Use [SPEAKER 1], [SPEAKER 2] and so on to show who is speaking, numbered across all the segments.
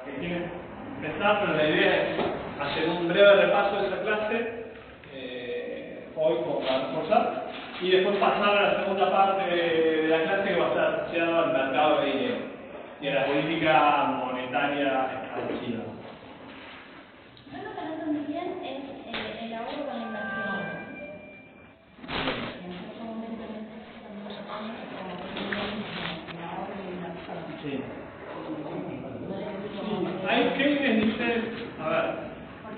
[SPEAKER 1] que quieren empezar, pero la idea es hacer un breve repaso de esa clase hoy como para reforzar y después pasar a la segunda parte de la clase que va a estar asociada al mercado de dinero y a la política monetaria expansiva.
[SPEAKER 2] Yo lo que no entendí bien es el ahorro con la inversión. Nosotros comúnmente también lo ponemos como el ahorro y la inversión.
[SPEAKER 1] Sí. Hay Keynes dice, a ver,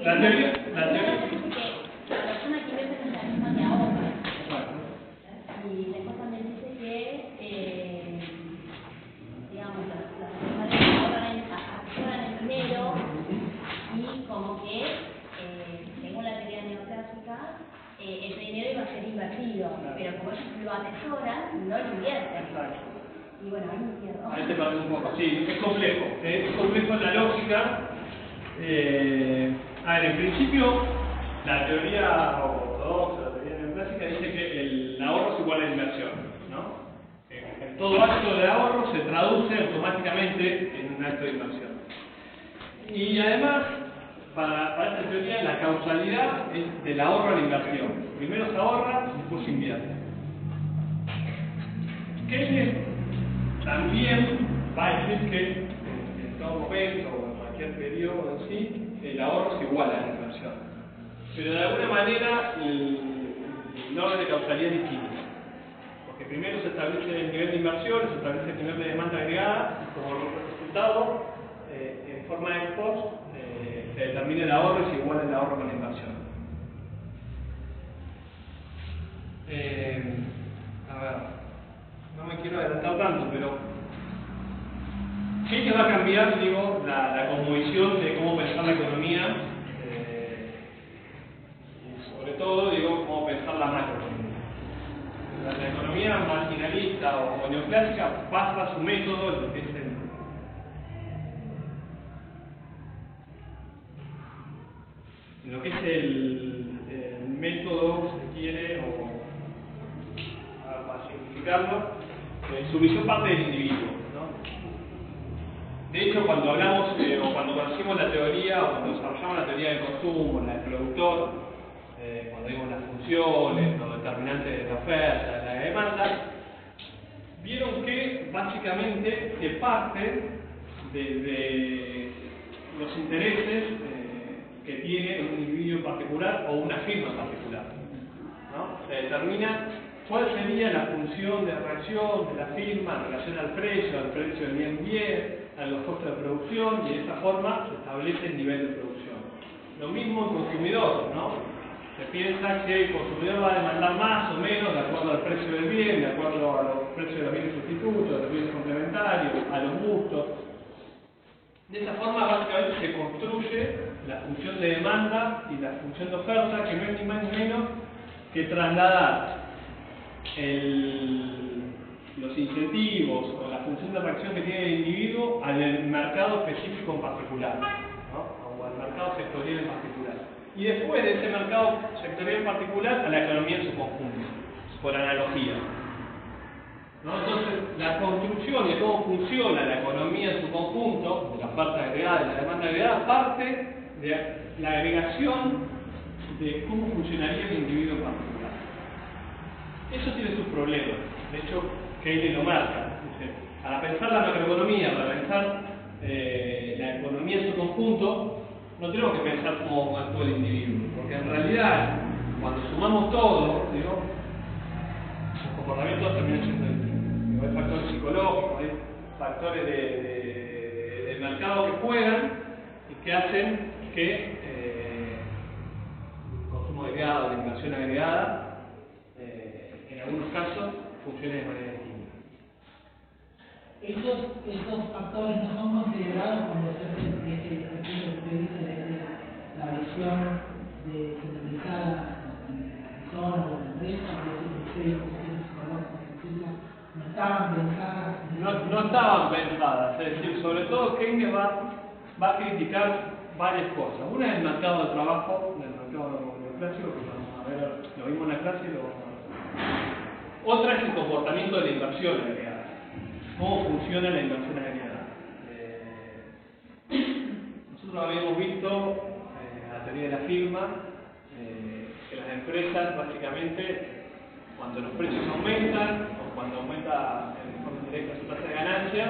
[SPEAKER 1] la teoría
[SPEAKER 2] que la persona que invierte es la misma que ahorra. Y después también dice que, digamos, las personas ahorran el dinero y como que, según la teoría neoclásica, ese dinero iba a ser invertido, pero como ellos lo atesoran, no lo invierten.
[SPEAKER 1] Exacto.
[SPEAKER 2] Y bueno, ahí me pierdo.
[SPEAKER 1] Ahí te perdí un poco. Sí, es complejo. Es complejo la lógica. A ver, en principio, la teoría ortodoxa, la teoría neoclásica, dice que el ahorro es igual a la inversión, ¿no? Todo acto de ahorro se traduce automáticamente en un acto de inversión. Y además, para esta teoría, la causalidad es del ahorro a la inversión. Primero se ahorra, después se invierte. Keynes también va a decir que en todo momento o en cualquier periodo en sí, el ahorro es igual a la inversión. Pero de alguna manera el orden de causalidad es distinto. Porque primero se establece el nivel de inversión, se establece el nivel de demanda agregada, y como resultado, en forma de post, se determina el ahorro y es igual el ahorro con la inversión. A ver, no me quiero adelantar tanto, pero Keynes va a cambiar, digo, la cosmovisión de cómo pensar la economía y sobre todo, digo, cómo pensar la macroeconomía. La economía marginalista o neoclásica basa su método en lo que es el método, si se quiere, o para simplificarlo, su visión parte del individuo, ¿no? De hecho, cuando hablamos o cuando conocimos la teoría o cuando desarrollamos la teoría del consumo, la del productor, cuando vimos las funciones, los determinantes de la oferta, de la demanda, vieron que básicamente se parte de los intereses que tiene un individuo en particular o una firma en particular, ¿no? Se determina cuál sería la función de reacción de la firma en relación al precio del bien, a los costos de producción, y de esa forma se establece el nivel de producción. Lo mismo el consumidor, ¿no? Se piensa que el consumidor va a demandar más o menos de acuerdo al precio del bien, de acuerdo a los precios de los bienes sustitutos, de los bienes complementarios, a los gustos. De esa forma, básicamente, se construye la función de demanda y la función de oferta, que no es ni más ni menos que trasladar los incentivos o la función de reacción que tiene el individuo al mercado específico en particular, ¿no? O al mercado sectorial en particular. Y después de ese mercado sectorial en particular, a la economía en su conjunto, por analogía, ¿no? Entonces, la construcción de cómo funciona la economía en su conjunto, de la oferta agregada y la demanda agregada, parte de la agregación de cómo funcionaría el individuo en particular. Eso tiene sus problemas. De hecho, Keynes lo marca. Dice, para pensar la macroeconomía, para pensar la economía en su conjunto, no tenemos que pensar cómo actúa el individuo, porque en realidad, cuando sumamos todo, digo, los comportamientos terminan siendo distintos. Hay factores psicológicos, hay factores del mercado que juegan y que hacen que el consumo agregado, la inversión agregada, en algunos casos funcione de manera distinta.
[SPEAKER 3] Esos factores no son considerados cuando se hace lo que usted dice de la visión de generalizada en zona o en empresa, no estaban pensadas.
[SPEAKER 1] No estaban pensadas, es decir, sobre todo Keynes va a criticar varias cosas. Una es el mercado de trabajo, el mercado clásico, que vamos a ver, lo vimos en la clase y lo vamos a ver. Otra es el comportamiento de la inversión agregada. ¿Cómo funciona la inversión agregada? nosotros habíamos visto la teoría de la firma, que las empresas básicamente, cuando los precios aumentan o cuando aumenta en forma directa su tasa de ganancia,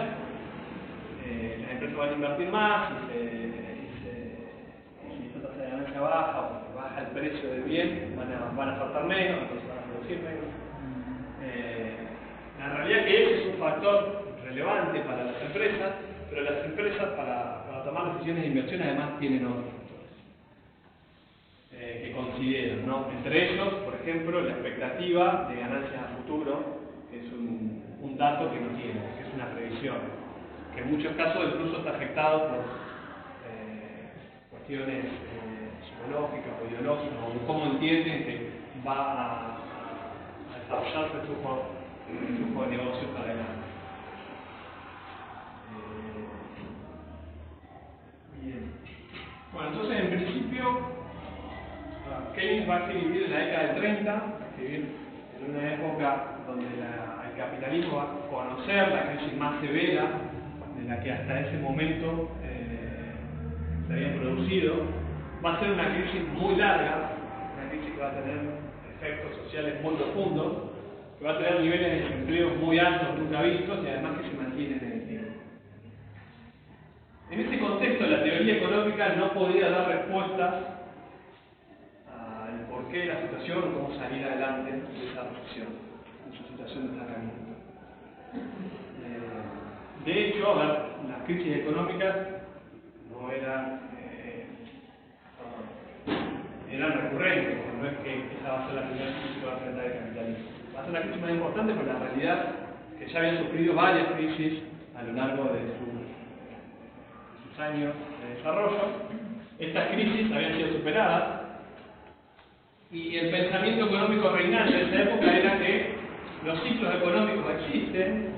[SPEAKER 1] las empresas van a invertir más y esa tasa de ganancia baja o porque baja el precio del bien, van a faltar menos, entonces van a producir menos. La realidad es que ese es un factor relevante para las empresas, pero las empresas para tomar decisiones de inversión además tienen otros factores que consideran, ¿no? Entre ellos, por ejemplo, la expectativa de ganancias a futuro, que es un dato que no tiene, que es una previsión, que en muchos casos incluso está afectado por cuestiones psicológicas o ideológicas, o cómo entienden que va a desarrollarse el flujo de negocios para adelante. Bien. Bueno, entonces en principio Keynes va a escribir en la década del 30, escribir en una época donde el capitalismo va a conocer la crisis más severa de la que hasta ese momento se había producido. Va a ser una crisis muy larga, una crisis que va a tener efectos sociales muy profundos, que va a tener niveles de desempleo muy altos, nunca vistos, y además que se mantienen en el tiempo. En ese contexto, la teoría económica no podía dar respuestas al porqué de la situación o cómo salir adelante de esa recesión, de esa situación de estancamiento. De hecho, las crisis económicas no eran recurrentes, no es que esa va a ser la primera crisis que va a enfrentar el capitalismo. Va a ser la crisis más importante por la realidad que ya habían sufrido varias crisis a lo largo de sus años de desarrollo. Estas crisis habían sido superadas y el pensamiento económico reinante de esa época era que los ciclos económicos existían,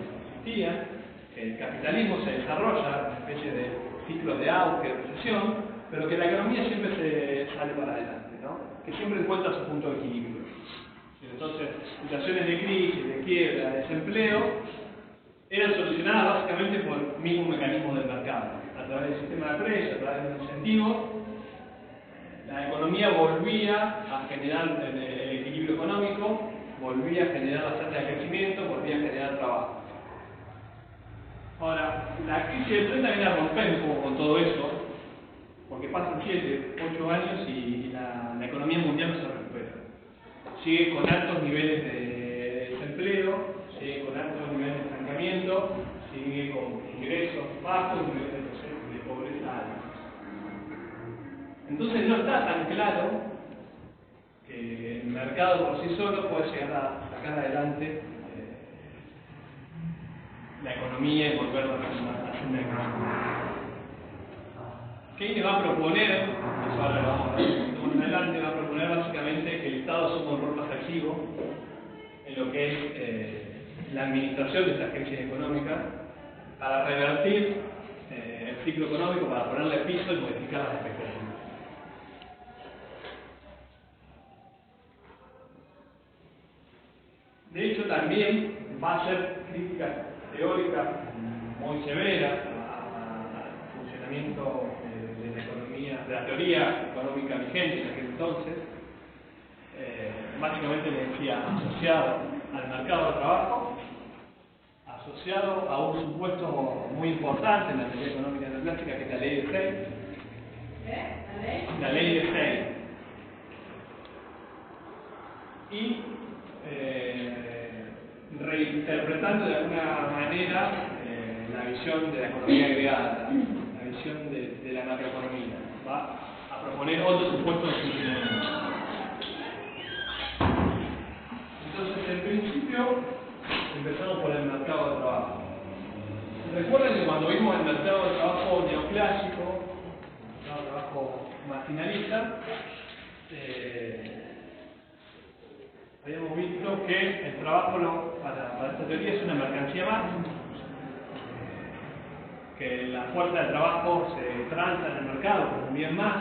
[SPEAKER 1] que el capitalismo se desarrolla, una especie de ciclos de auge, de recesión, pero que la economía siempre se sale para adelante, ¿no? Que siempre encuentra su punto de equilibrio. Entonces, situaciones de crisis, de quiebra, de desempleo, eran solucionadas básicamente por el mismo mecanismo del mercado. A través del sistema de precios, a través de los incentivos, la economía volvía a generar el equilibrio económico, volvía a generar la tasa de crecimiento, volvía a generar trabajo. Ahora, la crisis del 30 viene a romper un poco con todo eso, porque pasan 7, 8 años y la economía mundial no se recupera. Sigue con altos niveles de desempleo, sigue con altos niveles de estancamiento, sigue con ingresos bajos, niveles de pobreza altos. Entonces no está tan claro que el mercado por sí solo puede llegar a sacar adelante la economía y volver a hacer una economía. Keynes va a proponer, eso ahora lo vamos a ver un poquito más adelante, va a proponer básicamente que el Estado asuma un rol más activo en lo que es la administración de estas crisis económicas para revertir el ciclo económico, para ponerle piso y modificar las expectativas. De hecho, también va a hacer críticas teóricas muy severas al funcionamiento de la economía, de la teoría económica vigente en aquel entonces. Básicamente le decía, asociado al mercado de trabajo, asociado a un supuesto muy importante en la teoría económica neoclásica, que es la ley de Hay. La ley de Hay. Y reinterpretando de alguna manera la visión de la economía agregada, la visión de la macroeconomía. Va a proponer otro supuesto de funcionamiento. Entonces, en principio, empezamos por el mercado de trabajo. Recuerden que cuando vimos el mercado de trabajo neoclásico, el mercado de trabajo marginalista, habíamos visto que el trabajo para esta teoría es una mercancía más, que la fuerza de trabajo se transa en el mercado como un bien más,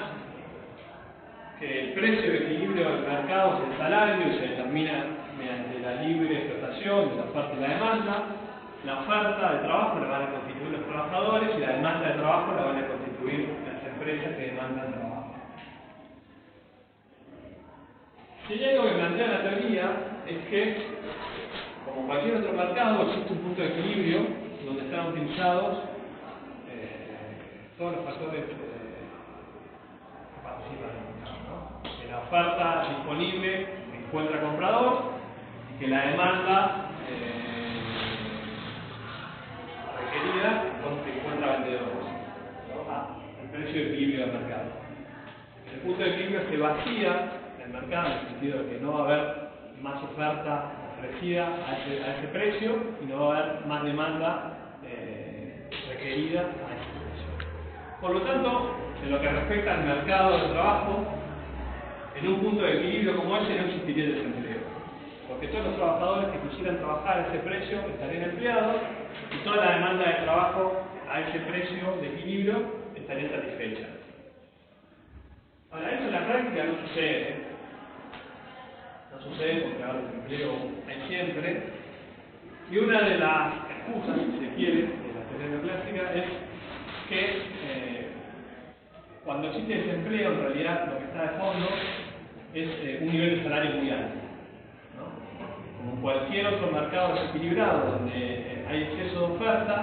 [SPEAKER 1] que el precio de equilibrio del mercado es el salario y se determina mediante la libre explotación de la oferta y la demanda. La oferta de trabajo la van a constituir los trabajadores y la demanda de trabajo la van a constituir las empresas empresas que demandan trabajo. Si hay algo que plantea la teoría es que, como cualquier otro mercado, existe un punto de equilibrio donde están utilizados todos los factores que participan en el mercado, ¿no? Que la oferta disponible encuentra comprador y que la demanda requerida encuentra vendedores, ¿no? El precio de equilibrio del mercado. El punto de equilibrio se vacía el mercado en el sentido de que no va a haber más oferta ofrecida a ese precio y no va a haber más demanda requerida a ese precio. Por lo tanto, en lo que respecta al mercado del trabajo, en un punto de equilibrio como ese no existiría el desempleo, porque todos los trabajadores que quisieran trabajar a ese precio estarían empleados y toda la demanda de trabajo a ese precio de equilibrio estaría satisfecha. Ahora, eso en la práctica no sucede. No sucede porque ahora desempleo hay siempre. Y una de las excusas, si se quiere, de la teoría neoclásica es que cuando existe desempleo, en realidad lo que está de fondo es un nivel de salario muy alto, ¿no? Como en cualquier otro mercado desequilibrado donde hay exceso de oferta,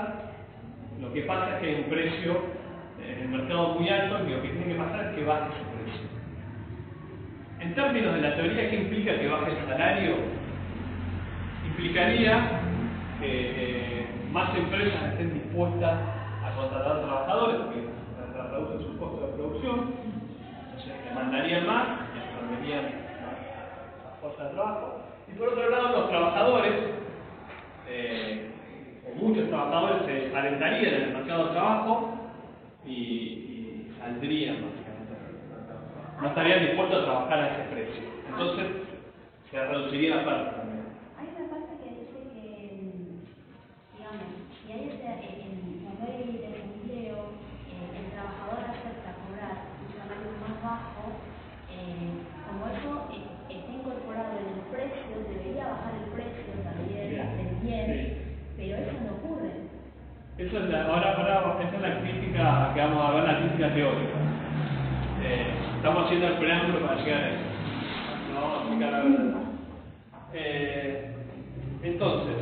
[SPEAKER 1] lo que pasa es que hay un precio en el mercado muy alto y lo que tiene que pasar es que baje ese precio. En términos de la teoría, ¿qué implica que baje el salario? Implicaría que más empresas estén dispuestas a contratar trabajadores porque reducen sus costos de producción, entonces demandarían más y absorberían más fuerza de trabajo. Y por otro lado, los trabajadores, o muchos trabajadores, se desalentarían en el mercado de trabajo y saldrían básicamente del mercado de trabajo. No estarían dispuestos a trabajar a ese precio. Entonces, se reduciría la oferta también.
[SPEAKER 2] Hay una parte que dice que, digamos, si hay cuando hay desempleo, el trabajador acepta cobrar un salario más bajo, como eso está incorporado en el precio, debería bajar el precio también, pero eso no ocurre.
[SPEAKER 1] Esa es la crítica que vamos a ver, la crítica teórica. Estamos haciendo el preámbulo para llegar a eso. No vamos a explicar la verdad. Entonces,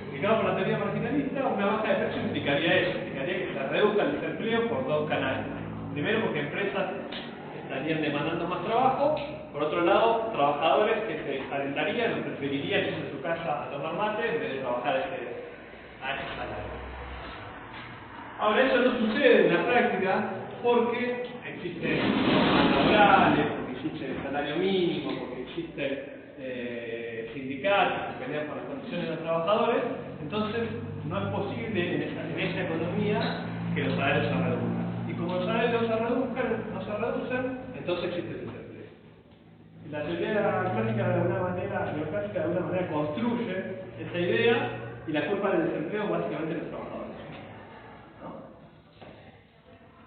[SPEAKER 1] explicado por la teoría marginalista, una baja de precio implicaría eso, implicaría que se reduzca el desempleo por dos canales. Primero, porque empresas estarían demandando más trabajo. Por otro lado, trabajadores que se desalentarían o preferirían irse a su casa a tomar mate en vez de trabajar a ese salario. Ahora, eso no sucede en la práctica porque existen normas laborales, porque existe el salario mínimo, porque existen sindicatos que pelean por las condiciones de los trabajadores. Entonces, no es posible en esa economía que los salarios se reduzcan. Y como los salarios no se reducen, entonces existe el desempleo. La teoría clásica de alguna manera construye esa idea y la culpa del desempleo básicamente los trabajadores. ¿No?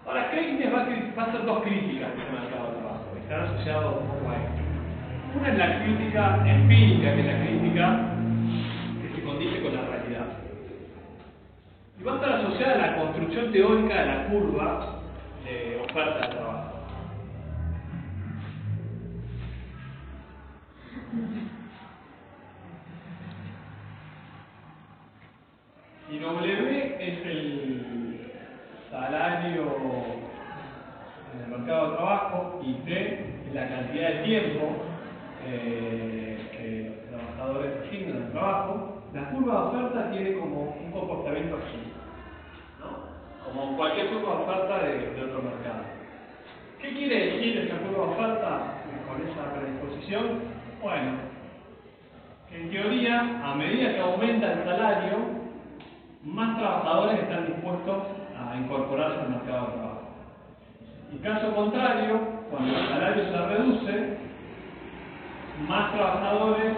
[SPEAKER 1] Ahora, Keynes va a hacer dos críticas de ese mercado de trabajo, que están asociados un poco a esto. Una es la crítica empírica, que es la crítica que se condice con la realidad. Y va a estar asociada a la construcción teórica de la curva de oferta de trabajo. Y W es el salario en el mercado de trabajo y T es la cantidad de tiempo que los trabajadores asignan al trabajo. La curva de oferta tiene como un comportamiento así, ¿no? Como cualquier curva de oferta de otro mercado. ¿Qué quiere decir esa curva de oferta con esa predisposición? Bueno, en teoría, a medida que aumenta el salario, más trabajadores están dispuestos a incorporarse al mercado de trabajo. En caso contrario, cuando el salario se reduce, más trabajadores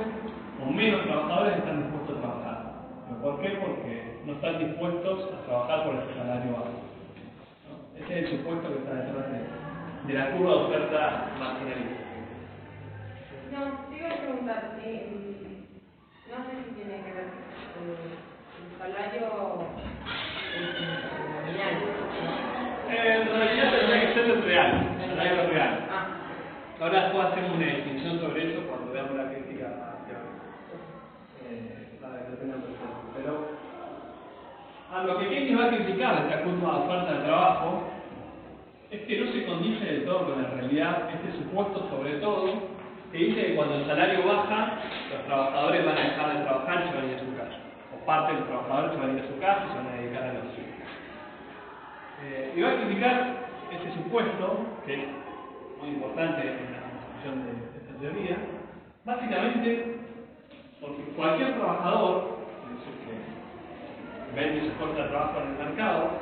[SPEAKER 1] o menos trabajadores están dispuestos a trabajar. ¿Por qué? Porque no están dispuestos a trabajar por ese salario bajo. ¿No? Ese es el supuesto que está detrás de la curva de oferta marginalista.
[SPEAKER 4] No, te iba a preguntar, no sé si tiene que ver con el salario nominal.
[SPEAKER 1] eso es real, el salario es real.
[SPEAKER 4] Ah,
[SPEAKER 1] Ahora después hacemos una distinción sobre eso cuando veamos la crítica hacia la desempeño personal. Pero a lo que Keynes va a criticar de esta curva de oferta de trabajo es que no se condice del todo con la realidad este supuesto, sobre todo, que dice que cuando el salario baja, los trabajadores van a dejar de trabajar y se van a ir a su casa. O parte de los trabajadores se van a ir a su casa y se van a dedicar a los hijos. Y va a criticar este supuesto, que es muy importante en la construcción de esta teoría, básicamente porque cualquier trabajador, es decir, que vende y soporta trabajo en el mercado,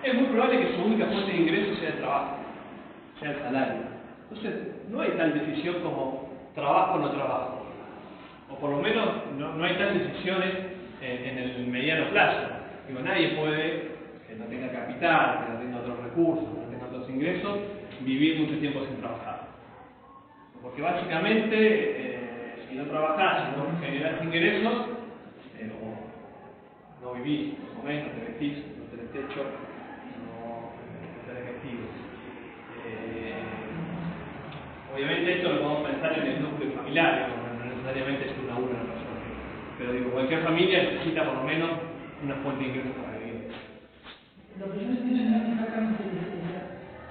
[SPEAKER 1] es muy probable que su única fuente de ingreso sea el trabajo, sea el salario. Entonces, no hay tal decisión como trabajo o no trabajo. O por lo menos no hay tal decisiones en el mediano plazo. Digo, nadie puede, que no tenga capital, que no tenga otros recursos, que no tenga otros ingresos, vivir mucho tiempo sin trabajar. Porque básicamente, si no trabajás, si no generás ingresos, no vivís, no comés, no te vestís, no tenés techo, no tenés vestidos. Obviamente esto lo podemos pensar en el núcleo familiar, no necesariamente es una persona. Pero digo, cualquier familia necesita por lo menos una fuente de ingresos para vivir.
[SPEAKER 3] Lo que yo entiendo es exactamente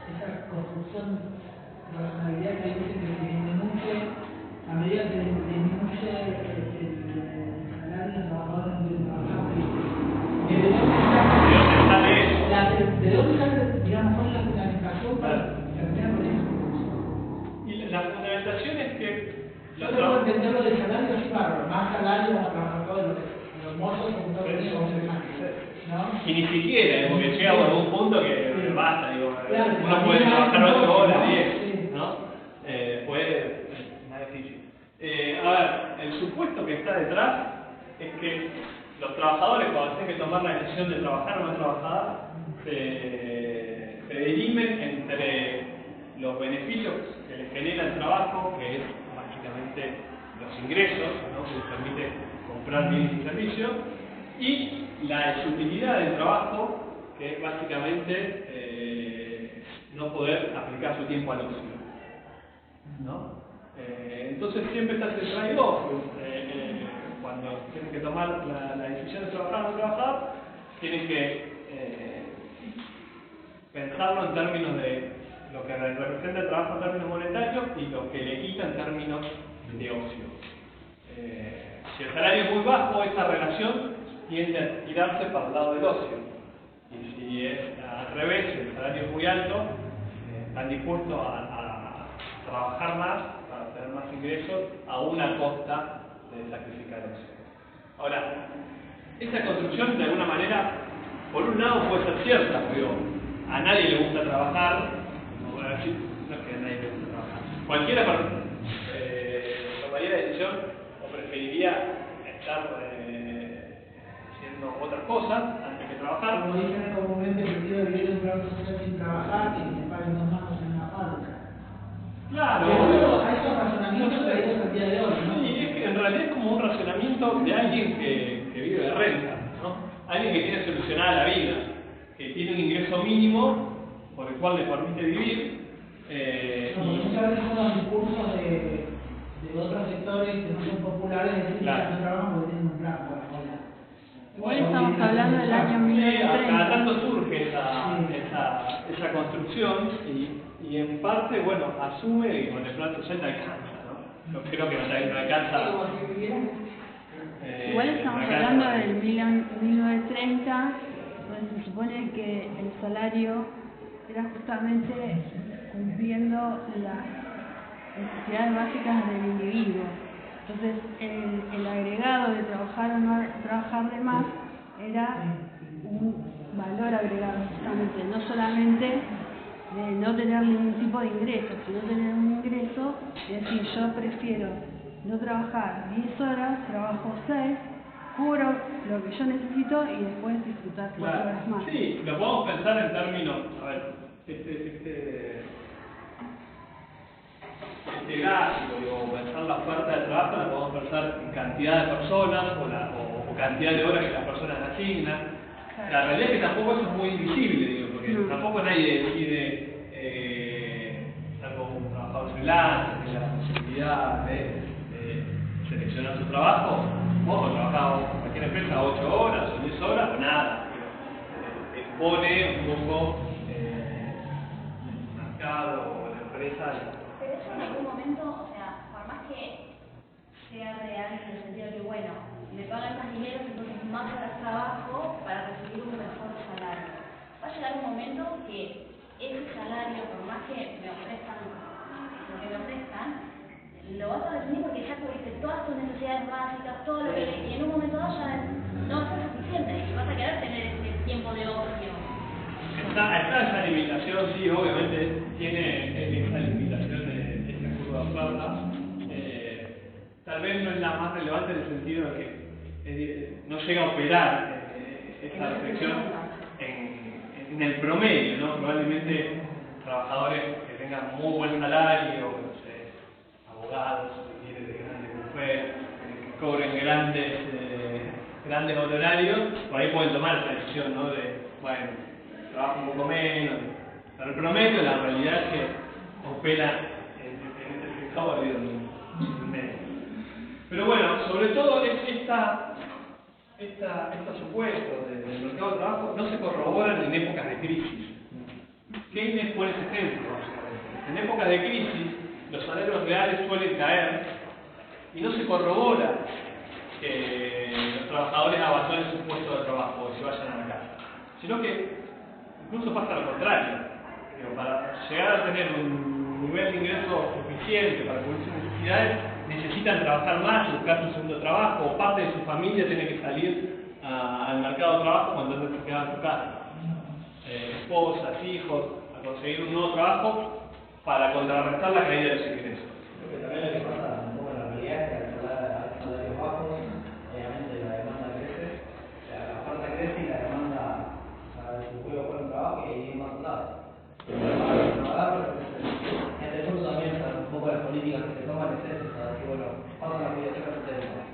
[SPEAKER 3] esa construcción de racionalidad que dice que disminuye, a medida que disminuye el salario, los trabajadores no quieren trabajar. ¿De dónde sale, digamos, cuál es la fundamentación para terminar con eso?
[SPEAKER 1] Y la fundamentación es que
[SPEAKER 3] yo no puedo entender lo del salario así para más salario a los trabajadores, los mozos como todo el mundo, ¿no?
[SPEAKER 1] Y ni siquiera, porque llega a algún punto que basta, digo,
[SPEAKER 3] claro,
[SPEAKER 1] uno puede trabajar 8 horas, 10,
[SPEAKER 3] sí.
[SPEAKER 1] ¿no? Puede, es más difícil. A ver, el supuesto que está detrás es que los trabajadores, cuando tienen que tomar la decisión de trabajar o no trabajar, se dirimen entre los beneficios que les genera el trabajo, que es básicamente los ingresos, ¿no? Que les permite comprar bienes y servicios, y la desutilidad del trabajo, que es básicamente no poder aplicar su tiempo al ocio, ¿no? Entonces siempre está ese trade-off, cuando tienen que tomar la decisión de trabajar o no trabajar, tienen que pensarlo en términos de lo que representa el trabajo en términos monetarios y lo que le quita en términos de ocio. Si el salario es muy bajo, esta relación tiende a tirarse para el lado del ocio. Y si es al revés, si el salario es muy alto, están dispuestos a trabajar más para tener más ingresos a una costa de sacrificar ocio. Ahora, esta construcción de alguna manera, por un lado puede ser cierta, porque a nadie le gusta trabajar, no es que a nadie le gusta trabajar, cualquiera tomaría la decisión o preferiría estar haciendo otras cosas antes que trabajar.
[SPEAKER 3] Como dicen comúnmente, prefiero vivir un plan social sin trabajar que me paguen 2 manos en una fábrica.
[SPEAKER 1] Claro.
[SPEAKER 3] Pero hay esos razonamientos traídos al día de hoy, ¿no?
[SPEAKER 1] Sí, es que en realidad es como un razonamiento de alguien que vive de renta, ¿no? Alguien que tiene solucionada la vida, que tiene un ingreso mínimo por el cual le permite vivir.
[SPEAKER 3] Muchas veces son los discursos de otros sectores que no son populares, es decir,
[SPEAKER 1] Claro.
[SPEAKER 3] que no trabajan porque tienen un plan.
[SPEAKER 2] Igual estamos hablando del año
[SPEAKER 1] Sí,
[SPEAKER 2] 1930.
[SPEAKER 1] cada tanto surge esa construcción y en parte, bueno, asume que con el plan social te alcanza, ¿no? Yo creo que no alcanza.
[SPEAKER 2] Igual estamos hablando del 1930, donde se supone que el salario era justamente cumpliendo las necesidades básicas del individuo. Entonces, el agregado de trabajar o no trabajar de más era un valor agregado, justamente, no solamente de no tener ningún tipo de ingreso, sino tener un ingreso y decir, yo prefiero no trabajar 10 horas, trabajo 6, cubro lo que yo necesito y después disfrutar 4 horas más.
[SPEAKER 1] Sí, lo podemos pensar en términos, a ver, este gráfico, digo, pensar la oferta de trabajo la podemos pensar en cantidad de personas o cantidad de horas que las personas asignan. La realidad es que tampoco eso es muy visible, digo, porque tampoco nadie decide trabajo, vos trabajás en cualquier empresa 8 horas o 10 horas o nada. Expone un poco el mercado o la empresa.
[SPEAKER 2] Pero eso en algún momento, o sea, por más que sea real en el sentido de que, bueno, me pagan más dinero, entonces más horas trabajo para recibir un mejor salario. Va a llegar un momento que ese salario, por más que me ofrezcan lo que me ofrezcan, lo vas a recibir porque ya cubriste todas tus necesidades básicas, todo lo que y en un momento dado ya no va a ser suficiente y vas a querer tener ese tiempo de ocio.
[SPEAKER 1] Está esa limitación, sí, obviamente tiene esa limitación de esta curva de oferta. Tal vez no es la más relevante en el sentido de que no llega a operar esta reflexión en el promedio, ¿no? Probablemente trabajadores que tengan muy buen salario, no sé, abogados, líderes de grandes bufetes, que cobren grandes honorarios, por ahí pueden tomar esa decisión, ¿no? De, bueno, trabajo un poco menos, pero el promedio, la realidad es que opera en este sector de un medio. Pero bueno, sobre todo estos supuestos del mercado de trabajo no se corroboran en épocas de crisis. Keynes pone ese ejemplo, básicamente. En épocas de crisis, los salarios reales suelen caer y no se corrobora que los trabajadores abandonen su puesto de trabajo o se vayan a la casa, sino que incluso pasa lo contrario. Para llegar a tener un nivel de ingreso suficiente para cubrir sus necesidades, necesitan trabajar más, buscar su segundo trabajo, o parte de su familia tiene que salir al mercado de trabajo cuando antes se quedaba en su casa. Esposas, hijos, a conseguir un nuevo trabajo para contrarrestar la caída de los ingresos.
[SPEAKER 5] Creo que también lo que pasa un poco en la realidad es que al salarios bajos, obviamente la demanda crece, la oferta crece y la demanda, se puede buscar un trabajo y hay más soldados. En el fondo también un poco las políticas que se toman es eso, que bueno, pasan las jubilaciones a tema.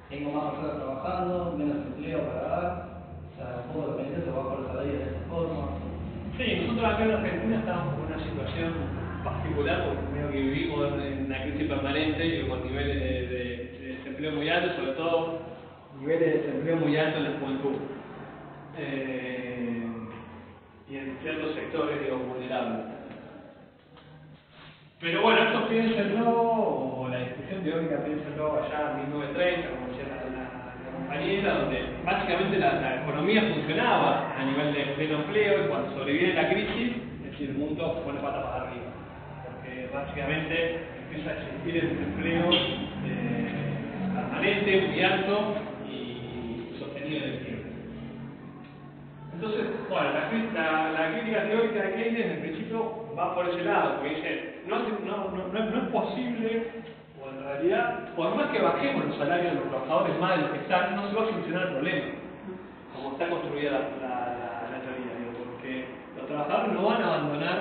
[SPEAKER 5] Tengo más personas trabajando, menos empleo para dar, un poco de pendiente bajo el salario de esa forma.
[SPEAKER 1] Sí, nosotros acá en Argentina estamos con una situación particular porque medio que vivimos en una crisis permanente y con niveles de desempleo muy altos, sobre todo niveles de desempleo muy altos en la juventud. Y en ciertos sectores, vulnerables. Pero bueno, esto piénsenlo, o la discusión teórica piénsenlo allá en 1930, como decía la compañera, donde básicamente la economía funcionaba a nivel de pleno empleo y cuando sobreviene la crisis, es decir, el mundo se pone patas para arriba. Porque básicamente empieza a existir el desempleo permanente, muy alto y sostenido en el tiempo. Entonces, bueno, la crítica teórica de Keynes en principio va por ese lado, porque dice, no es posible, o en realidad, por más que bajemos los salarios de los trabajadores más de los que están, no se va a solucionar el problema, como está construida la teoría, porque los trabajadores no van a abandonar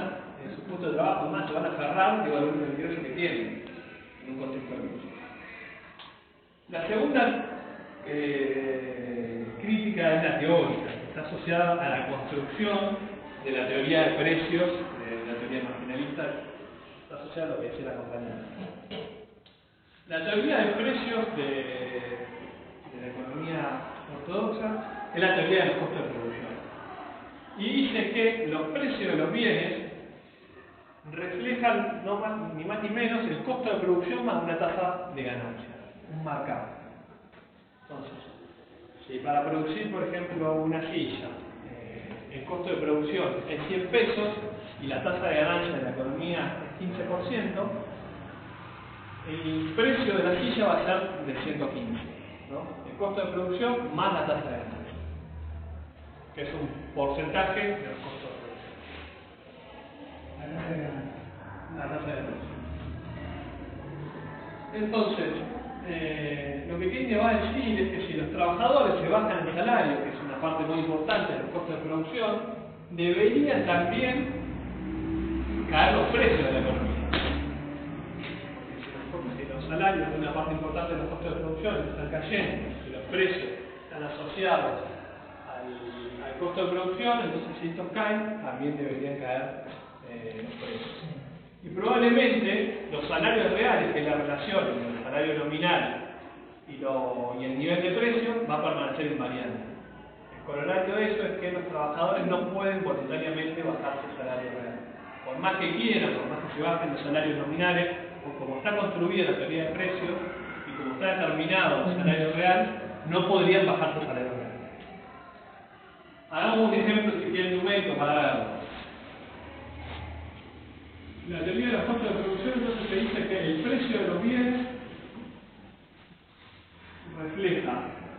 [SPEAKER 1] su puesto de trabajo, más se van a aferrar de valor del ingreso que tienen en un contexto de crisis. La segunda crítica es la teórica, está asociada a la construcción de la teoría de precios, de la teoría marginalista, está asociada a lo que decía la compañera. La teoría de precios de la economía ortodoxa es la teoría de los costos de producción. Y dice que los precios de los bienes reflejan no más, ni más ni menos el costo de producción más una tasa de ganancia, un marcado. Entonces, si para producir, por ejemplo, una silla, el costo de producción es 100 pesos y la tasa de ganancia de la economía es 15%, el precio de la silla va a ser de 115, ¿no? El costo de producción más la tasa de ganancia, que es un porcentaje de los costos de producción. La tasa de ganancia. Entonces, lo que Keynes va a decir es que si los trabajadores se bajan el salario, que es una parte muy importante de los costos de producción, deberían también caer los precios de la economía. Porque si los salarios de una parte importante de los costos de producción están cayendo, si los precios están asociados al costo de producción, entonces si estos caen, también deberían caer los precios. Y probablemente los salarios reales, que es la relación entre el salario nominal y el nivel de precio va a permanecer invariante. El corolario de eso es que los trabajadores no pueden voluntariamente bajar su salario real. Por más que quieran, por más que se bajen los salarios nominales, o como está construida la teoría de precios y como está determinado el salario real, no podrían bajar su salario real. Hagamos un ejemplo, si quieren, numérico para verlo. La teoría de los costos de producción entonces te dice que el precio de los bienes refleja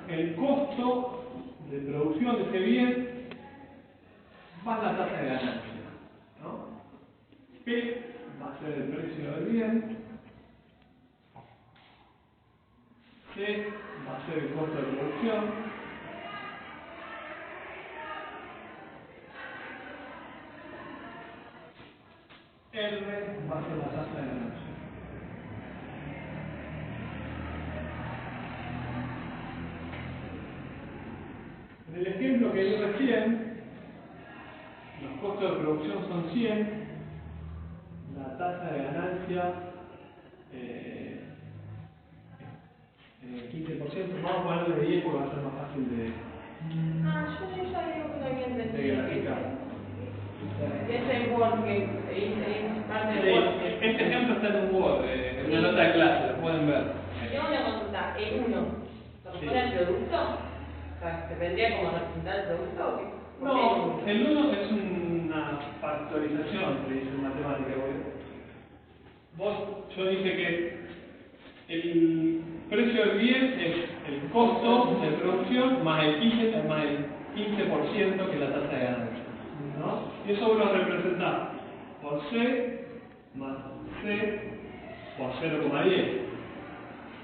[SPEAKER 1] el costo de producción de ese bien más la tasa de ganancia, ¿no? P va a ser el precio del bien, C va a ser el costo de producción, R va a ser la tasa de ganancia. En el ejemplo que di recién, los costos de producción son 100, la tasa de ganancia 15%, vamos a ponerle de 10 porque va a ser más fácil de
[SPEAKER 4] Yo ya digo que no había entendido
[SPEAKER 1] graficar.
[SPEAKER 4] que es el Word, que es parte del Word.
[SPEAKER 1] Este ejemplo está en un Word, en una nota de clase, lo pueden ver.
[SPEAKER 4] Tengo una consulta, el 1, ¿como fuera el producto? O sea, ¿se vendría como representar el producto o qué?
[SPEAKER 1] No, el 1 es una factorización, que dice en matemática. Yo dije que el precio del bien es el costo de producción más el 15% que es la tasa de ganancia, ¿no? Y eso uno representa por C más C por 0,10,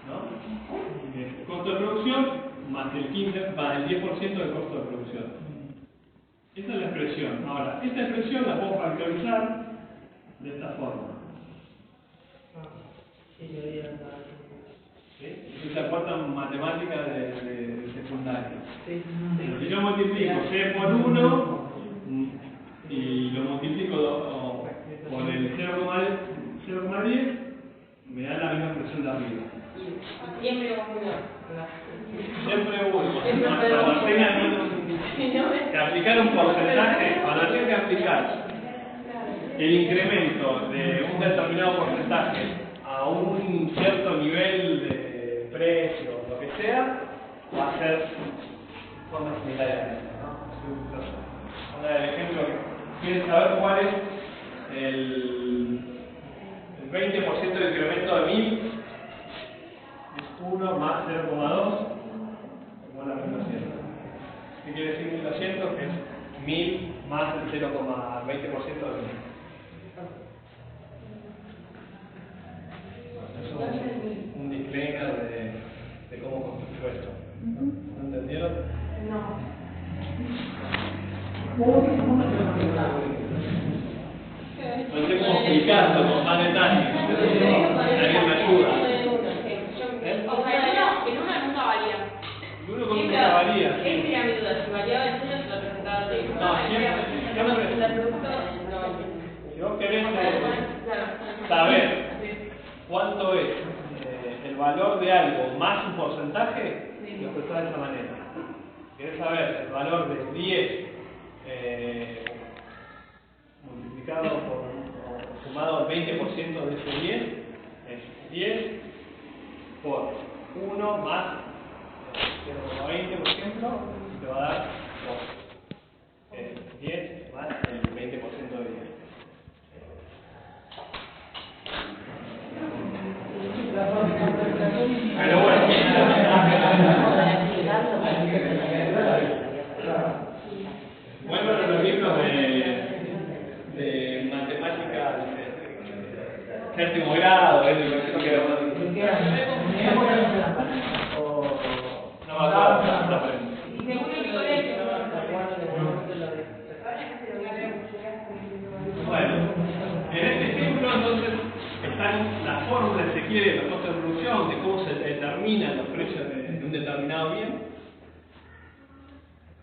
[SPEAKER 1] ¿no? El costo de producción más el 10% del costo de producción. Esta es la expresión. Ahora, esta expresión la puedo factorizar de esta forma. ¿Sí? Esa es la cuarta matemática de secundaria. Si yo multiplico C por 1 y lo multiplico por el 0,10, me da la misma expresión de arriba.
[SPEAKER 4] Siempre uno.
[SPEAKER 1] Siempre 1. Cuando tengan que aplicar un porcentaje, cuando tengan que aplicar el incremento de un determinado porcentaje a un cierto nivel de precio, lo que sea, va a ser forma similar a esta, ¿no? Ahora el ejemplo que quieren saber cuál es el 20% de incremento de 1000 es 1 más 0,2 igual a 1200. ¿Qué quiere decir 1200? Que es 1000 más el 0,20% de 1000. Eso es un disclaimer de cómo construyó esto. ¿No entendieron?
[SPEAKER 4] No.
[SPEAKER 1] No sé cómo explicarlo con más detalle. Alguien me ayuda.
[SPEAKER 4] O sea, en una nunca varía.
[SPEAKER 1] El 1 con nunca varía.
[SPEAKER 4] ¿Qué sería mi duda? Si variaba el 1 se lo presentaba el producto.
[SPEAKER 1] No, siempre.
[SPEAKER 4] El producto no.
[SPEAKER 1] Si vos querés saber cuánto es el valor de algo más un porcentaje, lo expresás de esa manera. ¿Querés saber el valor de 10 multiplicado por o sumado al 20% de ese 10? Es 10 por 1 más 0,20, por ejemplo, te va a dar 2. Es 10 más el 20% de 10. Pero bueno, vuelvo a los libros de matemática de séptimo grado, es el que no me acuerdo.
[SPEAKER 4] Y según el colegio,
[SPEAKER 1] Bueno, en este ejemplo entonces están las fórmulas, si se quiere, de los costos de producción, de cómo se determinan los precios de un determinado bien.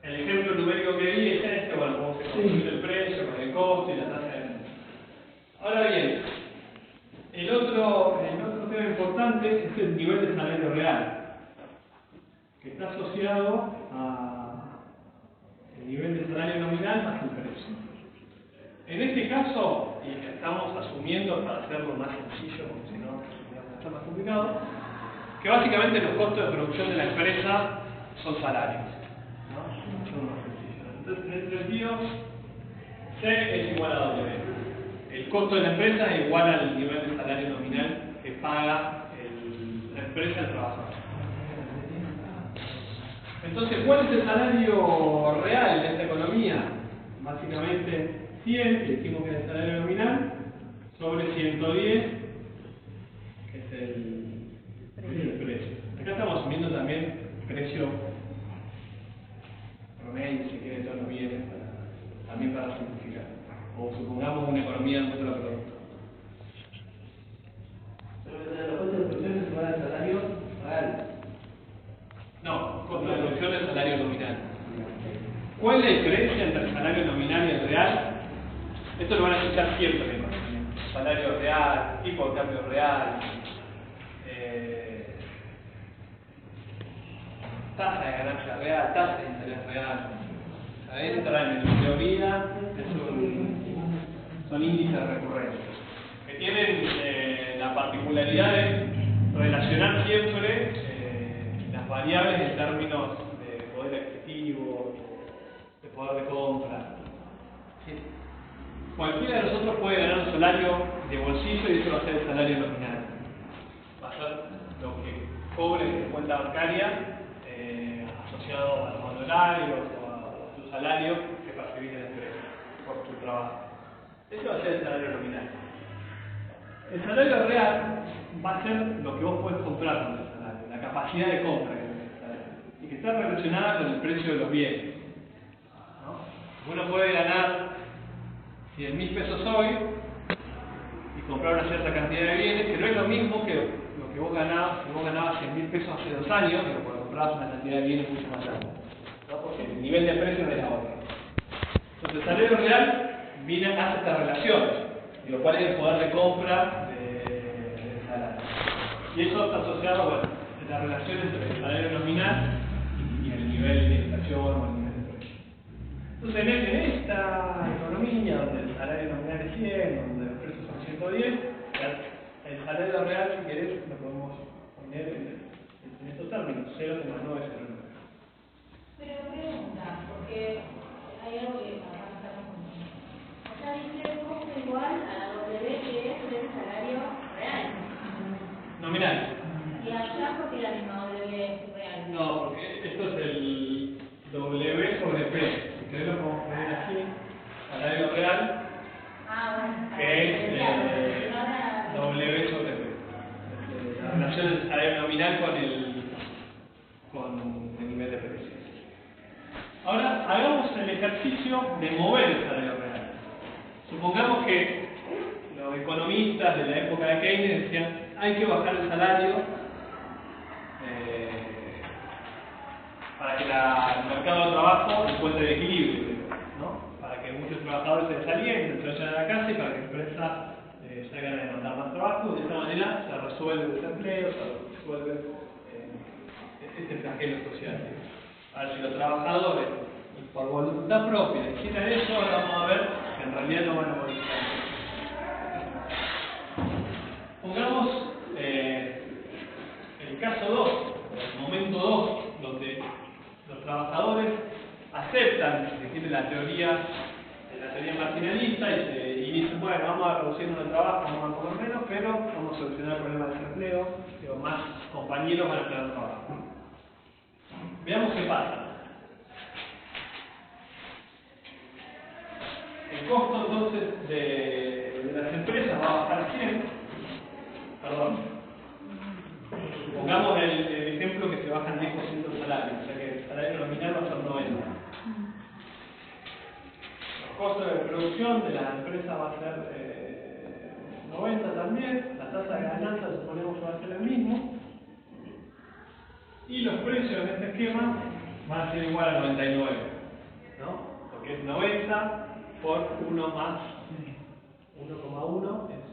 [SPEAKER 1] El ejemplo numérico que di es este, bueno, cómo se construye el precio, con el costo y la tasa de ganancia. Ahora bien, el otro tema importante es el nivel de salario real. está asociado al nivel de salario nominal más el precio. En este caso, y que estamos asumiendo para hacerlo más sencillo, porque si no está más complicado, que básicamente los costos de producción de la empresa son salarios, ¿no? Son más sencillos. Entonces, en este sentido, C es igual a W. El costo de la empresa es igual al nivel de salario nominal que paga la empresa al trabajador. Entonces, ¿cuál es el salario real de esta economía? Básicamente 100, que decimos que es el salario nominal, sobre 110, que es el precio. Acá estamos asumiendo también precio promedio, si quiere, todos los bienes, también para simplificar. O supongamos una economía de un solo producto.
[SPEAKER 5] Pero los costos de producción es igual al salario real.
[SPEAKER 1] No, costo de producción es salario nominal. ¿Cuál es la diferencia entre el salario nominal y el real? Esto lo van a escuchar siempre en economía. Salario real, tipo de cambio real, tasa de ganancia real, tasa de interés real. Entra en teoría, son índices recurrentes, que tienen la particularidad de relacionar siempre las variables en términos de poder adquisitivo, de poder de compra. ¿Sí? Cualquiera de nosotros puede ganar un salario de bolsillo y eso va a ser el salario nominal. Va a ser lo que cobre en tu cuenta bancaria asociado a los honorarios o a tu salario que percibís en la empresa por tu trabajo. Ese va a ser el salario nominal. El salario real va a ser lo que vos podés comprar con el salario, la capacidad de compra que tiene el salario, y que está relacionada con el precio de los bienes, ¿no? Uno puede ganar 100.000 pesos hoy y comprar una cierta cantidad de bienes, que no es lo mismo que lo que vos ganabas, si vos ganabas 100.000 pesos hace 2 años, pero cuando comprabas una cantidad de bienes mucho más grande, ¿no? Porque el nivel de precio no era otro. Entonces el salario real hace esta relación, y lo cual es el poder de compra del salario. Y eso está asociado, bueno, a la relación entre el salario nominal y el nivel de inflación o el nivel de precio. Entonces, en esta economía donde el salario nominal es 100, donde los precios son 110, el salario real, si querés, lo podemos poner en estos términos, 0,909.
[SPEAKER 2] Pero pregunta, porque hay algo que acá está confundiendo. Acá dice costo igual a la W, que es el salario real.
[SPEAKER 1] Nominal.
[SPEAKER 2] Y allá, porque la misma W es real.
[SPEAKER 1] No, porque esto es el W sobre P. Si querés lo podemos poner así, salario real,
[SPEAKER 2] Bueno,
[SPEAKER 1] que es W sobre P. La relación del salario nominal con el nivel de precio. Ahora, hagamos el ejercicio de mover el salario real. Supongamos que los economistas de la época de Keynes decían hay que bajar el salario para que el mercado de trabajo encuentre el equilibrio, ¿no? Para que muchos trabajadores se desalienten, se vayan a la casa y para que la empresa salgan a demandar más trabajo. De esta manera se resuelve el desempleo, se resuelve este flagelo social. A ver si los trabajadores, por voluntad propia, hicieran eso, ahora vamos a ver que en realidad no van a modificar. Pongamos el caso 2, el momento 2, donde los trabajadores aceptan, si se quiere, la teoría marginalista y dicen, bueno, vamos a reducir el trabajo, vamos a comer menos, pero vamos a solucionar el problema del desempleo, más compañeros van a tener trabajo. Veamos qué pasa. El costo entonces de las empresas va a bajar a 100. Perdón. Pongamos el ejemplo que se bajan 10% el salario, o sea que el salario nominal va a ser 90. Los costos de producción de las empresas va a ser 90 también, la tasa de ganancia suponemos que va a ser el mismo. Y los precios en este esquema van a ser igual a 99, ¿no? Porque es 90 por 1 más 1,1 es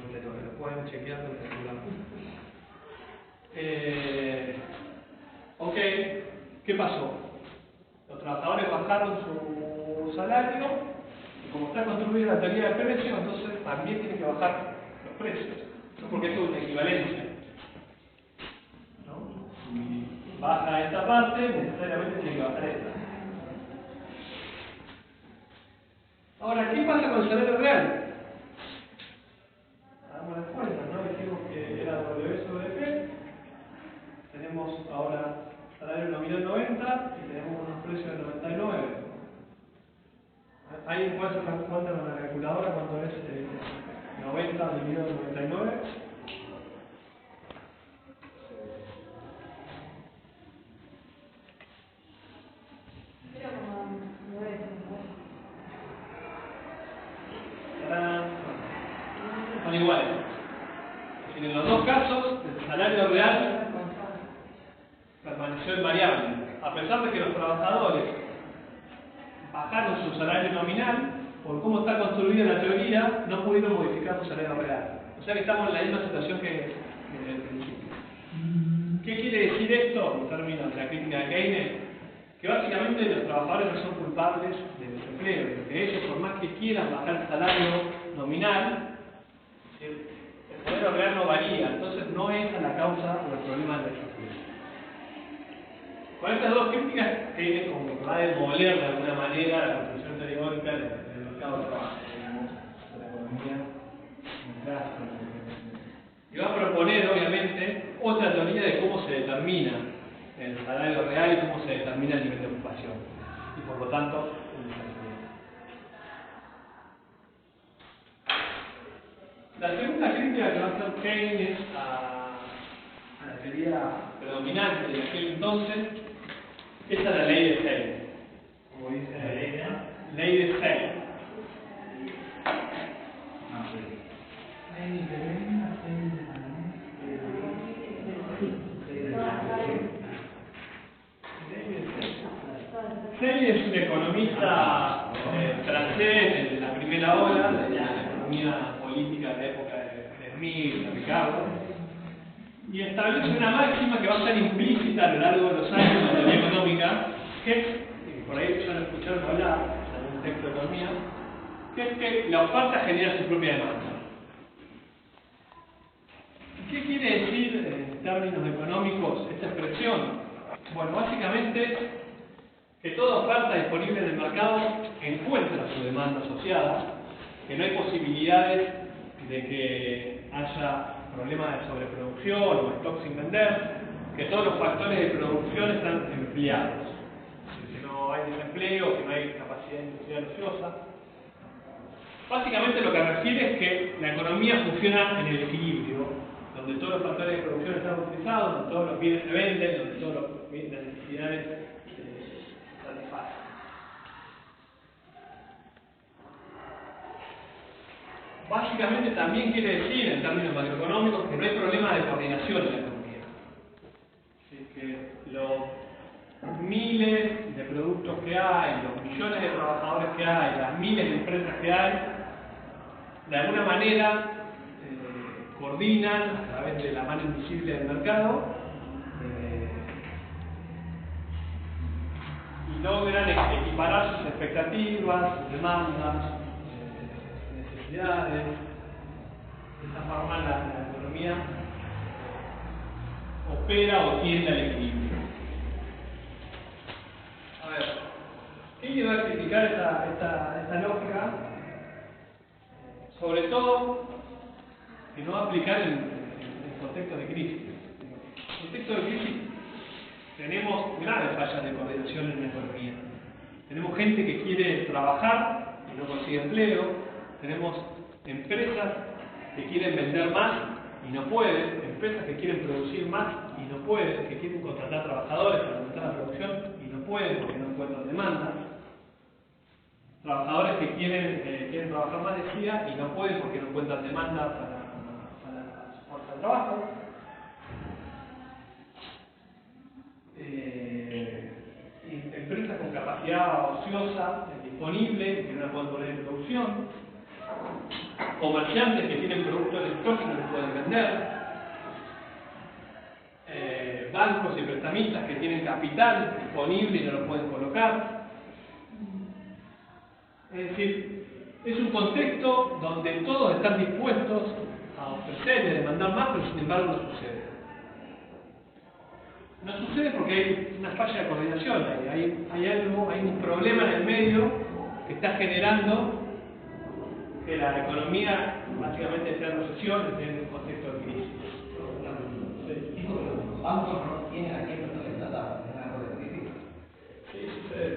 [SPEAKER 1] 99. Lo pueden chequear con el celular. Ok, ¿qué pasó? Los trabajadores bajaron su salario y como está construida la teoría de precios, entonces también tienen que bajar los precios, ¿no? Porque esto es una equivalencia, ¿no? Si baja esta parte, necesariamente tiene que bajar esta. Ahora, ¿qué pasa con el salario real? Hagamos las cuentas, ¿no? Dijimos que era W sobre P. Tenemos ahora salario nominal 90 y tenemos unos precios de 99. ¿Alguien puede hacer la cuenta con la calculadora? ¿Cuánto es 90 dividido en 99? Son iguales. Es decir, en los dos casos, el salario real permaneció invariable, a pesar de que los trabajadores bajaron su salario nominal, por cómo está construida la teoría, no pudieron modificar su salario real. O sea que estamos en la misma situación que en el principio. ¿Qué quiere decir esto en términos de la crítica de Keynes? Que básicamente los trabajadores no son culpables del desempleo, porque ellos, por más que quieran bajar el salario nominal, el salario real no varía, entonces no es la causa o el problema del desempleo. Con estas dos críticas, Keynes como que va a demoler de alguna manera la construcción teórica del mercado de trabajo, digamos, de la economía clásica. Y va a proponer, obviamente, otra teoría de cómo se determina el salario real y cómo se determina el nivel de ocupación. Y por lo tanto, el desempleo. La segunda crítica que va a hacer Keynes a la teoría predominante de aquel entonces es a la ley de Hale. Como dice la ley de Hale. Hale es un economista francés de la primera ola de la economía política de la época de Smith, de Ricardo, y establece una máxima que va a estar implícita a lo largo de los años en la teoría económica, que es, y por ahí ya lo escucharon hablar en algún texto de economía, que es que la oferta genera su propia demanda. ¿Qué quiere decir en términos económicos esta expresión? Bueno, básicamente que toda oferta disponible en el mercado encuentra su demanda asociada, que no hay posibilidades de que haya problemas de sobreproducción o stock sin vender, que todos los factores de producción están empleados, que no hay desempleo, que no hay capacidad industrial ociosa. Básicamente lo que refiere es que la economía funciona en el equilibrio, donde todos los factores de producción están utilizados, donde todos los bienes se venden, donde todas las necesidades se satisfacen. Básicamente también quiere decir, en términos macroeconómicos, que no hay problema de coordinación en la economía. Así que los miles de productos que hay, los millones de trabajadores que hay, las miles de empresas que hay, de alguna manera coordinan a través de la mano invisible del mercado y logran equiparar sus expectativas, sus demandas, necesidades. De esta forma la economía opera o tiende al equilibrio. A ver, ¿qué va a criticar esta lógica? Sobre todo que no va a aplicar en contextos de crisis. En contextos de crisis tenemos graves fallas de coordinación en la economía. Tenemos gente que quiere trabajar y no consigue empleo. Tenemos empresas que quieren vender más y no pueden. Empresas que quieren producir más y no pueden. Que quieren contratar trabajadores para aumentar la producción y no pueden porque no encuentran demanda. Trabajadores que quieren trabajar más, decía, y no pueden porque no encuentran demanda para su fuerza de trabajo. Empresas con capacidad ociosa disponible que no la pueden poner en producción. Comerciantes que tienen productos en stock y no los pueden vender. bancos y prestamistas que tienen capital disponible y no lo pueden colocar. Es decir, es un contexto donde todos están dispuestos a ofrecer y a demandar más, pero sin embargo no sucede. No sucede porque hay una falla de coordinación, hay un problema en el medio que está generando que la economía básicamente esté en recesión, esté en un contexto de crisis.
[SPEAKER 5] Dijo que los bancos no tienen a quién prestarle plata en la época de crisis.
[SPEAKER 1] Sí, sucede.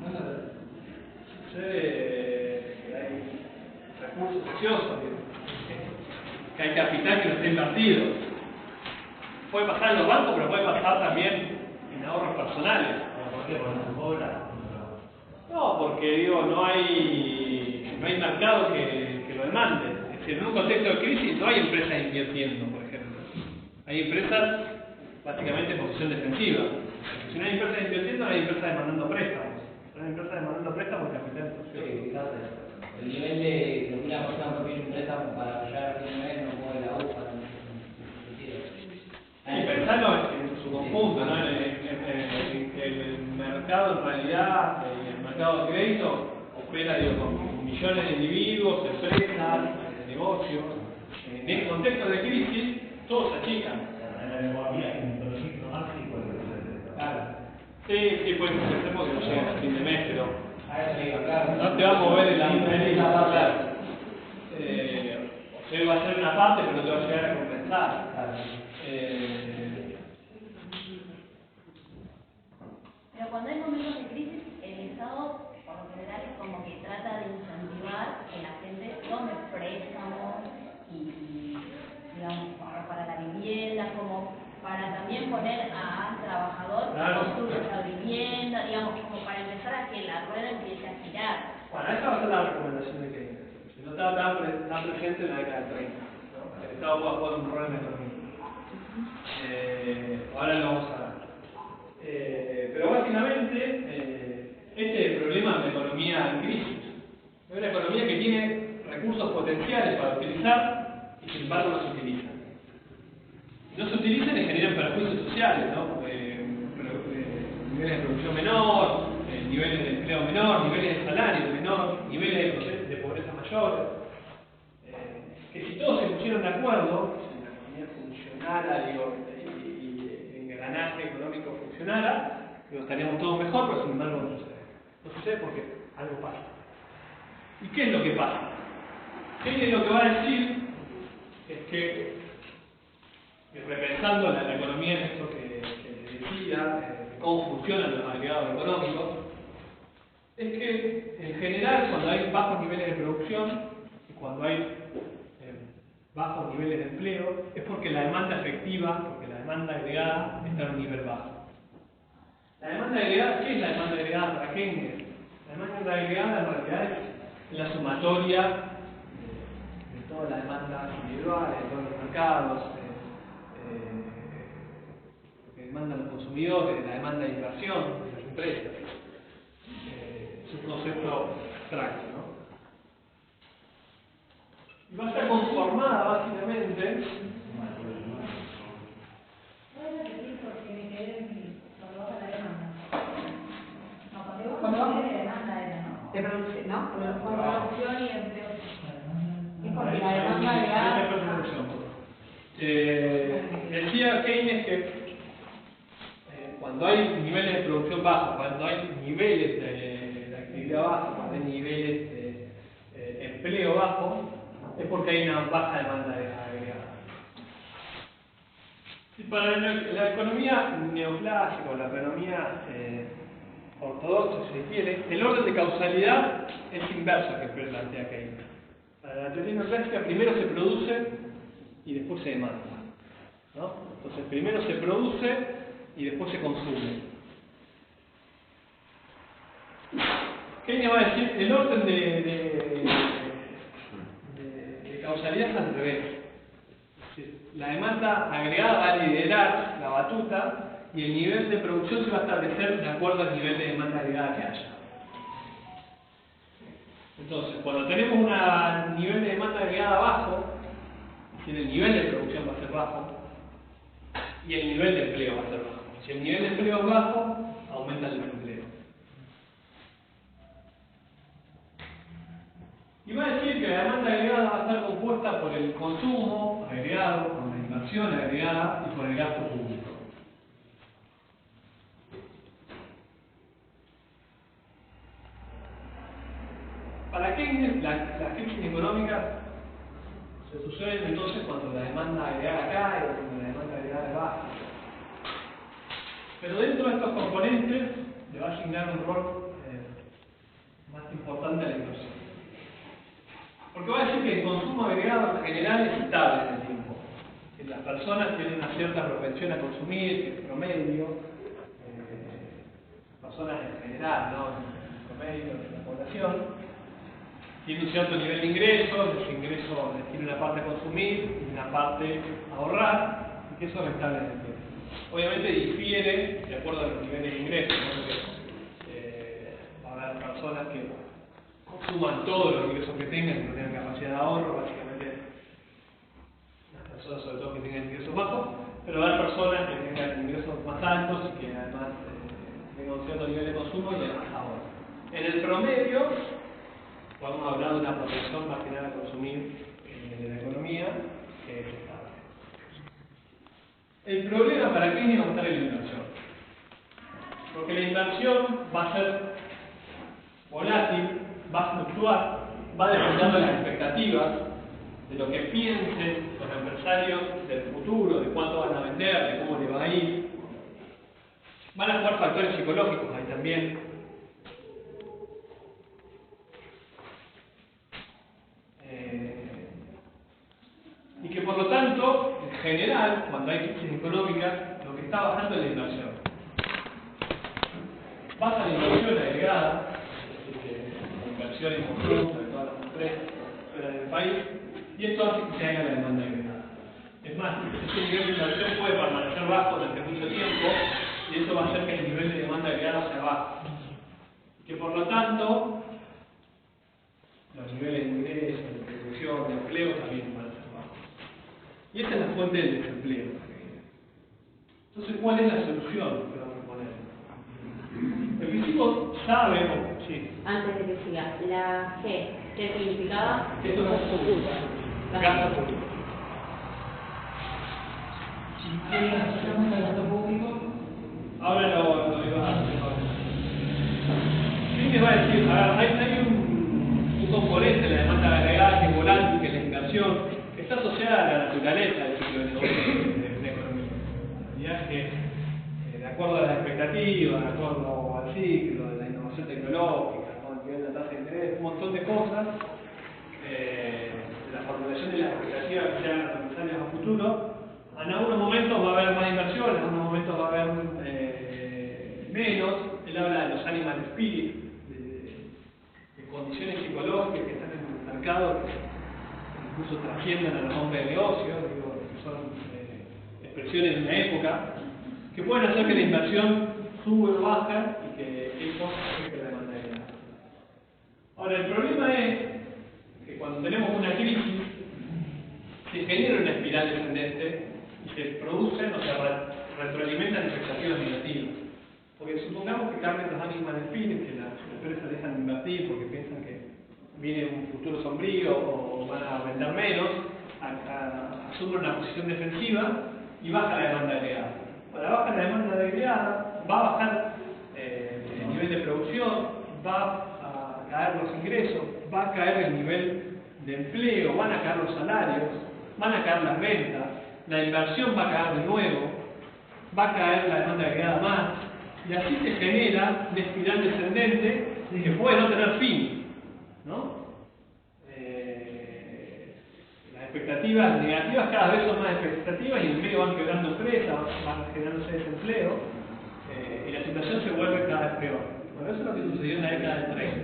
[SPEAKER 5] No es la verdad.
[SPEAKER 1] Sucede que hay recursos ociosos, que hay capital que no está invertido. Puede pasar en los bancos, pero puede pasar también en ahorros personales.
[SPEAKER 6] ¿Por qué? ¿Porque no se cobra?
[SPEAKER 1] No, porque digo, no hay mercado que lo demande. Es decir, en un contexto de crisis no hay empresas invirtiendo, por ejemplo. Hay empresas básicamente en posición defensiva. Si no hay empresas invirtiendo, no hay empresas demandando préstamos. Si no hay empresas demandando préstamos, el capital es ocioso.
[SPEAKER 5] Sí, quizás el nivel de lo que una persona puede pedir un préstamo para llegar a fin de mes no puede la UPA.
[SPEAKER 1] Y pensarlo en su conjunto, ¿no? El mercado en realidad, el mercado de crédito opera con millones de individuos, empresas, negocios. En este contexto de crisis, todos se achican.
[SPEAKER 6] En la economía, en los ciclos máximos, puede ser.
[SPEAKER 1] Claro. Sí, puede ser porque no llegan a fin de mes, pero
[SPEAKER 5] A eso le digo, claro.
[SPEAKER 1] no te va a mover el interés.
[SPEAKER 5] Claro.
[SPEAKER 1] Claro. O sea, va a ser una parte, pero no te va a llegar a compensar.
[SPEAKER 5] Claro.
[SPEAKER 2] Pero cuando hay momentos de crisis, el Estado, por lo general, es como que trata de incentivar que la gente tome préstamos y, digamos, para la vivienda, como para también poner al trabajador que
[SPEAKER 1] Claro.
[SPEAKER 2] construya esa vivienda, digamos, como para empezar a que la rueda empiece a girar.
[SPEAKER 1] Bueno, esa va a ser la recomendación de Keynes. Si no estaba tan presente en la década del 30, ¿no? El Estado puede jugar un rol en la economía. Ahora lo vamos a ver. Pero básicamente, este es el problema de la economía en crisis. Es una economía que tiene recursos potenciales para utilizar y sin embargo no se utilizan. Si no se utilizan y generan perjuicios sociales, ¿no? Niveles de producción menor, niveles de empleo menor, niveles de salario menor, niveles de pobreza mayores. Que si todos se pusieran de acuerdo, si la economía funcionara, y el engranaje económico funcionara, estaríamos todos mejor, pero sin embargo no sucede. No sucede porque algo pasa. ¿Y qué es lo que pasa? Keynes lo que va a decir es que, repensando la economía en esto que decía, cómo funcionan los agregados económicos, es que en general cuando hay bajos niveles de producción y cuando hay bajos niveles de empleo, es porque la demanda efectiva, porque la demanda agregada está en un nivel bajo. La demanda agregada, ¿qué es la demanda agregada para Keynes? La demanda agregada en realidad es la sumatoria de todas las demandas individuales, de todos los mercados, lo que demandan los consumidores, la demanda de inversión de las empresas. Es un concepto abstracto, ¿no? Y va a estar conformada básicamente.
[SPEAKER 2] ¿Puedes repetir porque me quedé en cuando baja la demanda? No,
[SPEAKER 3] Cuando baja
[SPEAKER 2] de demanda era, ¿no?
[SPEAKER 3] De producción, ¿no?
[SPEAKER 2] Producción y empleo. Es porque la demanda agregada.
[SPEAKER 1] Decía Keynes que cuando hay niveles de producción bajos, cuando hay niveles de actividad baja, cuando hay niveles de empleo bajo, es porque hay una baja demanda agregada. Y para la economía neoclásica o la economía ortodoxa, si se quiere, el orden de causalidad es inverso que plantea Keynes. Para la teoría neoclásica primero se produce y después se demanda, ¿no? Entonces primero se produce y después se consume. Keynes va a decir el orden de causalidad es al revés. La demanda agregada va a liderar la batuta y el nivel de producción se va a establecer de acuerdo al nivel de demanda agregada que haya. Entonces, cuando tenemos un nivel de demanda agregada bajo, es decir, el nivel de producción va a ser bajo, y el nivel de empleo va a ser bajo. Si el nivel de empleo es bajo, aumenta el desempleo. Y va a decir que la demanda agregada va a estar compuesta por el consumo agregado, por la inversión agregada y por el gasto público. Para Keynes, las crisis económicas se suceden entonces cuando la demanda agregada cae o cuando la demanda agregada es baja. Pero dentro de estos componentes le va a asignar un rol más importante a la inversión. Porque va a decir que el consumo agregado en general es estable en el tiempo. Que las personas tienen una cierta propensión a consumir, que en promedio, personas en general, ¿no? En promedio de la población, tiene un cierto nivel de ingresos, ese ingreso tiene una parte a consumir y una parte a ahorrar, y que eso es rentable en el tiempo. Obviamente difiere de acuerdo a los niveles de ingresos, ¿no? Porque va a haber personas que consuman todos los ingresos que tengan y no tengan capacidad de ahorro, básicamente las personas sobre todo que tengan ingresos bajos, pero va a haber personas que tengan ingresos más altos y que además tengan un cierto nivel de consumo y además ahorro. En el promedio, podemos hablar de una propensión marginal a consumir en la economía que es estable. El problema para Keynes va a estar en la inversión. Porque la inversión va a ser volátil, va a fluctuar, va a depender de las expectativas, de lo que piensen los empresarios del futuro, de cuánto van a vender, de cómo le va a ir. Van a jugar factores psicológicos ahí también. Y que por lo tanto, en general, cuando hay crisis económicas, lo que está bajando es la inversión. Baja la inversión agregada, la inversión en conjunto de todas las empresas fuera del país, y esto hace que se haga la demanda agregada. Es más, ese nivel de inversión puede permanecer bajo durante mucho tiempo, y eso va a hacer que el nivel de demanda agregada sea bajo. Que por lo tanto, los niveles de ingresos, de producción, de empleo también van a ser bajos. Y esta es la fuente del desempleo. Entonces, ¿cuál es la solución que vamos a poner? El físico sabe, sí.
[SPEAKER 2] Antes de que siga, la G, ¿qué significaba?
[SPEAKER 1] Esto es gasto público. Gasto público.
[SPEAKER 3] Si quieren asociamos al gasto público,
[SPEAKER 1] Ahora lo iba a hacer. ¿Qué va a decir? A ver, hay un componente de la demanda agregada que es volátil, que es la inversión, que está asociada a la naturaleza del ciclo de negocio de la economía. La realidad es que, de acuerdo a las expectativas, de acuerdo al ciclo, de la innovación tecnológica, ¿no? El nivel de la tasa de interés, un montón de cosas, de la formulación de las expectativas que sean los empresarios a futuro, en algunos momentos va a haber más inversión, en algunos momentos va a haber menos. Él habla de los animal spirit, de condiciones psicológicas que están en el mercado, que incluso trascienden a los hombres de negocios, digo, que son expresiones de una época, que pueden hacer que la inversión sube o baja y que eso afecte la demanda agregada. Ahora, el problema es que cuando tenemos una crisis, se genera una espiral descendente y se producen o se retroalimentan expectativas negativas. Porque supongamos que cambien los animal spirits, que las empresas dejan de invertir porque piensan que viene un futuro sombrío o van a vender menos, asumen una posición defensiva y baja la demanda agregada. Cuando baja la demanda agregada, va a bajar el nivel de producción, va a caer los ingresos, va a caer el nivel de empleo, van a caer los salarios, van a caer las ventas, la inversión va a caer de nuevo, va a caer la demanda agregada más, y así se genera una espiral descendente que puede no tener fin, ¿no? Las expectativas negativas cada vez son más expectativas y en el medio van quebrando empresas, van generándose desempleo, y la situación se vuelve cada vez peor. Bueno, eso es lo que sucedió en la década del 30.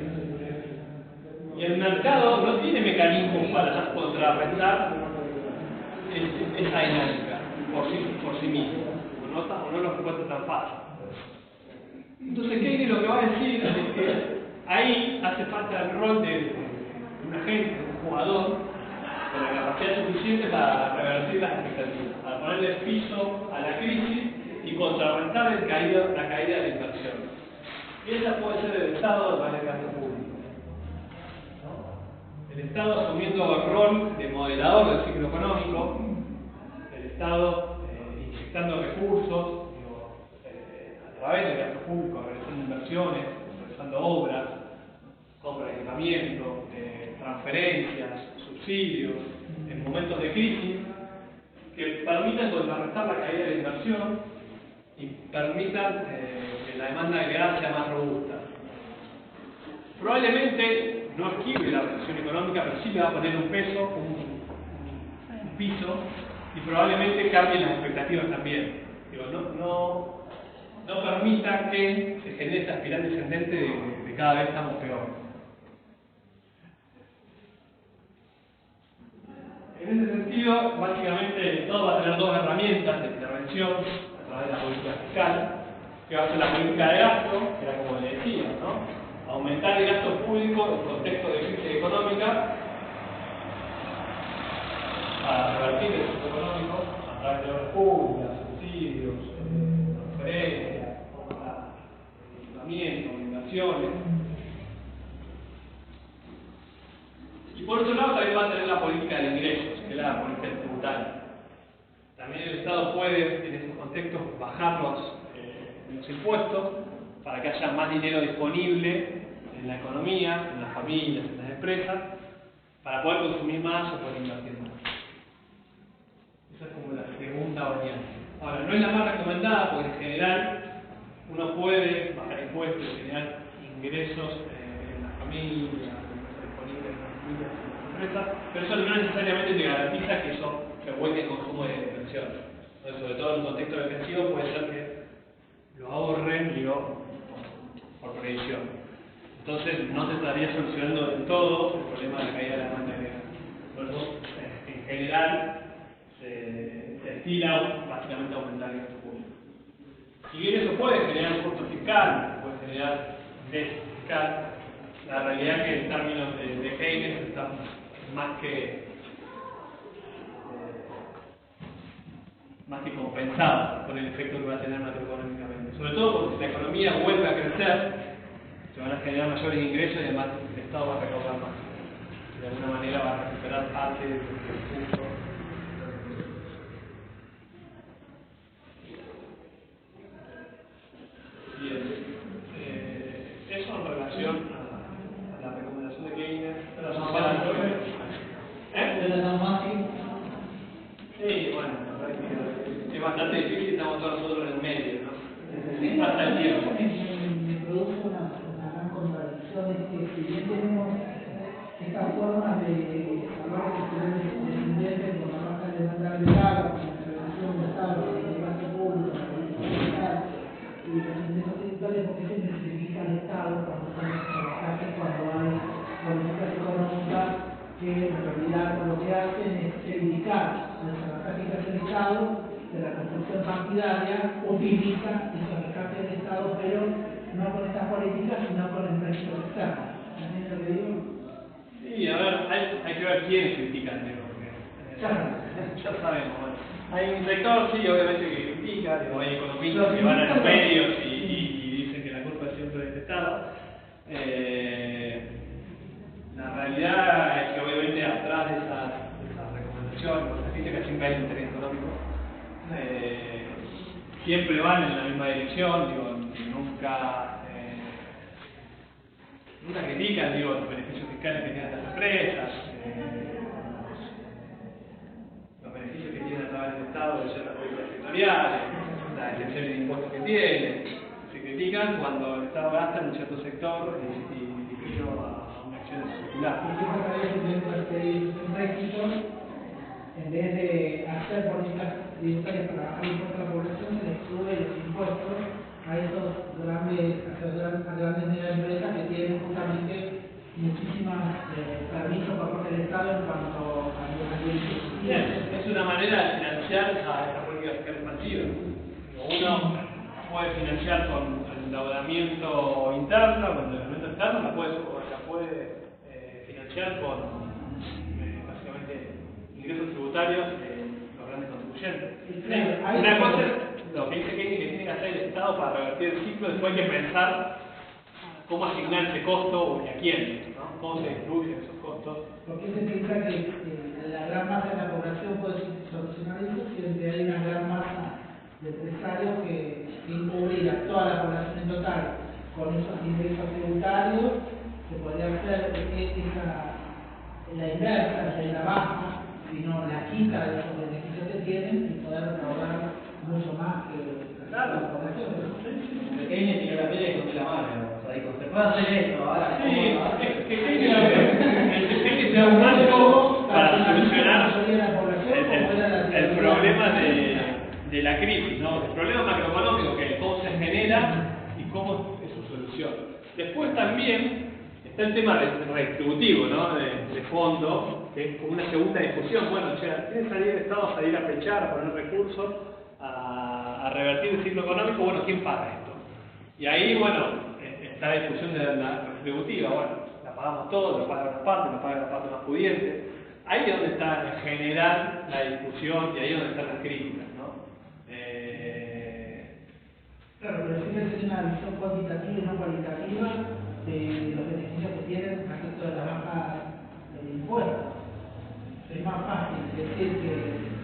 [SPEAKER 1] Y el mercado no tiene mecanismos para contrarrestar esa dinámica por sí mismo, o no lo encuentra tan fácil. Entonces, Keynes lo que va a decir es que ahí hace falta el rol de un agente, un jugador, con la capacidad suficiente para revertir las expectativas, para ponerle piso a la crisis y contrarrestar la caída de la inversión. Y esa puede ser el Estado a través del gasto público, ¿no? El Estado asumiendo el rol de moderador del ciclo económico, el Estado inyectando recursos a través del gasto público, realizando inversiones, realizando obras, compra de equipamiento, transferencias, subsidios, en momentos de crisis, que permitan contrarrestar la caída de la inversión y permitan que la demanda agregada sea más robusta. Probablemente no esquive la recesión económica, pero sí le va a poner un peso, un piso, y probablemente cambien las expectativas también. Digo, no permita que se genere esta espiral descendente de cada vez estamos peor. En ese sentido, básicamente todo va a tener dos herramientas de intervención a través de la política fiscal, que va a ser la política de gasto, que era como le decía, ¿no? Aumentar el gasto público en contexto de crisis económica para revertir el ciclo económico a través de obras públicas, subsidios, transferencias, equipamiento, inversiones. Y por otro lado también va a tener la política de ingresos, que es la política tributaria. También el Estado puede, en estos contextos, bajar los impuestos para que haya más dinero disponible en la economía, en las familias, en las empresas, para poder consumir más o poder invertir más. Esa es como la segunda variante. Ahora, no es la más recomendada porque en general uno puede bajar impuestos y generar ingresos en las familias, disponibles en las familias, en las empresas, pero eso no necesariamente te garantiza que eso revuelque el consumo de inversión. Entonces, sobre todo en un contexto defensivo puede ser que lo ahorren, digo, por previsión. Entonces no se estaría solucionando del todo el problema de la caída de la demanda agregada. Por eso, en general, se estila básicamente a aumentar el gasto público. Si bien eso puede generar un costo fiscal, puede generar déficit fiscal, la realidad es que en términos de Keynes está más que compensado por el efecto que va a tener macroeconómicamente. Sobre todo porque si la economía vuelve a crecer, se van a generar mayores ingresos y además el Estado va a recaudar más. De alguna manera va a recuperar parte de los recursos. Bien. Eso en relación a la recomendación de Keynes.
[SPEAKER 3] ¿Era tan fácil?
[SPEAKER 1] Sí, bueno, la verdad que es bastante difícil, estamos todos nosotros en el medio, ¿no? Hasta el tiempo.
[SPEAKER 3] Me produce una gran contradicción, es que si bien tenemos estas formas de hablar que tenemos descendientes con la baja demanda agregada, con la intervención del Estado, con el gasto público, con la política fiscal y los ingresos tributarios, porque se necesita el Estado cuando hay políticas económicas que en realidad lo que hacen es dedicar las prácticas del Estado de la construcción partidaria, utiliza esos rescates del Estado, pero no con estas políticas, sino con el préstamo externo. ¿Entiendes lo que digo?
[SPEAKER 1] Sí, a ver, hay que ver quiénes critican, digo, porque ya sabemos, bueno. Hay un sector, sí, obviamente, que critica, digo, hay economistas que van a los medios y dicen que la culpa es siempre del Estado. La realidad es que obviamente atrás de esas recomendaciones, las críticas siempre hay un interés económico. Siempre van en la misma dirección, digo, nunca critican, digo, los beneficios fiscales que tienen las empresas, los beneficios que tienen a través del Estado de ciertas políticas sectoriales, las exenciones de impuestos que tienen. Se critican cuando el Estado gasta en un cierto sector y dirigido a una acción circular.
[SPEAKER 3] Y yo creo que tenemos que pedir un réquisito, en vez de hacer políticas tributarias para bajar el impuesto a la población, se les sube los impuestos a esos grandes empresas que tienen justamente muchísimos permisos por parte del Estado en cuanto a los derechos.
[SPEAKER 1] Es una manera de financiar a esta política fiscal expansiva. Uno puede financiar con endeudamiento interno, con endeudamiento externo, la puede financiar con básicamente tributarios los grandes contribuyentes.
[SPEAKER 3] Claro,
[SPEAKER 1] Una cosa es lo que dice Keynes que tiene que hacer el Estado para revertir el ciclo, después hay que pensar cómo asignar ese costo y a quién, ¿no? Cómo se distribuyen esos costos.
[SPEAKER 3] Porque se piensa que la gran masa de la población puede solucionar eso si hay una gran masa de empresarios que cubrir a toda la población en total con esos ingresos tributarios, se podría hacer la inversa, de la baja, sino la quita de esos beneficios que tienen y poder recaudar mucho más que la población.
[SPEAKER 5] Keynes tiene la piedra y esconde la mano, o sea, dijo, se puede hacer esto, ahora,
[SPEAKER 1] Sí,
[SPEAKER 5] ¿cómo?
[SPEAKER 1] es que Keynes sea un marco para solucionar el problema de la crisis, ¿no? El problema macroeconómico, que es cómo se genera y cómo es su solución. Después también está el tema redistributivo, ¿no? De fondo, que es como una segunda discusión. Bueno, o sea, ¿tiene que salir el Estado a salir a pechar, a poner recursos, a revertir el ciclo económico? Bueno, ¿quién paga esto? Y ahí, bueno, está la discusión de la redistributiva. Bueno, la pagamos todos, la paga una parte, la paga la parte más pudiente. Ahí es donde está en general la discusión y ahí es donde están las críticas, ¿no?
[SPEAKER 3] Claro, pero siempre tiene una visión cuantitativa y no cualitativa de los beneficios que tienen respecto de la baja del impuesto. Es más fácil decir que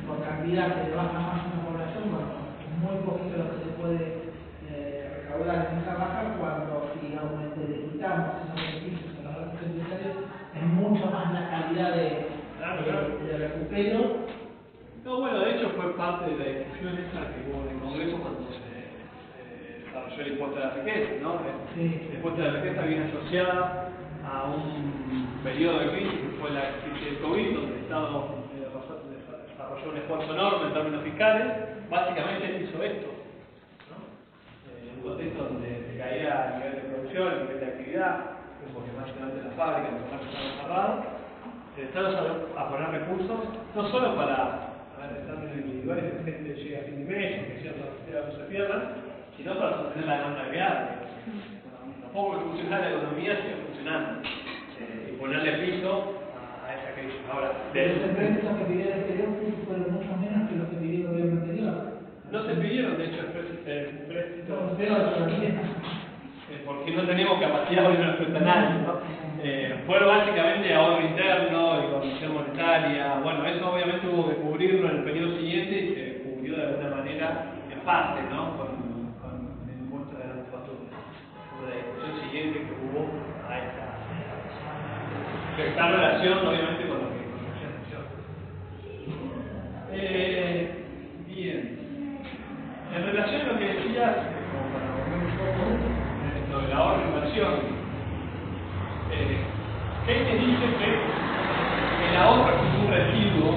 [SPEAKER 3] por cantidad se le baja más a una población cuando es muy poquito lo que se puede recaudar en esa baja, cuando si le quitamos esos beneficios a los grandes empresarios es mucho más la calidad de recupero.
[SPEAKER 1] No, bueno, de hecho fue parte de la discusión esa que hubo en el Congreso cuando se desarrolló el impuesto a la riqueza, ¿no?
[SPEAKER 3] Sí.
[SPEAKER 1] El impuesto a la riqueza viene asociada a un periodo de crisis que fue la crisis del COVID, donde el Estado desarrolló un esfuerzo enorme en términos fiscales. Básicamente hizo esto, ¿no? En un contexto donde se caía el nivel de producción, el nivel de actividad, porque básicamente las fábricas, los comercios estaban cerrados. El Estado salió a poner recursos, no solo para en términos individuales que la gente llegue a fin de mes, que ciertas actividades no se pierdan, sino para sostener la demanda real. Lo poco que funcionaba la economía sigue funcionando y ponerle piso a esa crisis. Ahora,
[SPEAKER 3] Los empréstitos que pidió el exterior fueron mucho menos que los que pidió el gobierno anterior.
[SPEAKER 1] no se pidieron, de hecho, préstitos.
[SPEAKER 3] Peor todavía.
[SPEAKER 1] Porque no tenemos capacidad hoy no nos cuesta nadie, ¿no? Fueron básicamente ahorro interno y condición monetaria. Bueno, eso obviamente hubo que cubrirlo en el periodo siguiente y se cubrió de alguna manera en parte, ¿no? Con el impuesto de la grandes fortunas. Fue la discusión siguiente que hubo a esta. Está en relación, obviamente, con lo que ya se bien. En relación a lo que decías, como para volver un poco, lo del ahorro e inversión. Keynes dice que el ahorro es un residuo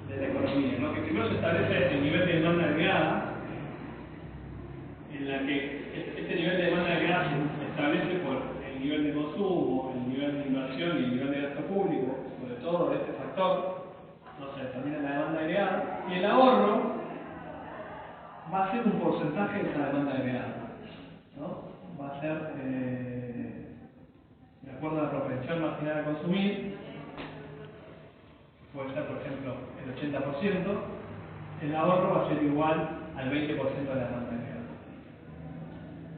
[SPEAKER 1] de la economía, ¿no? Que primero se establece el nivel de demanda agregada, en la que este nivel de demanda agregada se establece por el nivel de consumo, el nivel de inversión y el nivel de gasto público, sobre todo este factor, no se determina la demanda agregada, y el ahorro va a ser un porcentaje de esa demanda agregada, ¿no? Va a ser, de acuerdo a la propensión marginal a consumir, puede ser, por ejemplo, el 80%, el ahorro va a ser igual al 20% de la demanda agregada.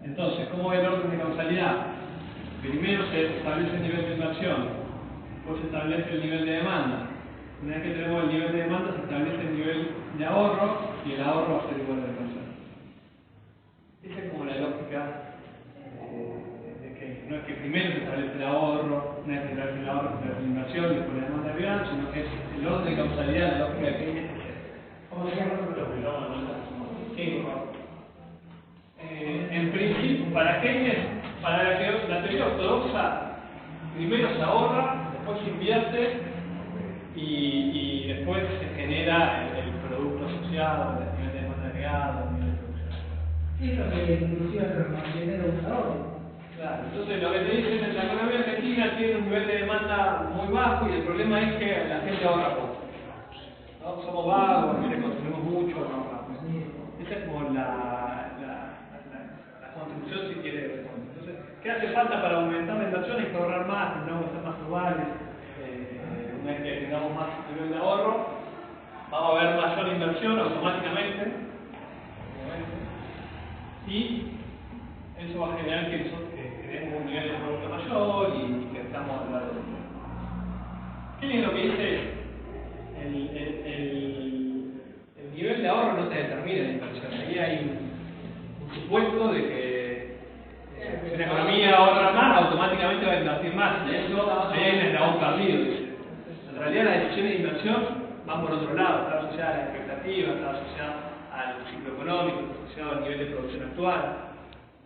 [SPEAKER 1] Entonces, ¿cómo es el orden de causalidad? Primero se establece el nivel de inversión, después se establece el nivel de demanda. Una vez que tenemos el nivel de demanda, se establece el nivel de ahorro y el ahorro va a ser igual a la inversión. Esa es como la lógica de que no es que primero se establece el ahorro, una vez que se establece el ahorro, se establece la inversión y después la demanda real, sino que es el orden de causalidad, la lógica de Keynes es esta.
[SPEAKER 6] ¿Cómo se llama los fenómenos?
[SPEAKER 1] Sí, por favor. En principio, para Keynes, para la teoría ortodoxa, primero se ahorra, después se invierte y después se genera el producto asociado, el nivel de demanda agregado, el nivel de producción.
[SPEAKER 3] Sí, lo que inclusive mantiene el usador.
[SPEAKER 1] Claro, entonces lo que te dicen es que la economía argentina tiene un nivel de demanda muy bajo y el problema es que la gente ahorra poco. ¿No? Somos vagos, consumimos mucho, no ahorramos. Esa es como la contribución, si quiere. Entonces, ¿qué hace falta para aumentar la inversión? Hay que ahorrar más, necesitamos ser más globales. una vez que tengamos más nivel de ahorro, vamos a ver mayor inversión automáticamente. Y eso va a generar que nosotros queremos un nivel de producto mayor y que estamos hablando. ¿Qué es lo que dice? El nivel de ahorro no te determina la inversión. Ahí hay un supuesto de que si una economía ahorra más, automáticamente va a invertir más. Y eso ahí hay un eslabón perdido. En realidad las decisiones de inversión van por otro lado, está asociada a la expectativa, está asociada al ciclo económico, está asociada al nivel de producción actual.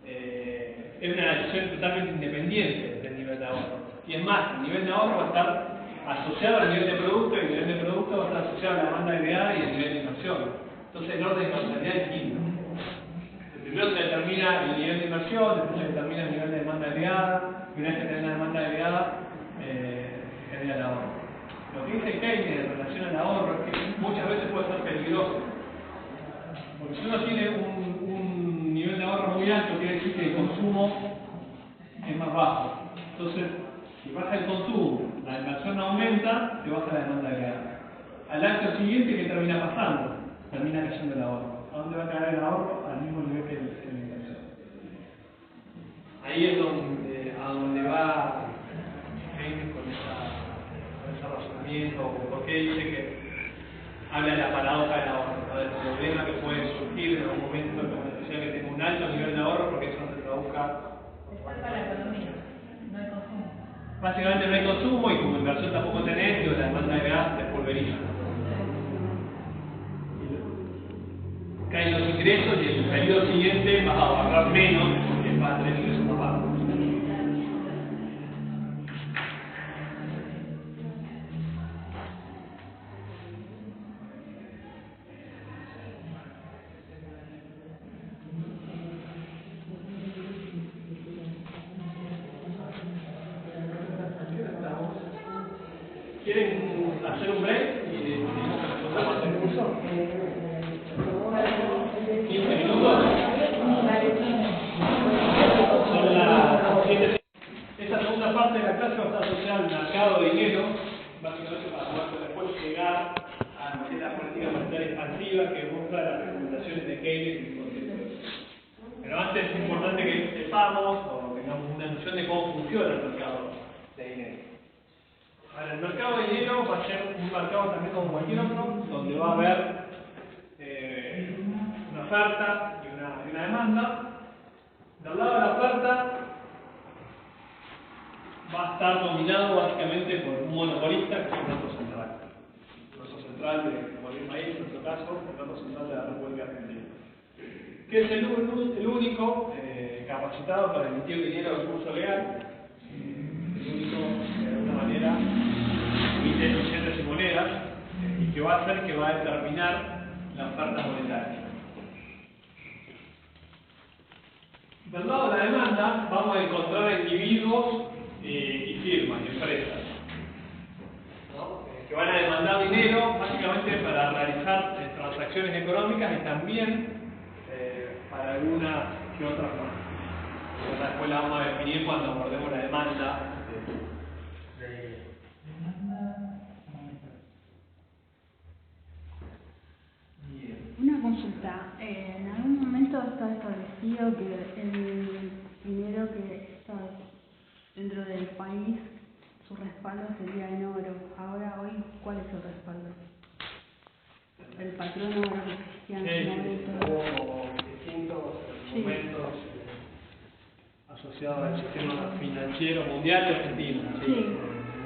[SPEAKER 1] Es una decisión totalmente independiente del nivel de ahorro. Y es más, el nivel de ahorro va a estar asociado al nivel de producto y el nivel de producto va a estar asociado a la demanda agregada y el nivel de inversión. Entonces el orden de causalidad es distinto. Primero se determina el nivel de inversión, después se determina el nivel de demanda agregada, y una vez que tenés la demanda agregada, se genera el ahorro. Lo que dice Keynes en relación al ahorro es que muchas veces puede ser peligroso. Porque si uno tiene un nivel de ahorro muy alto, quiere decir que el consumo es más bajo. Entonces, si baja el consumo, la inversión aumenta, te baja la demanda agregada. Al acto siguiente, ¿qué termina pasando? Termina cayendo el ahorro. ¿A dónde va a caer el ahorro? Al mismo nivel que la inversión. Ahí es a donde va Keynes con ese razonamiento, o por qué dice que habla de la paradoja del ahorro, ¿no? Del problema que puede surgir en algún momento en una sociedad que tenga un alto nivel de ahorro, porque eso se traduzca.
[SPEAKER 2] Está para la economía, no hay consumo.
[SPEAKER 1] Básicamente no hay consumo y como inversión tampoco tenés, y la demanda de gas se pulveriza. Caen los ingresos y en el periodo siguiente vas a ahorrar menos porque vas a tener ingresos más bajos. ¿Quieren hacer un break y seguimos con la segunda parte del curso? 15 minutos. Son las 7. Esta segunda parte de la clase va a estar asociada al mercado de dinero, básicamente para poder después llegar a lo que es la política monetaria expansiva que busca las representaciones de Keynes y conceptos. Pero antes es importante que sepamos o tengamos una noción de cómo funciona el mercado de dinero. Ahora, el mercado de dinero va a ser un mercado también como cualquier otro, donde va a haber una oferta y una demanda. Del lado de la oferta va a estar dominado básicamente por un monopolista que es el Banco Central. El Banco Central de cualquier país, en nuestro caso, el Banco Central de la República Argentina. Que es el único capacitado para emitir dinero de curso legal. El único, de alguna manera, emite billetes y monedas y que va a hacer que va a determinar la oferta monetaria. Del lado de la demanda vamos a encontrar individuos y firmas y empresas, ¿no? Que van a demandar dinero básicamente para realizar transacciones económicas y también para algunas que otras más. Después la vamos a definir cuando abordemos la demanda.
[SPEAKER 7] Una consulta. En algún momento está establecido que el dinero que está dentro del país, su respaldo sería en oro. Ahora, hoy, ¿cuál es el respaldo? El patrón oro que existía en ese momento.
[SPEAKER 1] Hubo distintos momentos asociados al sistema financiero mundial y argentino.
[SPEAKER 7] Sí.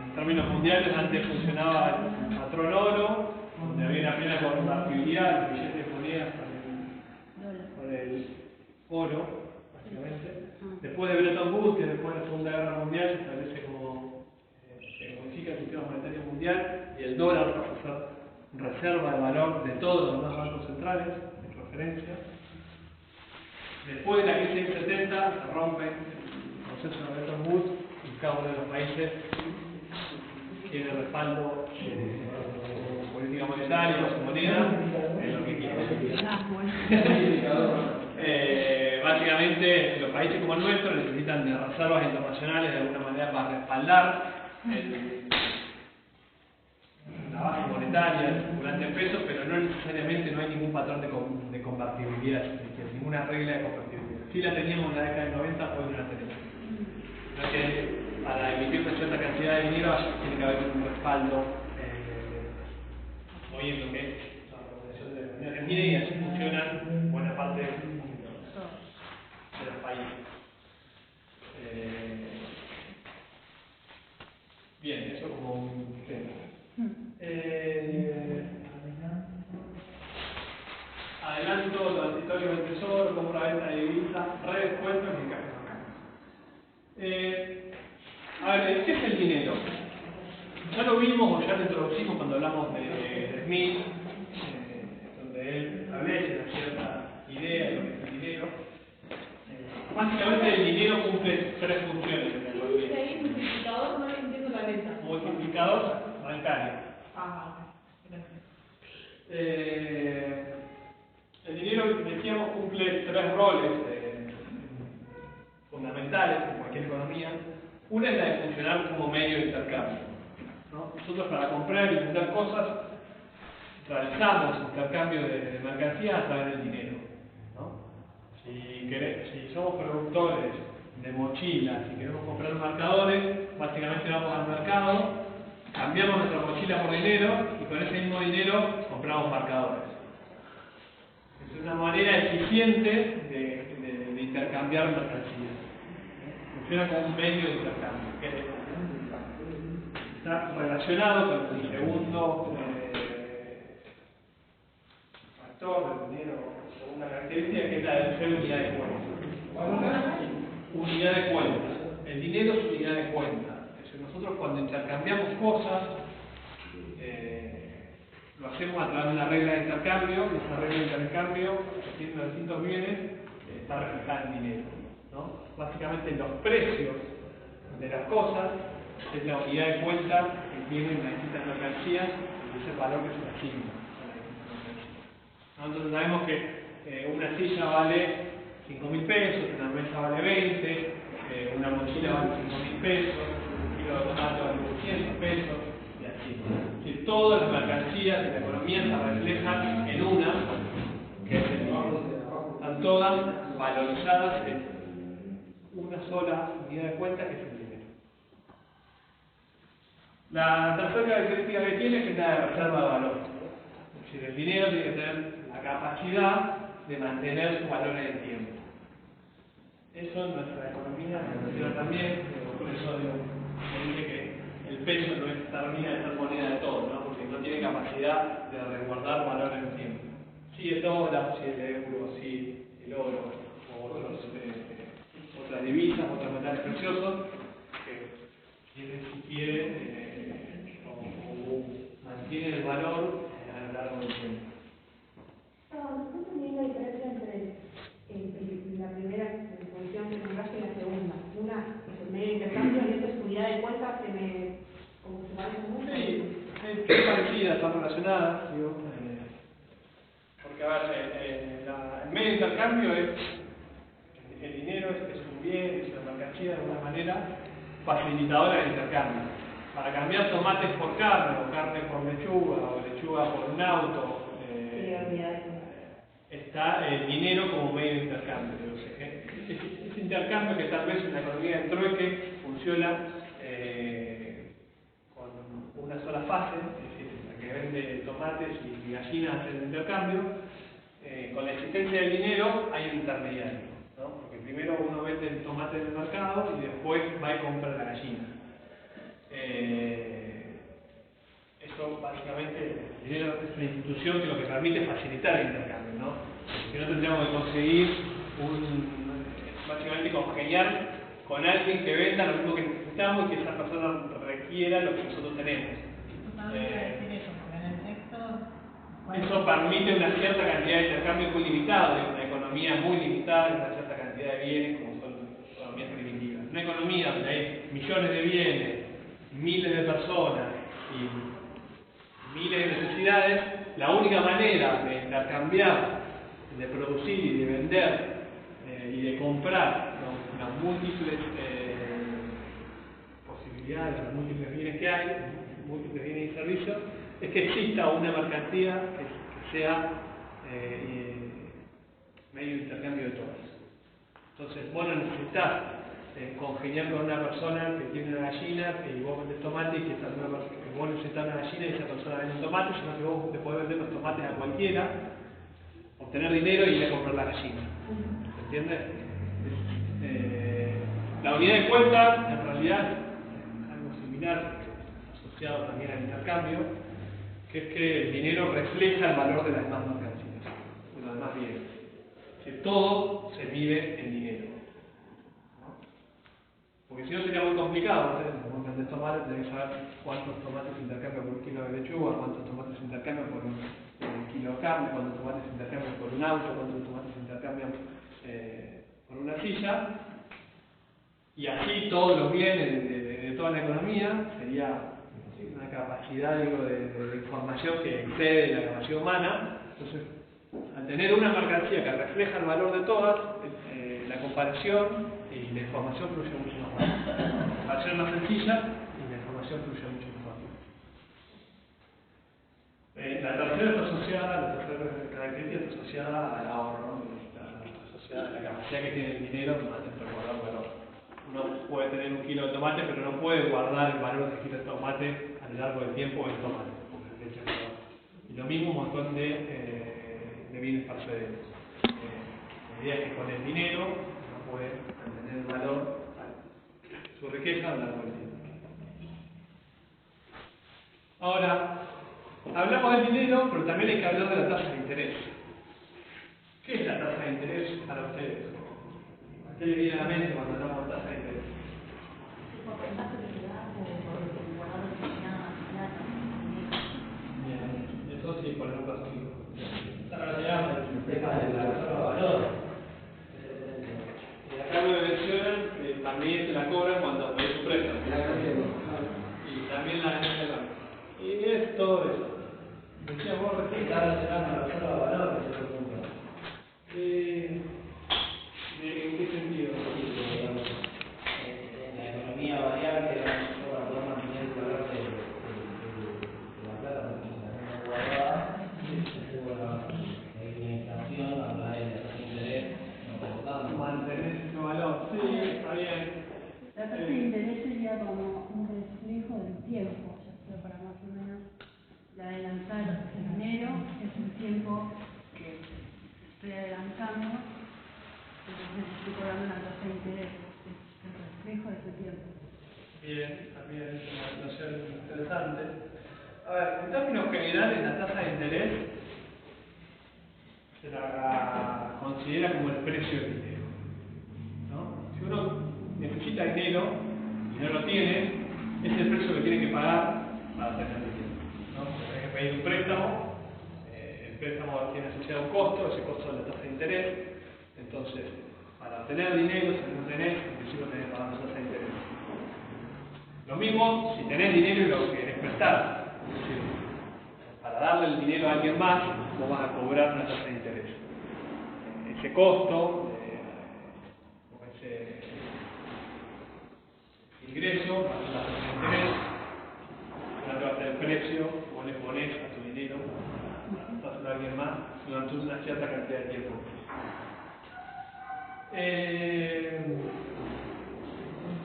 [SPEAKER 1] En términos mundiales, antes funcionaba el patrón oro, donde había una plena convertibilidad de billetes de monedas con el oro, básicamente. Después de Bretton Woods, que después de la Segunda Guerra Mundial, se establece como se modifica el sistema monetario mundial y el dólar pasa a ser reserva de valor de todos los demás bancos centrales, de referencia. Después de la crisis del 70 se rompe el proceso de Bretton Woods y cada uno de los países tiene respaldo su política monetaria, su moneda, en lo que quiere. Básicamente, los países como el nuestro necesitan de reservas internacionales de alguna manera para respaldar la base monetaria, el circulante en pesos, pero no necesariamente no hay ningún patrón de convertibilidad, ninguna regla de convertibilidad. Sí la teníamos en la década del 90, hoy no la tenemos. No es que para emitir una cierta cantidad de dinero tiene que haber un respaldo hoy en lo que es la regulación de la Unión Argentina, y así funcionan buena parte de los países. Bien, eso como un tema. Adelanto, transitorio del tesoro, compra-venta de divisas, redescuentos y encajes locales. A ver, ¿qué es el dinero? Ya lo vimos o ya lo introducimos cuando hablamos de Smith, donde él establece una cierta idea de lo que es el dinero. Básicamente el dinero cumple tres funciones en la economía.
[SPEAKER 4] Sí, multiplicador, no le entiendo la letra.
[SPEAKER 1] Multiplicador bancario.
[SPEAKER 4] Gracias.
[SPEAKER 1] El dinero, decíamos, cumple tres roles fundamentales en cualquier economía. Una es la de funcionar como medio de intercambio, ¿no? Nosotros para comprar y vender cosas realizamos intercambio de mercancías a través del dinero, ¿no? Si somos productores de mochilas y queremos comprar marcadores, básicamente vamos al mercado, cambiamos nuestra mochila por dinero y con ese mismo dinero compramos marcadores. Es una manera eficiente de intercambiar mercancías. Funciona como un medio de intercambio. Está relacionado con el segundo factor del dinero, segunda característica, que es la de ser unidad de cuenta. Unidad de cuenta. El dinero es unidad de cuenta. Es decir, nosotros cuando intercambiamos cosas, lo hacemos a través de una regla de intercambio, y esa regla de intercambio, haciendo distintos bienes, está reflejada en dinero, ¿no? Básicamente los precios de las cosas es la unidad de cuenta que tienen las distintas mercancías y es el valor que se le asigna a las distintas mercancías. Entonces sabemos que una silla vale 5.000 pesos, una mesa vale 20, una mochila vale 5.000 pesos, un kilo de tomate vale 200 pesos, y así. Que todas las mercancías de la economía se reflejan en una, que es el dinero. Están todas valorizadas en una sola unidad de cuenta, que es el dinero. La tercera característica que tiene es la de reserva de valor. Es decir, el dinero tiene que tener la capacidad de mantener su valor en el tiempo. Eso en nuestra economía funciona también, por eso dije que el peso no termina de ser moneda de todo, ¿no? Porque no tiene capacidad de resguardar valor en el tiempo. Sí el dólar, sí el euro, sí el oro, o otras divisas, otros metales preciosos, que mantienen el valor a lo largo del tiempo.
[SPEAKER 8] No entendí la diferencia entre la primera función que nombraste y la segunda. Una es el medio de intercambio y otra es unidad de cuenta que como se parece mucho.
[SPEAKER 1] Sí, es parecida, está relacionada, digo, porque a ver, el medio de intercambio es el dinero, es un bien, es una mercancía de alguna manera facilitadora del intercambio. Para cambiar tomates por carne, o carne por lechuga, o lechuga por un auto, está el dinero como medio de intercambio. Ese intercambio que tal vez en la economía de trueque funciona con una sola fase, es decir, la que vende tomates y gallinas en el intercambio, con la existencia del dinero hay un intermediario, ¿no? Porque primero uno vende el tomate en el mercado y después va y compra la gallina. Eso básicamente, el dinero es una institución que lo que permite es facilitar el intercambio, ¿no? Que no tendríamos que conseguir básicamente congeniar con alguien que venda lo mismo que necesitamos y que esa persona requiera lo que nosotros tenemos. Eso permite una cierta cantidad de intercambio muy limitado, de una economía muy limitada, una cierta cantidad de bienes como son las economías primitivas. Una economía donde hay millones de bienes, miles de personas y miles de necesidades, la única manera de intercambiar, de producir y de vender y de comprar las múltiples posibilidades, los múltiples bienes que hay, múltiples bienes y servicios, es que exista una mercancía que sea medio de intercambio de todas. Entonces, vos no necesitas congeniar con una persona que tiene una gallina y vos vendés tomate y que vos necesitas una gallina y esa persona vende un tomate, sino que vos le podés vender los tomates a cualquiera, obtener dinero y ir a comprar la gallina. ¿Se entiende? La unidad de cuenta, en realidad, es algo similar, asociado también al intercambio, que es que el dinero refleja el valor de las demás mercancías, de los demás bienes. Que todo se mide en dinero. ¿No? Porque si no sería muy complicado, ¿no? Como vendés tomates, tenés que saber cuántos tomates se intercambian por un kilo de lechuga, cuántos tomates se intercambian por un kilo de carne, cuántos tomates se intercambian por un auto, cuántos tomates se intercambian por una silla. Y así todos los bienes de toda la economía sería una capacidad de información que excede la capacidad humana. Entonces, al tener una mercancía que refleja el valor de todas, la comparación y la información fluye mucho más rápido. La comparación es más sencilla y la información fluye mucho más rápido. La tercera está asociada, la tercera característica está asociada al ahorro, ¿no? Está asociada a la capacidad que tiene el dinero más de guardar valor. Uno puede tener un kilo de tomate, pero no puede guardar el valor del kilo de tomate a lo largo del tiempo del tomate, porque le echa el valor. Y lo mismo un montón de bienes procedentes. La idea es que con el dinero uno puede mantener el valor, su riqueza a lo largo del tiempo. Ahora, hablamos del dinero, pero también hay que hablar de la tasa de interés. ¿Qué es la tasa de interés para ustedes? ¿Qué le viene a la mente cuando hablamos de tasa de interés? Bien, eso sí, por el caso sí.
[SPEAKER 5] Ahora se llama el tema de la reserva de valor.
[SPEAKER 1] Acá me mencionan que también se la cobran cuando pedís un préstamo. Y también la ganancia del banco. Y es todo eso. Decía vos recién.
[SPEAKER 5] Está relacionado con la reserva de valor, que es otro punto.
[SPEAKER 1] ¿En qué sentido?
[SPEAKER 5] Digamos, en la economía variable, digamos, para poder mantener el valor de la plata, porque se la tengo guardada, bueno, hay una inflación, habla de la tasa de interés, no
[SPEAKER 1] Mantener ese valor. Sí, está bien.
[SPEAKER 7] La tasa de interés sería como un reflejo del tiempo, ya sea para más o menos adelantar el dinero, es un tiempo que estoy adelantando, entonces estoy cobrando una tasa de interés, es el reflejo de ese tiempo.
[SPEAKER 1] Bien, también es una situación interesante. A ver, en términos generales, la tasa de interés se la considera como el precio del dinero, ¿no? Si uno necesita dinero y no lo tiene, es el precio que tiene que pagar para tener dinero, ¿no? Tiene que pedir un préstamo, el préstamo tiene asociado un costo, ese costo es la tasa de interés. Entonces, para obtener dinero, si no tenés, en principio tenés que pagar una tasa de interés. Lo mismo si tenés dinero y lo querés prestar. Es decir, para darle el dinero a alguien más, vos vas a cobrar una tasa de interés. Ese costo, o ese ingreso, va a ser la tasa de interés, no te va a ser el precio, vos le ponés a tu dinero, para dárselo a alguien más, durante una cierta cantidad de tiempo.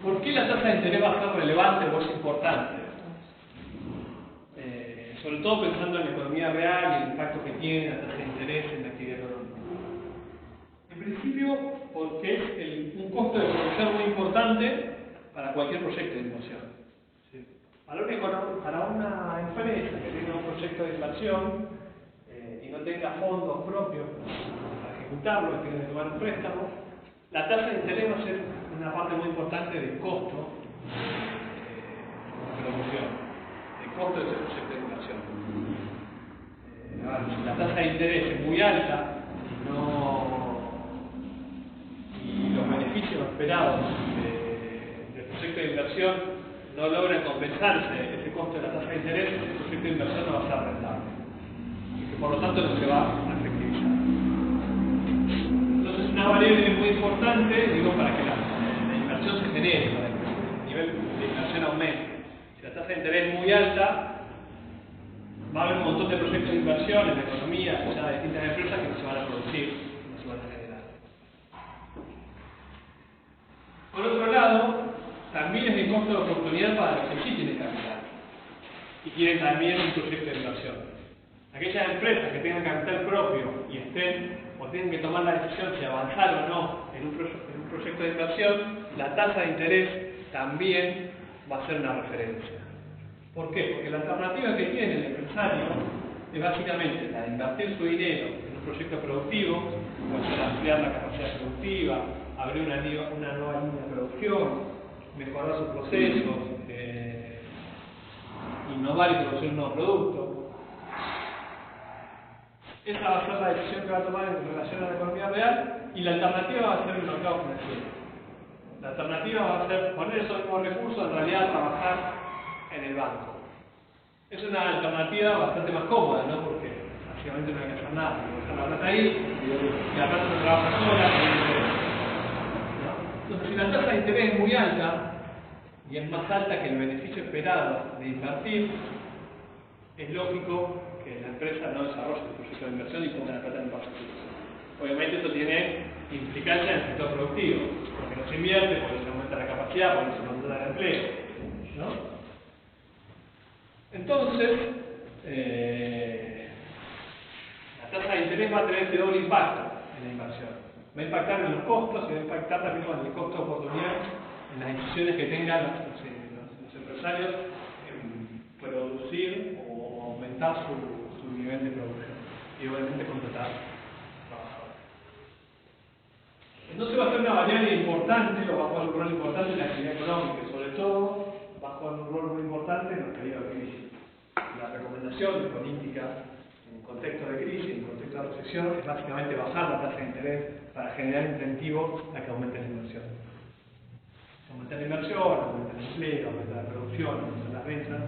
[SPEAKER 1] ¿Por qué la tasa de interés va a ser relevante o es importante? Sobre todo pensando en la economía real y el impacto que tiene la tasa de interés en la actividad económica. En principio, porque es un costo de producción muy importante para cualquier proyecto de inversión. ¿Sí? Para una empresa que tenga un proyecto de inversión y no tenga fondos propios para ejecutarlo, que tenga que tomar un préstamo, la tasa de interés va a ser una parte muy importante del costo de producción, del costo de ese proyecto de inversión. Si la tasa de interés es muy alta y los beneficios esperados del proyecto de inversión no logran compensarse ese costo de la tasa de interés, el proyecto de inversión no va a ser rentable y que por lo tanto no se va a efectivizar. Entonces, una variable muy importante, digo, para que la inversión se genere, para que el nivel de inversión aumente. Si la tasa de interés es muy alta, va a haber un montón de proyectos de inversión en la economía, asociados a distintas empresas que no se van a producir, no se van a generar. Por otro lado, también es el costo de oportunidad para los que sí tienen capital y quieren también un proyecto de inversión. Aquellas empresas que tengan capital propio y estén o tengan que tomar la decisión si avanzar o no en un proyecto de inversión, la tasa de interés también va a ser una referencia. ¿Por qué? Porque la alternativa que tiene el empresario es básicamente la de invertir su dinero en un proyecto productivo, puede ser ampliar la capacidad productiva, abrir una nueva línea de producción, mejorar sus procesos, innovar y producir un nuevo producto. Esa va a ser la decisión que va a tomar en relación a la economía real, y la alternativa va a ser el mercado financiero. La alternativa va a ser poner esos mismos recursos en realidad a trabajar en el banco. Es una alternativa bastante más cómoda, ¿no? Porque básicamente no hay que hacer nada, hay que dejar la plata ahí, y la plata no trabaja sola, ¿no? Entonces, si la tasa de interés es muy alta, y es más alta que el beneficio esperado de invertir, es lógico que la empresa no desarrolle el proyecto de inversión y ponga la plata en el paso. Obviamente eso tiene implicancias en el sector productivo, porque no se invierte, porque se aumenta la capacidad, porque se aumenta el empleo, ¿no? Entonces, la tasa de interés va a tener ese doble impacto en la inversión. Va a impactar en los costos y va a impactar también en el costo de oportunidad, en las decisiones que tengan los empresarios en producir o aumentar su nivel de producción y obviamente contratar trabajadores. Entonces va a ser una variable importante, o va a jugar un rol importante en la actividad económica, y sobre todo va a jugar un rol muy importante en los periodos de crisis. La recomendación de política en contexto de crisis, en contexto de recesión, es básicamente bajar la tasa de interés para generar incentivos a que aumente la inversión. Aumenta la inversión, aumenta el empleo, aumenta la producción, aumenta las ventas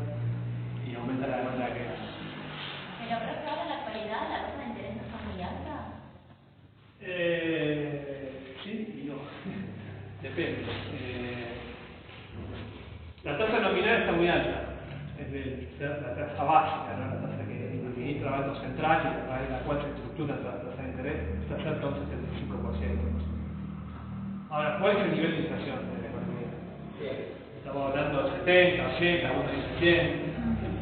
[SPEAKER 1] y aumenta la demanda que hay.
[SPEAKER 2] Pero creo que ahora en la actualidad la tasa de interés no está muy alta.
[SPEAKER 1] Sí y no. Depende. La tasa nominal está muy alta. Es la tasa básica, ¿no? La tasa que administra el Banco Central y a través de la cual se estructura toda la tasa de interés, está cerca de un 75%. Ahora, ¿cuál es el nivel de inflación de la economía? Estamos hablando de 70, 80, uno dice 100,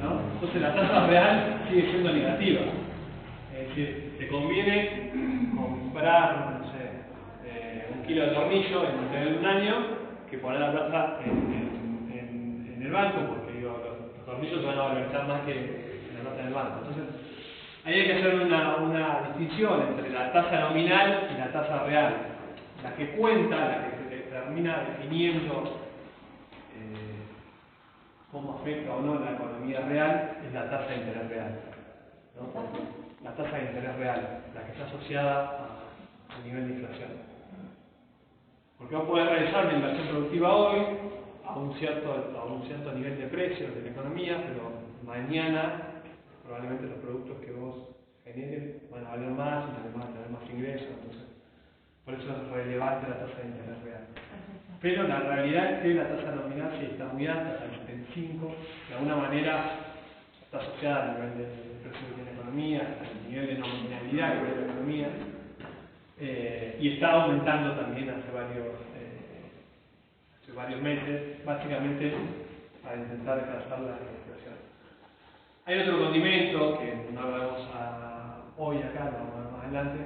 [SPEAKER 1] ¿no? Entonces la tasa real sigue siendo negativa. Es decir, te conviene comprar, no sé, un kilo de tornillo y mantener un año que poner la plata en el banco, porque digo, los tornillos se van a valorizar más que la plata en el banco. Entonces, ahí hay que hacer una distinción entre la tasa nominal y la tasa real. La que cuenta, la que termina definiendo cómo afecta o no la economía real, es la tasa de interés real, ¿no? La tasa de interés real, la que está asociada al nivel de inflación. Porque vos podés realizar una inversión productiva hoy a un cierto nivel de precios de la economía, pero mañana probablemente los productos que vos generes van a valer más y también van a tener más ingresos. Entonces, por eso es relevante la tasa de interés real. Pero la realidad es que la tasa nominal sí está muy alta, está en 75, de alguna manera está asociada al nivel de precio que tiene la economía, al nivel de nominalidad que tiene la economía, y está aumentando también hace varios meses, básicamente para intentar alcanzar la inflación. Hay otro condimento que no hablamos hoy acá, lo vamos a ver más adelante,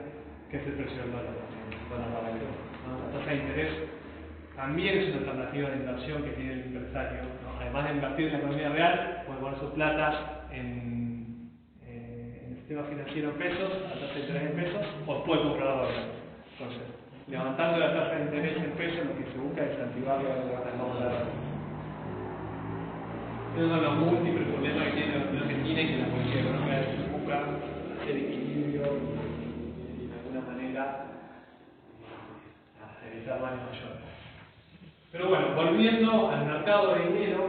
[SPEAKER 1] que es el precio del dólar, ¿no? La tasa de interés también es una alternativa de inversión que tiene el empresario, ¿no? Además de invertir en la economía real, puede poner su plata en el sistema financiero en pesos, la tasa de interés en pesos, o puede comprar dólares. Entonces, levantando la tasa de interés en pesos, lo que se busca es incentivar la plata en dólares. Esos son los múltiples problemas que tiene la Argentina y que la política económica busca hacer equilibrio y de alguna manera evitar daños mayores. Pero bueno, volviendo al mercado de dinero,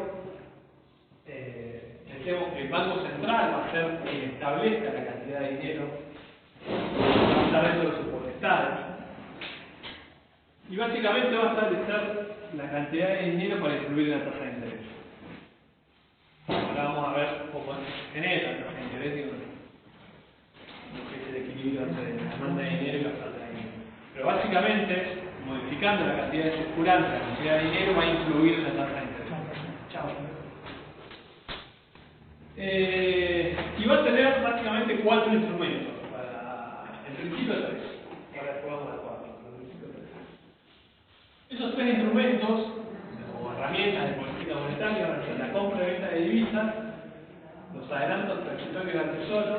[SPEAKER 1] decíamos que el Banco Central va a ser quien establezca la cantidad de dinero que va a estar dentro de sus potestades. Y básicamente va a establecer la cantidad de dinero para incluir en la tasa de interés. Ahora vamos a ver cómo se genera la tasa de interés. interés y lo que es el equilibrio entre la demanda de dinero y la falta de dinero. Pero básicamente, modificando la cantidad de circulante, la cantidad de dinero va a influir en la tasa de interés. Chao. Y va a tener básicamente 4 instrumentos. En principio 3. Ahora después vamos a 4. Esos 3 instrumentos, o herramientas de política monetaria, van a ser la compra y venta de divisas, los adelantos transitorios al tesoro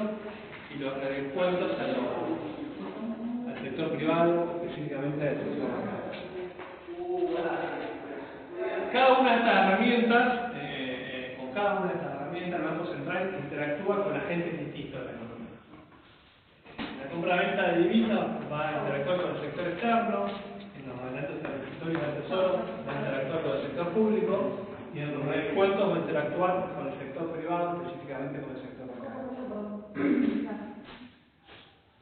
[SPEAKER 1] y los redescuentos al sector privado, específicamente al sector bancario. Cada una de estas herramientas, con cada una de estas herramientas, el Banco Central interactúa con agentes distintos de la economía. La compra-venta de divisas va a interactuar con el sector externo, en los adelantos transitorios al tesoro va a interactuar con el sector público y en los redescuentos va a interactuar con el sector privado, específicamente con el sector bancario.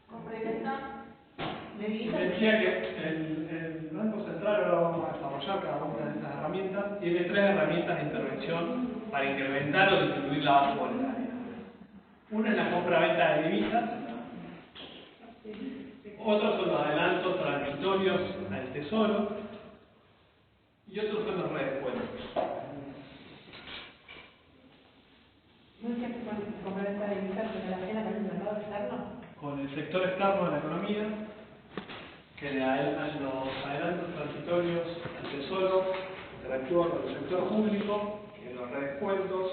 [SPEAKER 4] ¿Compra y venta de divisas?
[SPEAKER 1] Decía que el Banco Central, ahora vamos a desarrollar cada una de estas herramientas, tiene 3 herramientas de intervención para incrementar o disminuir la base monetaria. Una es la compra-venta de divisas, otros son los adelantos transitorios al tesoro y otros son los redescuentos.
[SPEAKER 8] ¿No decías que con comprar esta divisa se relaciona con el mercado externo?
[SPEAKER 1] Con el sector externo de la economía, que los adelantos transitorios al tesoro interactúan con el sector público, que los redescuentos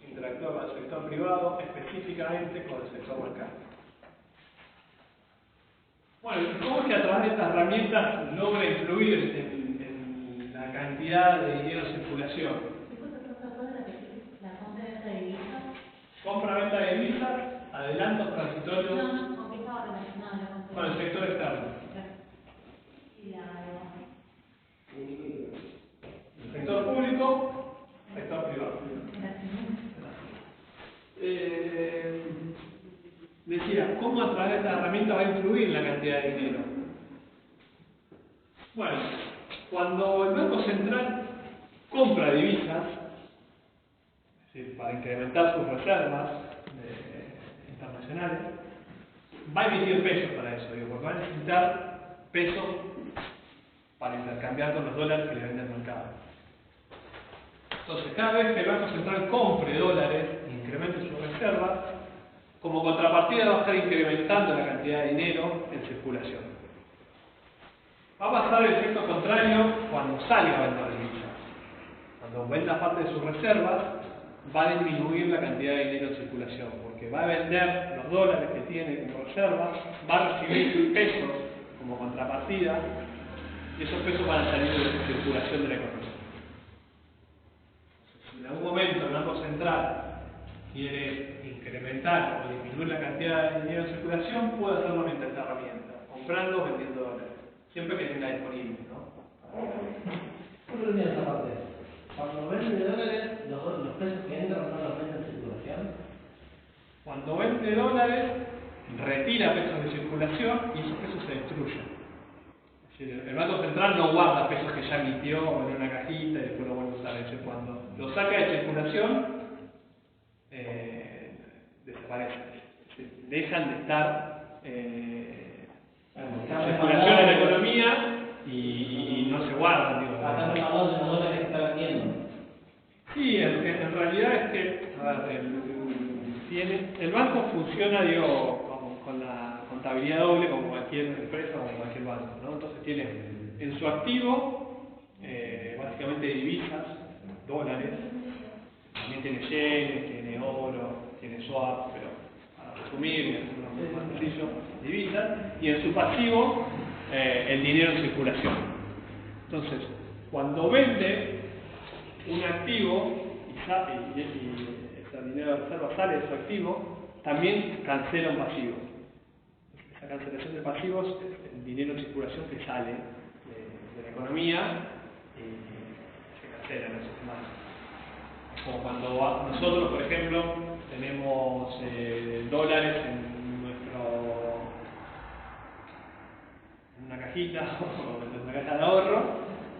[SPEAKER 1] interactúan con el sector privado, específicamente con el sector bancario. Bueno, ¿cómo es que a través de estas herramientas logra influir en la cantidad de dinero en circulación?
[SPEAKER 2] La compra de esta divisa.
[SPEAKER 1] Compra-venta de divisas, adelantos transitorios
[SPEAKER 2] No, ¿con qué estaba relacionado la compra?
[SPEAKER 1] con el sector externo.
[SPEAKER 2] Y la
[SPEAKER 1] El sector público, sector privado. Decía, ¿cómo a través de esta herramienta va a influir en la cantidad de dinero? Bueno, cuando el Banco Central compra divisas, es decir, para incrementar sus reservas internacionales, va a emitir pesos para eso, porque va a necesitar pesos para intercambiar con los dólares que le vende el mercado. Entonces, cada vez que el Banco Central compre dólares e incremente sus reservas, como contrapartida va a estar incrementando la cantidad de dinero en circulación. Va a pasar el efecto contrario cuando salga a vender divisas. Cuando venda parte de sus reservas, va a disminuir la cantidad de dinero en circulación, porque va a vender los dólares que tiene como reservas, va a recibir pesos como contrapartida, y esos pesos van a salir de la circulación de la economía. Si en algún momento el Banco Central quiere incrementar o disminuir la cantidad de dinero en circulación, puede hacerlo mediante esta herramienta, comprando o vendiendo dólares, siempre que tenga disponible, ¿no?
[SPEAKER 5] ¿Cómo termina esa parte? Cuando vende dólares, los pesos que entran no los venden en circulación.
[SPEAKER 1] Cuando vende dólares, retira pesos de circulación y esos pesos se destruyen. Es decir, el Banco Central no guarda pesos que ya emitió en una cajita y después lo vuelve a usar. Es decir, cuando lo saca de circulación, desaparecen. Es decir, dejan de estar en circulación en la economía y no se guardan. Digo,
[SPEAKER 5] Acá el valor de los dólares que está vendiendo.
[SPEAKER 1] Sí, en realidad es que el banco funciona, digo, con la contabilidad doble como cualquier empresa o cualquier banco, ¿no? Entonces tiene en su activo básicamente divisas, dólares, también tiene yenes, tiene oro, tiene swap, pero para resumir y hacerlo más sencillo, divisas, y en su pasivo el dinero en circulación. Entonces, cuando vende un activo y ese dinero de reserva sale de su activo, también cancela un pasivo. Esa cancelación de pasivos es el dinero en circulación que sale de la economía y se cancela en esos temas. Como cuando nosotros, por ejemplo, tenemos dólares en una cajita o en una caja de ahorro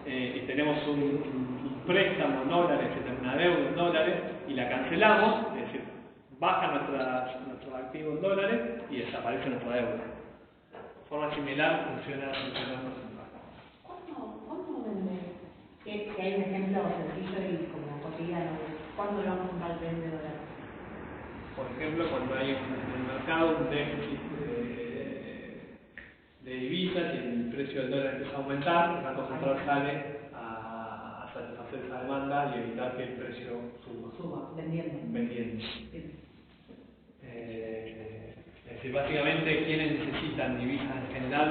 [SPEAKER 1] y tenemos un préstamo en dólares, una deuda en dólares y la cancelamos, es decir, baja nuestro activo en dólares y desaparece nuestra deuda. De forma similar funciona el Banco Central.
[SPEAKER 8] ¿Cuándo vende? Que hay un ejemplo sencillo y como cotidiano. ¿Cuándo el Banco Central vende dólares?
[SPEAKER 1] Por ejemplo, cuando hay en el mercado un déficit de divisas y el precio del dólar empieza a aumentar, el Banco Central sale a satisfacer esa demanda y evitar que el precio suba. Vendiendo. Es decir, básicamente quienes necesitan divisas en general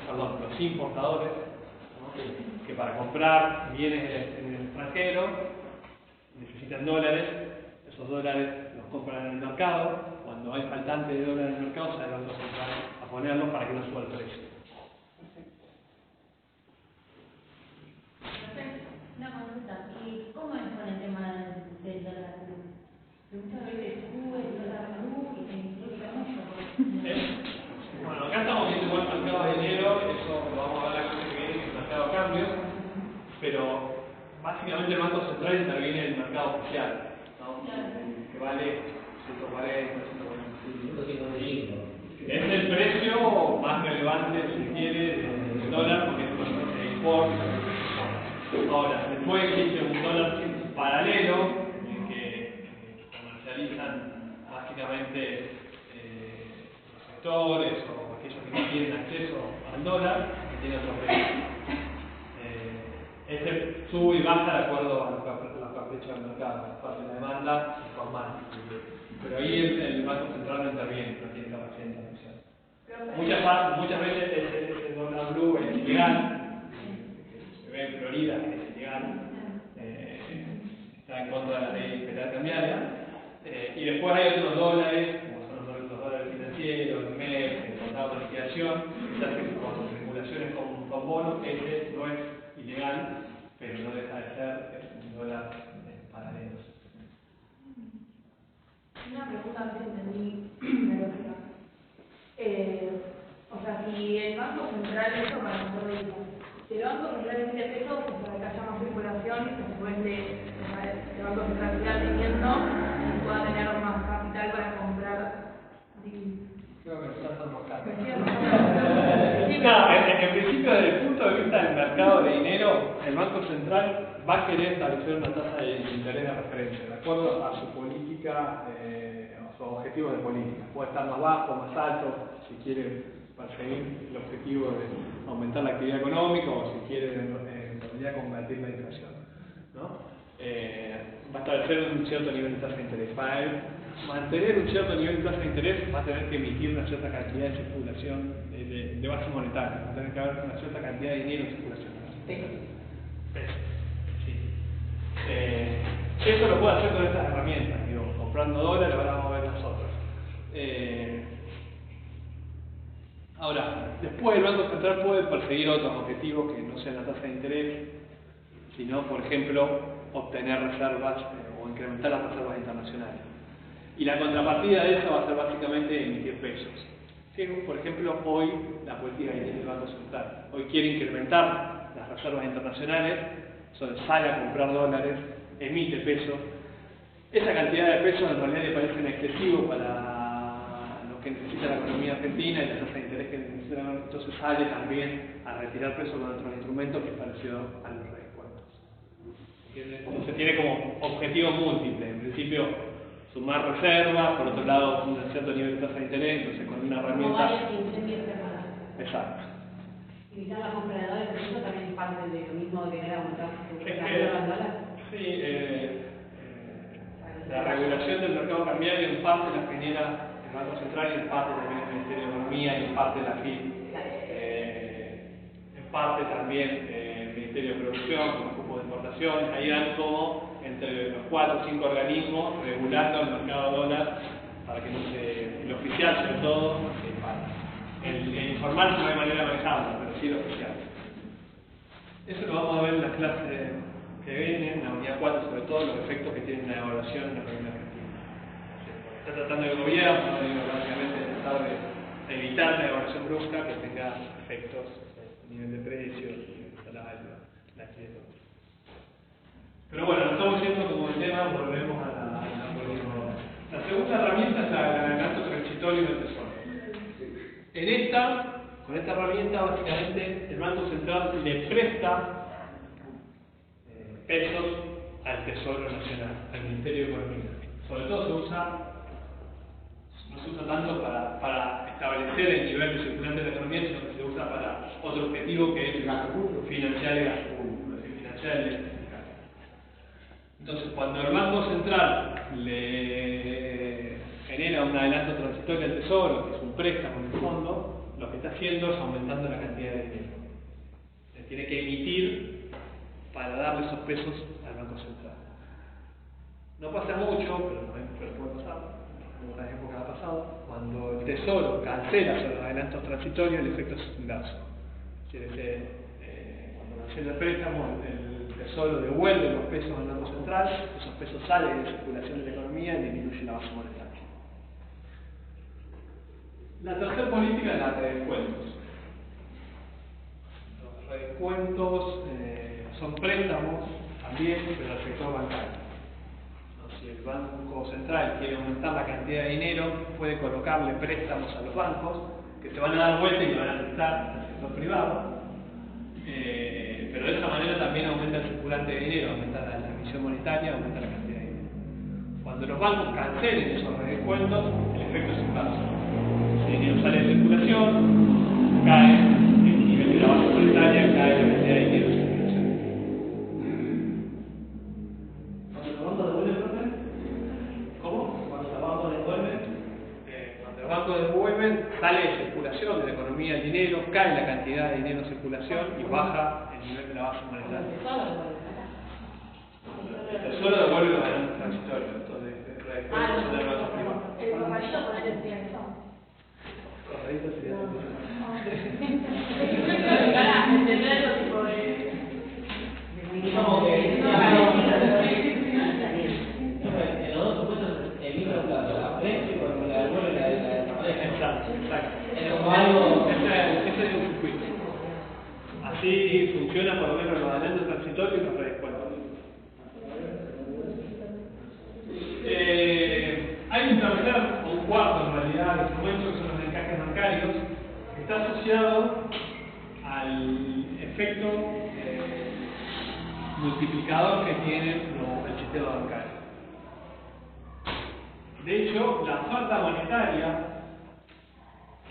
[SPEAKER 1] son los importadores, ¿no? Que para comprar bienes en el extranjero necesitan dólares. Esos dólares los compran en el mercado. Cuando hay faltante de dólares en el mercado, sale el Banco Central a ponerlos para que no suba el precio.
[SPEAKER 2] Una consulta, ¿y cómo es con el tema del dólar blue? Muchas veces sube el dólar blue y se introduce mucho.
[SPEAKER 1] Bueno, acá estamos viendo igual el mercado de dinero, eso lo vamos a ver la clase que viene, el mercado de cambio, pero básicamente el Banco Central interviene en el mercado oficial, ¿no? Que vale 140, 145. Es el precio más relevante, si quiere, del dólar, porque es el importa. Ahora, después existe un dólar paralelo, en el que comercializan básicamente los sectores o aquellos que no tienen acceso al dólar, que tienen otro precio. Este sube y baja de acuerdo a los caprichos del mercado, parte de la demanda informal. Pero ahí el Banco Central no interviene, no tiene capacidad de intervención. Muchas veces ese dólar blue es ilegal, se ve en Florida que es ilegal, está en contra de la ley federal cambiaria, y después hay otros dólares, como son los dólares financieros, el MEP, el contado de liquidación, que se hacen con regulaciones con bonos, ese no es ilegal, pero no deja de ser un dólar paralelo.
[SPEAKER 8] Una pregunta que entendí de lógica. O sea, si el Banco Central, eso para nosotros dijo, si el Banco Central emite pesos, pues para que haya más circulación y que después el Banco Central siga teniendo y pueda tener más capital para comprar divisas.
[SPEAKER 5] Creo que está dando acá.
[SPEAKER 1] No, en principio, desde el punto de vista del mercado de dinero, el Banco Central va a querer establecer una tasa de interés de referencia, de acuerdo a su política, a sus objetivos de política. Puede estar más bajo, más alto, si quiere perseguir el objetivo de aumentar la actividad económica o si quiere en realidad combatir la inflación, ¿no? Va a establecer un cierto nivel de tasa de interés. Para mantener un cierto nivel de tasa de interés va a tener que emitir una cierta cantidad de circulación de base monetaria, va a tener que haber una cierta cantidad de dinero en circulación. Pesos. Sí. Eso lo puede hacer con estas herramientas, digo, comprando dólares, ahora vamos a ver las otras. Ahora, después el Banco Central puede perseguir otros objetivos que no sean la tasa de interés, sino, por ejemplo, obtener reservas o incrementar las reservas internacionales. Y la contrapartida de eso va a ser básicamente emitir pesos. Que, por ejemplo, hoy la política que tiene el Banco Central. Hoy quiere incrementar las reservas internacionales, sale a comprar dólares, emite pesos. Esa cantidad de pesos en realidad le parecen excesivos para lo que necesita la economía argentina y la tasa de interés que necesita la economía. Entonces sale también a retirar pesos con otros instrumentos que es parecido a los redescuentos. Entonces tiene como objetivo múltiple. En principio, sumar reservas, por otro lado, un cierto nivel de tasa de interés, entonces con una herramienta. Exacto.
[SPEAKER 8] Evitar la compra de dólares, eso también es parte de lo mismo de querer aumentar las dólares.
[SPEAKER 1] Sí, la regulación del mercado cambiario en parte la genera el Banco Central y en parte también el Ministerio de Economía y en parte la FIP. En parte también el Ministerio de Producción, con los cupos de importación. Ahí dan como entre los 4 o 5 organismos regulando el mercado dólar para que no se, el oficial sobre todo, no se dispare. El informal no hay manera de manejarlo, pero sí el oficial. Eso lo vamos a ver en las clases que vienen, en la unidad 4, sobre todo los efectos que tiene la evaluación en la economía argentina. Está tratando el gobierno, básicamente, de tratar de evitar la evaluación brusca que tenga efectos a nivel de precios, el salario, la actividad. Pero bueno, no estamos yendo como el tema, volvemos a la La segunda herramienta es el adelanto transitorio del Tesoro. Con esta herramienta, básicamente, el Banco Central le presta pesos al Tesoro Nacional, al Ministerio de Economía. Sobre todo no se usa tanto para establecer el nivel de circulante de la economía, sino que se usa para otro objetivo que es financiar el gasto público, es decir, financiar el déficit fiscal. Entonces, cuando el Banco Central le genera un adelanto transitorio al Tesoro, que es un préstamo en el fondo, lo que está haciendo es aumentando la cantidad de dinero. Se tiene que emitir para darle esos pesos al Banco Central. No pasa mucho, pero puede pasar. En otras épocas ha pasado. Cuando el Tesoro cancela esos adelantos transitorios, el efecto es inverso. Quiere decir, cuando cancela el préstamo, el Tesoro devuelve los pesos al Banco Central, esos pesos salen de circulación de la economía y disminuye la base monetaria. La tercera política es la de descuentos. Los redescuentos son préstamos también, pero al sector bancario. Si el Banco Central quiere aumentar la cantidad de dinero, puede colocarle préstamos a los bancos que se van a dar vuelta y van a prestar al sector privado. Pero de esa manera también aumenta el circulante de dinero, aumenta la emisión monetaria, aumenta la cantidad de dinero. Cuando los bancos cancelen esos redescuentos, el efecto es inverso. Si el dinero sale de circulación, cae el nivel de la base monetaria, cae la cantidad de dinero en circulación.
[SPEAKER 5] ¿Cuando los bancos devuelven, profe?
[SPEAKER 1] ¿Cómo?
[SPEAKER 5] Cuando los bancos devuelven.
[SPEAKER 1] Cuando los bancos devuelven, sale de circulación de la economía el dinero, cae la cantidad de dinero en circulación y baja el nivel de la base monetaria. El Tesoro devuelve los adelantos transitorios, entonces redescuentos son de los bancos privados.
[SPEAKER 8] El corralito con el desviación.
[SPEAKER 1] Correcto, sería
[SPEAKER 5] Como que en los dos supuestos el mismo plazo, la precio y cuando la devuelve la desaparece.
[SPEAKER 1] Exacto.
[SPEAKER 5] Es como algo.
[SPEAKER 1] Ese es un circuito. Así funciona por lo menos los adelantos transitorios y los redescuentos. Hay un tercer o un cuarto en realidad de instrumentos que son los encajes bancarios, que está asociado al efecto multiplicador que tiene el sistema bancario. De hecho, la oferta monetaria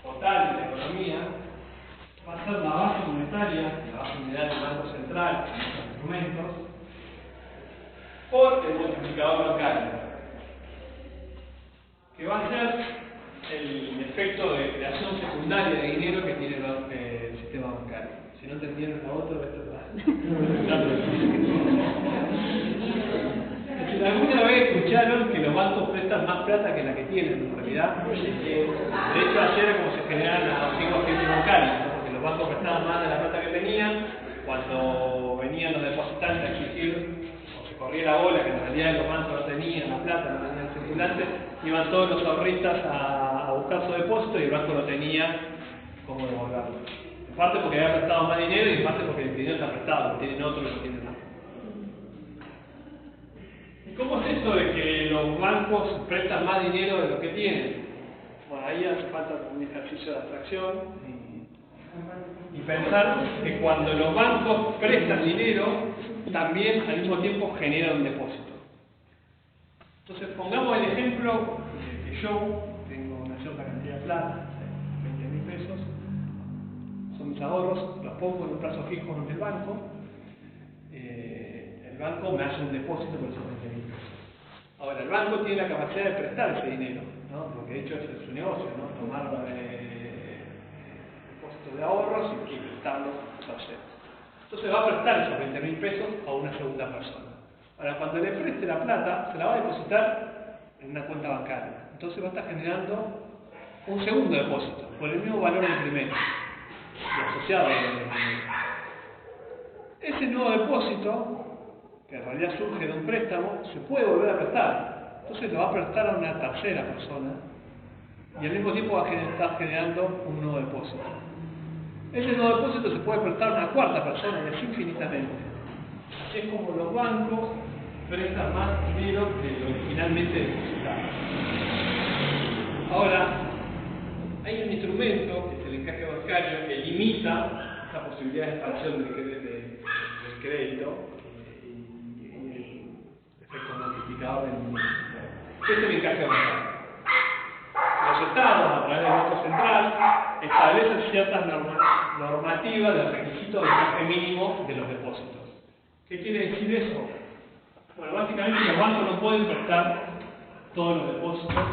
[SPEAKER 1] total de la economía va a ser la base monetaria, la base monetaria del Banco Central, con estos instrumentos, por el multiplicador bancario, que va a ser el efecto de creación secundaria de dinero que tiene el sistema bancario. Si no entendieron la otra, esto es ¿alguna vez escucharon que los bancos prestan más plata que la que tienen en realidad? De hecho, ayer era como se generaban las antiguas crisis bancarias, ¿no? Porque los bancos prestaban más de la plata que tenían, cuando venían los depositantes a exigir, o se corría la bola, que en realidad los bancos no tenían la plata, no tenían circulante, iban todos los ahorristas a buscar su depósito y el banco no tenía cómo devolverlo. En parte porque había prestado más dinero y en parte porque el dinero está prestado, tienen otro y no tienen nada. ¿Y cómo es eso de que los bancos prestan más dinero de lo que tienen? Bueno, ahí hace falta un ejercicio de abstracción y pensar que cuando los bancos prestan dinero, también al mismo tiempo generan un depósito. Entonces, pongamos el ejemplo de que yo tengo una cierta cantidad de plata, 20.000 pesos, son mis ahorros, los pongo en un plazo fijo ante el banco, el banco me hace un depósito por esos 20.000 pesos. Ahora, el banco tiene la capacidad de prestar ese dinero, ¿no? Porque de hecho ese es su negocio, ¿no? Tomar depósitos de ahorros y prestarlos a terceros. Entonces va a prestar esos 20.000 pesos a una segunda persona. Ahora, cuando le preste la plata, se la va a depositar en una cuenta bancaria. Entonces va a estar generando un segundo depósito, por el mismo valor del primero, y asociado al valor del primero. Ese nuevo depósito, que en realidad surge de un préstamo, se puede volver a prestar. Entonces lo va a prestar a una tercera persona, y al mismo tiempo va a estar generando un nuevo depósito. Ese nuevo depósito se puede prestar a una cuarta persona, y así infinitamente. Así es como los bancos presta más dinero de lo originalmente depositado. Ahora, hay un instrumento, que es el encaje bancario, que limita esa posibilidad de expansión del crédito y el efecto multiplicador del dinero. ¿Qué es el encaje bancario? Los estados, a través del Banco Central, establecen ciertas normativas de requisitos de encaje mínimo de los depósitos. ¿Qué quiere decir eso? Bueno, básicamente los bancos no pueden prestar todos los depósitos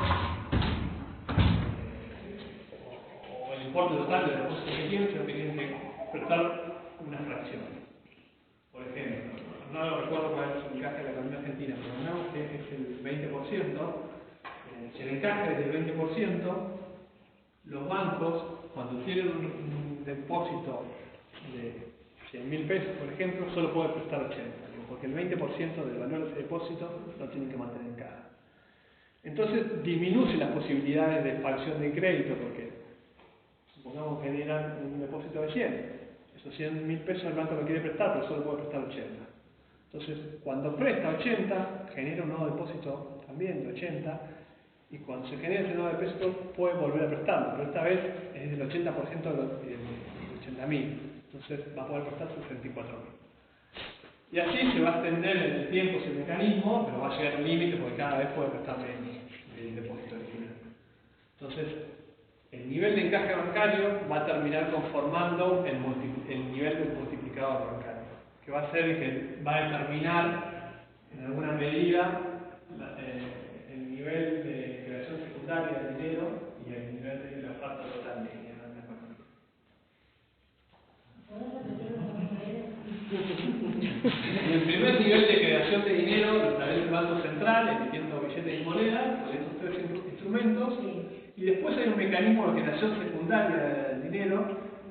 [SPEAKER 1] o el importe total de depósitos que tienen, sino que tienen que prestar una fracción. Por ejemplo, no recuerdo cuál es el encaje de la economía argentina, pero digamos que es el 20%. Si el encaje es del 20%, los bancos, cuando tienen un depósito de 100.000 pesos, por ejemplo, solo pueden prestar 80, porque el 20% del valor de ese depósito lo tienen que mantener en caja. Entonces disminuye las posibilidades de expansión de crédito, porque supongamos que generan un depósito de 100, esos 100.000 pesos el banco lo quiere prestar, pero solo puede prestar 80. Entonces, cuando presta 80, genera un nuevo depósito también de 80, y cuando se genera ese nuevo depósito puede volver a prestarlo, pero esta vez es del 80% de los 80.000. Entonces va a poder prestar 64.000. Y así se va a extender en el tiempo ese mecanismo, pero va a llegar a un límite porque cada vez puede prestar menos del depósito original. Entonces, el nivel de encaje bancario va a terminar conformando el nivel del multiplicador bancario, que va a ser que va a determinar en alguna medida el nivel de creación secundaria de dinero y el nivel de la oferta total de dinero en la economía. El primer nivel de creación de dinero lo establece el Banco Central, emitiendo billetes y monedas, con estos tres instrumentos, y después hay un mecanismo de creación secundaria del dinero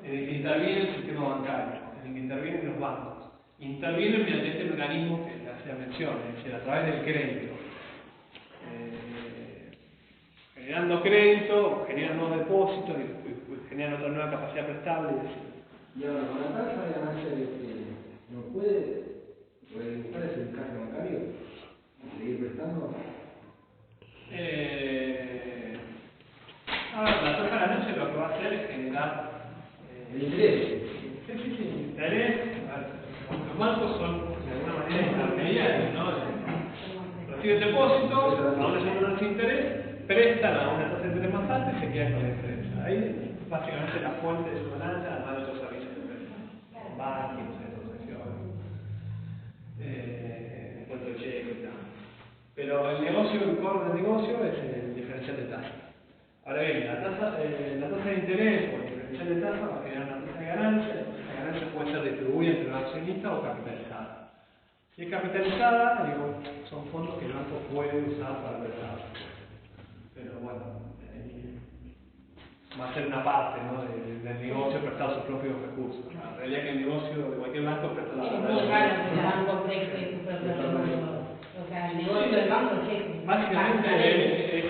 [SPEAKER 1] en el que interviene el sistema bancario, en el que intervienen los bancos. Intervienen mediante este mecanismo que hacía mención, es decir, a través del crédito. Generando crédito, generan nuevos depósitos y generan otra nueva capacidad prestable.
[SPEAKER 9] Y ahora, con la tasa de ganancia de ¿no puede redibujar ese encaje bancario? ¿Seguir prestando?
[SPEAKER 1] A ver, la tasa de ganancia lo que va a hacer es generar
[SPEAKER 9] el interés.
[SPEAKER 1] Sí, interés. Los bancos son de alguna manera intermediarios, ¿no? Reciben depósitos, a una tasa de interés, prestan a una tasa de interés más alta y se quedan con la diferencia. Ahí básicamente la fuente de su ganancia, además de otros servicios de préstamo, bancos, transacciones, puerto de cheque y tal. Pero el negocio, el core del negocio es el diferencial de tasa. Ahora bien, la tasa de interés o el diferencial de tasa va a generar una tasa de ganancia. La tasa de ganancia puede ser distribuida entre los accionistas o capitalizada. Si es capitalizada, digo, son fondos que el banco puede usar para prestar. Pero bueno, va a ser una parte, ¿no, del negocio prestar sus propios recursos. La realidad es que el negocio de cualquier banco es prestar la
[SPEAKER 4] Es
[SPEAKER 1] plata.
[SPEAKER 4] muy raro que el banco preste su propio recurso. O sea, el negocio del banco es ese.
[SPEAKER 1] Básicamente es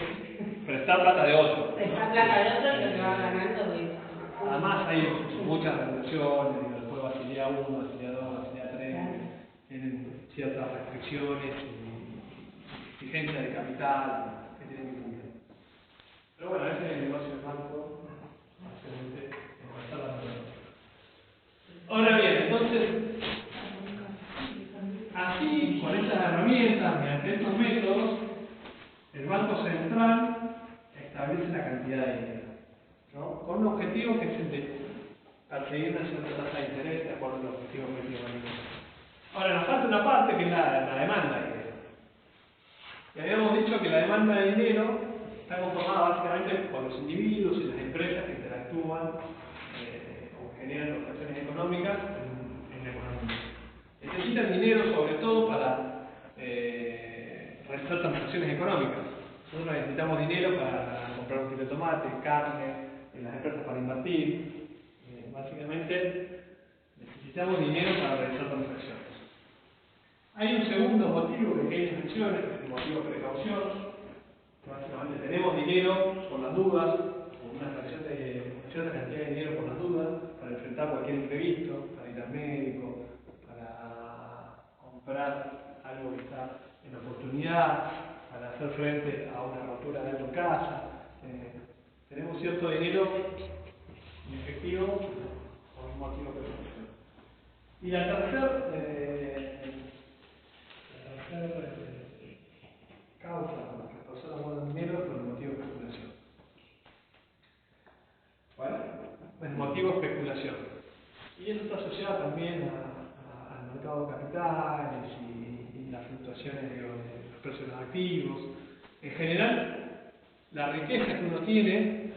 [SPEAKER 1] prestar plata de otro.
[SPEAKER 4] Prestar plata de otro y lo que va ganando es...
[SPEAKER 1] Además hay muchas regulaciones, después Basilea 1, Basilea 2, Basilea 3, tienen ciertas restricciones y exigencias de capital que tienen que cumplir. Pero bueno, ese es el negocio del banco, básicamente es la moneda. Ahora bien, entonces, así, con estas herramientas, mediante estos métodos, el Banco Central establece la cantidad de dinero, ¿no? Con un objetivo que es el de perseguir una cierta tasa de interés de acuerdo al objetivo de dinero. Ahora, nos falta una parte que es la demanda de dinero. Y habíamos dicho que la demanda de dinero está conformada básicamente por los individuos y las empresas que interactúan o generan operaciones económicas en la economía. Necesitan dinero sobre todo para realizar transacciones económicas. Nosotros necesitamos dinero para comprar un kilo de tomate, carne, en las empresas para invertir. Básicamente necesitamos dinero para realizar transacciones. Hay un segundo motivo que Keynes menciona, que es el motivo de precaución. Básicamente tenemos dinero por las dudas, una cierta cantidad de dinero por las dudas, para enfrentar cualquier imprevisto, para ir al médico, para comprar algo que está en oportunidad para hacer frente a una rotura de algo en casa. Tenemos cierto dinero en efectivo por un motivo que y la tercera causa por la que las personas guardan dinero es por el motivo de especulación. ¿Cuál? El motivo de especulación. Y eso está asociado también al mercado de capitales y las fluctuaciones de los precios de los activos. En general, la riqueza que uno tiene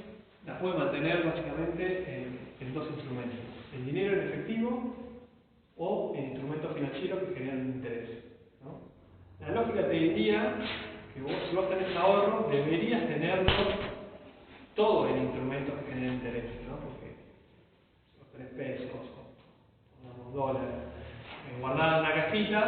[SPEAKER 1] la puede mantener básicamente en dos instrumentos: el dinero en efectivo o en instrumentos financieros que generan interés, ¿no? La lógica te diría que vos, si vos tenés ahorro, deberías tenerlo todo en instrumentos que generan interés, ¿no? Porque los 3 pesos o unos dólares guardados en una cajita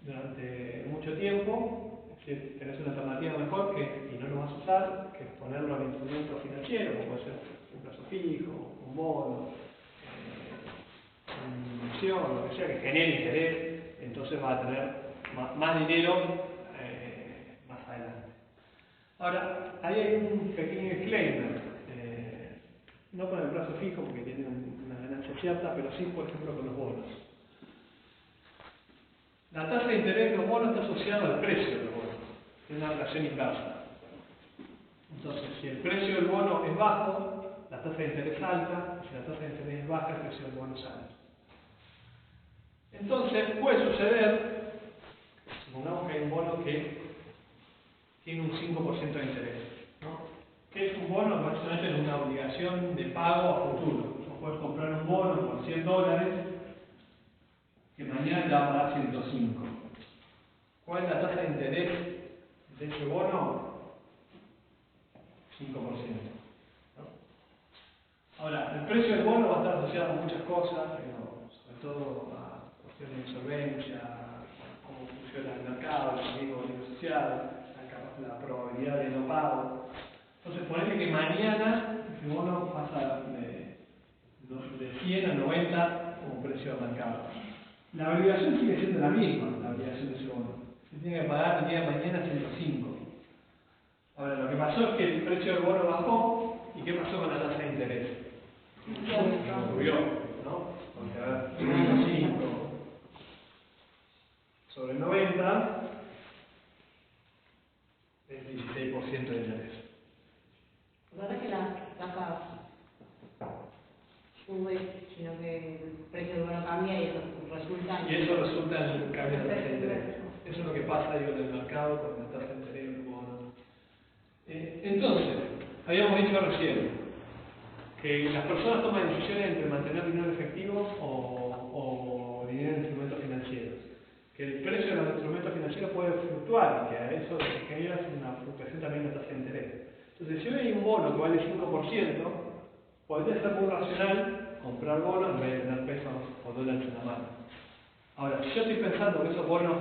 [SPEAKER 1] durante mucho tiempo, es decir, tenés una alternativa mejor y no lo vas a usar, que ponerlo en instrumentos financieros, como puede ser un plazo fijo, un bono, una inversión, lo que sea, que genere interés. Entonces vas a tener más dinero más adelante. Ahora, ahí hay un pequeño disclaimer, no con el plazo fijo porque tiene una ganancia cierta, pero sí, por ejemplo, con los bonos. La tasa de interés de los bonos está asociada al precio de los bonos, es una relación inversa. Entonces, si el precio del bono es bajo, la tasa de interés es alta, y si la tasa de interés es baja, el precio del bono es alto. Entonces, puede suceder, supongamos que hay un bono que tiene un 5% de interés, ¿no? ¿Qué es un bono? Básicamente es una obligación de pago a futuro. Vos podés comprar un bono por $100 que mañana te va a pagar 105. ¿Cuál es la tasa de interés de ese bono? 5%. ¿No? Ahora, el precio del bono va a estar asociado a muchas cosas, pero sobre todo a cuestiones de insolvencia, cómo funciona el mercado, el mecanismo social, la probabilidad de no pago. Entonces, ponele que mañana ese bono pasa de 100 a 90 como precio de mercado. La obligación sigue siendo la misma, la obligación de ese bono. Se tiene que pagar el día de mañana 105. Ahora, lo que pasó es que el precio del bono bajó. ¿Y qué pasó con la tasa de interés? Subió, ¿no? Porque a ver, 105 sobre 90 es 16% de interés.
[SPEAKER 4] No es que la tasa sube, sino que el precio del bono cambia y eso resulta
[SPEAKER 1] en un cambio de tasa de interés. Eso es lo que pasa, digo, en el mercado con la tasa de interés de los bonos. Entonces, habíamos dicho recién que las personas toman decisiones entre mantener dinero en efectivo o dinero en instrumentos financieros. Que el precio de los instrumentos financieros puede fluctuar, que a eso genera una fluctuación también en la tasa de interés. Entonces, si hoy hay un bono que vale 5%, podría ser muy racional comprar bonos en vez de tener pesos o dólares en la mano. Ahora, si yo estoy pensando que esos bonos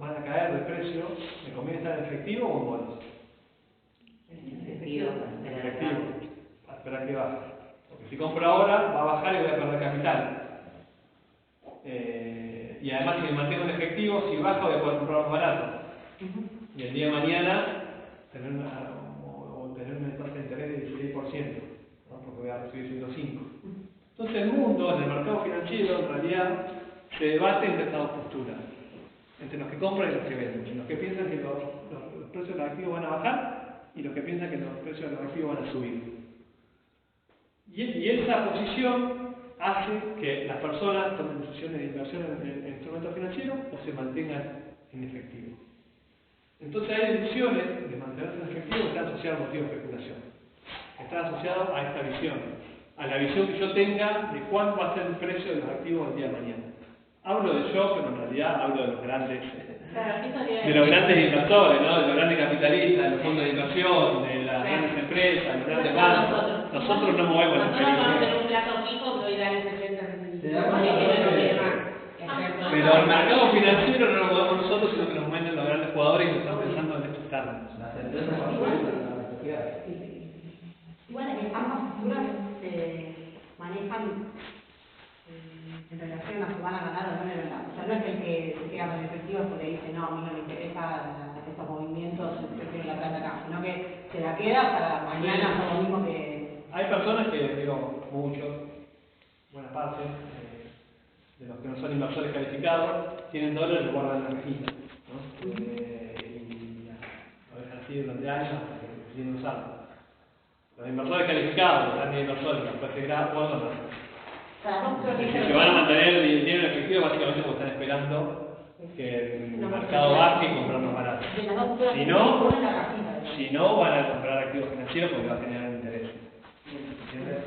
[SPEAKER 1] van a caer de precio, ¿me conviene estar en efectivo o en bonos?
[SPEAKER 4] en efectivo.
[SPEAKER 1] En efectivo, a esperar que baje. Porque si compro ahora, va a bajar y voy a perder capital. Y además, si me mantengo en efectivo, si baja voy a poder comprar más barato. Y el día de mañana tener una tasa de interés de 16%, ¿no? Porque voy a recibir 105. Entonces el mundo, en el mercado financiero, en realidad, se debate entre estas dos posturas. Entre los que compran y los que venden. Entre los que piensan que los precios de los activos van a bajar y los que piensan que los precios de los activos van a subir. Y esa posición hace que las personas tomen decisiones de inversión en instrumentos financieros o se mantengan en efectivo. Entonces hay decisiones de mantenerse en efectivo que están asociadas al motivo de especulación. Están asociadas a esta visión, a la visión que yo tenga de cuánto va a ser el precio de los activos el día de mañana. Hablo de yo, pero en realidad hablo de los grandes, inversores, ¿no? De los grandes capitalistas, de los fondos de inversión, de las grandes empresas, de los grandes bancos. Nosotros no movemos la
[SPEAKER 4] Nosotros vamos a tener un plazo fijo que hoy da el 60%.
[SPEAKER 1] Pero el mercado financiero no lo movemos nosotros, sino que lo mueven los grandes jugadores y nos están pensando en estos términos.
[SPEAKER 9] Las empresas facilitan la necesidad.
[SPEAKER 8] Igual ambas posturas se manejan en relación a si van a ganar o no en el mercado. O sea, no es que el que se queda con el efectivo es porque dice
[SPEAKER 4] no, a mí no me interesa estos movimientos, prefiero la plata acá, sino que se la queda para mañana hacer lo mismo que...
[SPEAKER 1] Hay personas que, digo, muchos, buena parte, de los que no son inversores calificados, tienen dólares y lo guardan en la cajita, ¿no? Y lo dejan así durante años hasta que deciden usarlo. Los inversores calificados, los grandes inversores, que después se guardan que van a mantener el dinero en efectivo básicamente porque están esperando que el mercado baje y comprar más barato. Si no, van a comprar activos financieros porque va a generar interés. ¿Entiendes?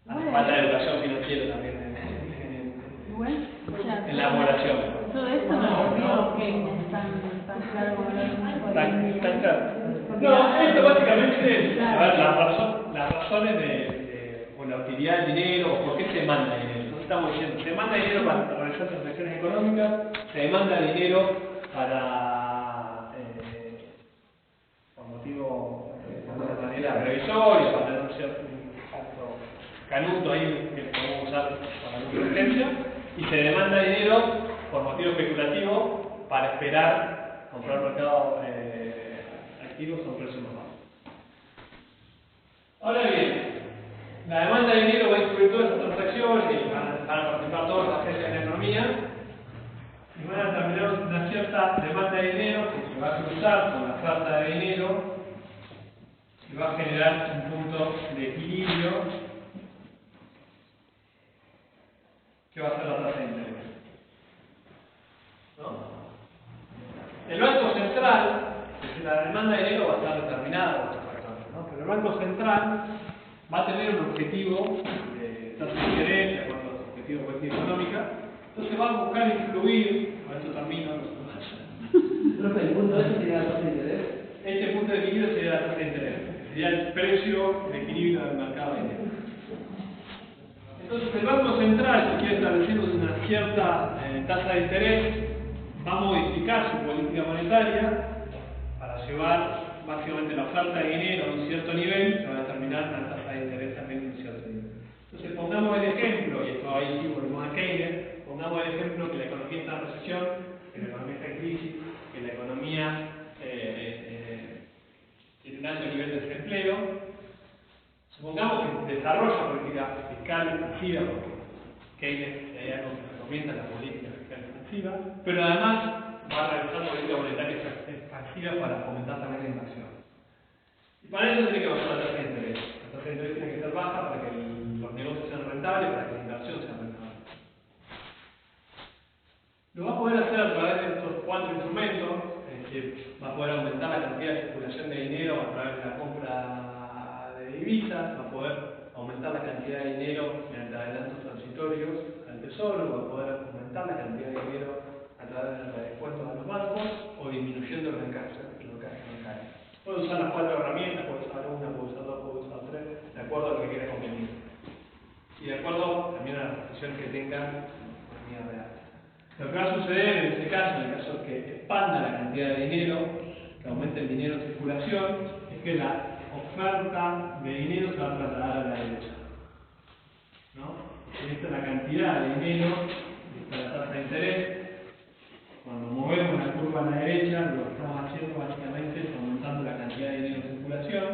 [SPEAKER 1] Hace falta educación financiera también en la población.
[SPEAKER 7] Todo esto no es tan claro como lo
[SPEAKER 1] Tan claro. No, esto básicamente es a ver, las razones o la utilidad del dinero o por qué se manda dinero. Entonces estamos diciendo, se manda dinero para realizar transacciones económicas, se demanda dinero para por motivo de alguna manera previsorio, para tener un cierto canuto ahí que podemos usar para alguna urgencia, y se demanda dinero por motivo especulativo para esperar comprar mercado activos a un precio más bajo. Ahora bien, la demanda de dinero va a incluir todas esas transacciones y van a participar todas las agencias de la economía y van a determinar una cierta demanda de dinero que se va a cruzar con la oferta de dinero y va a generar un punto de equilibrio que va a ser la tasa de interés. ¿No? El Banco Central, es decir, la demanda de dinero va a estar determinada por estos factores, ¿no? Pero el Banco Central va a tener un objetivo de tasa de interés, de acuerdo a los objetivos de política económica, entonces va a buscar influir, con esto termino,
[SPEAKER 5] Profe, el punto ese sería la tasa de interés.
[SPEAKER 1] este punto de equilibrio sería la tasa de interés, sería el precio, el equilibrio del mercado de dinero. Entonces el Banco Central, si quiere establecer una cierta tasa de interés, va a modificar su política monetaria para llevar básicamente la oferta de dinero a un cierto nivel, se va a determinar una tasa de interés también a un cierto nivel. Entonces pongamos el ejemplo, y esto ahí sí volvemos a Keynes, pongamos el ejemplo que la economía está en recesión, que la economía está en crisis, que la economía tiene un alto nivel de desempleo. Supongamos que desarrolla política fiscal expansiva, porque Keynes hay algo que recomienda la política fiscal expansiva, pero además va a realizar política monetaria expansiva para fomentar también la inversión. Y para eso tiene que bajar la tasa de interés. La tasa de interés tiene que ser baja para que los negocios sean rentables, para que la inversión sea rentable. Lo va a poder hacer a través de estos 4 instrumentos, es decir, va a poder aumentar la cantidad de circulación de dinero a través de la compra de divisas, va a poder aumentar la cantidad de dinero mediante adelantos transitorios al tesoro, va a poder aumentar la cantidad de dinero a través de los descuentos a los bancos o disminuyendo los encajes bancarios. Puede usar las 4 herramientas, puede usar una, puede usar 2, puede usar 3, de acuerdo a lo que quiera convenir. Y de acuerdo también a las restricciones que tenga la economía real. Lo que va a suceder en este caso, en el caso que expanda la cantidad de dinero, que aumente el dinero en circulación, es que la oferta de dinero se va a trasladar a la derecha. ¿No? Esta es la cantidad de dinero, esta es la tasa de interés. Cuando movemos la curva a la derecha, lo que estamos haciendo básicamente es aumentando la cantidad de dinero en circulación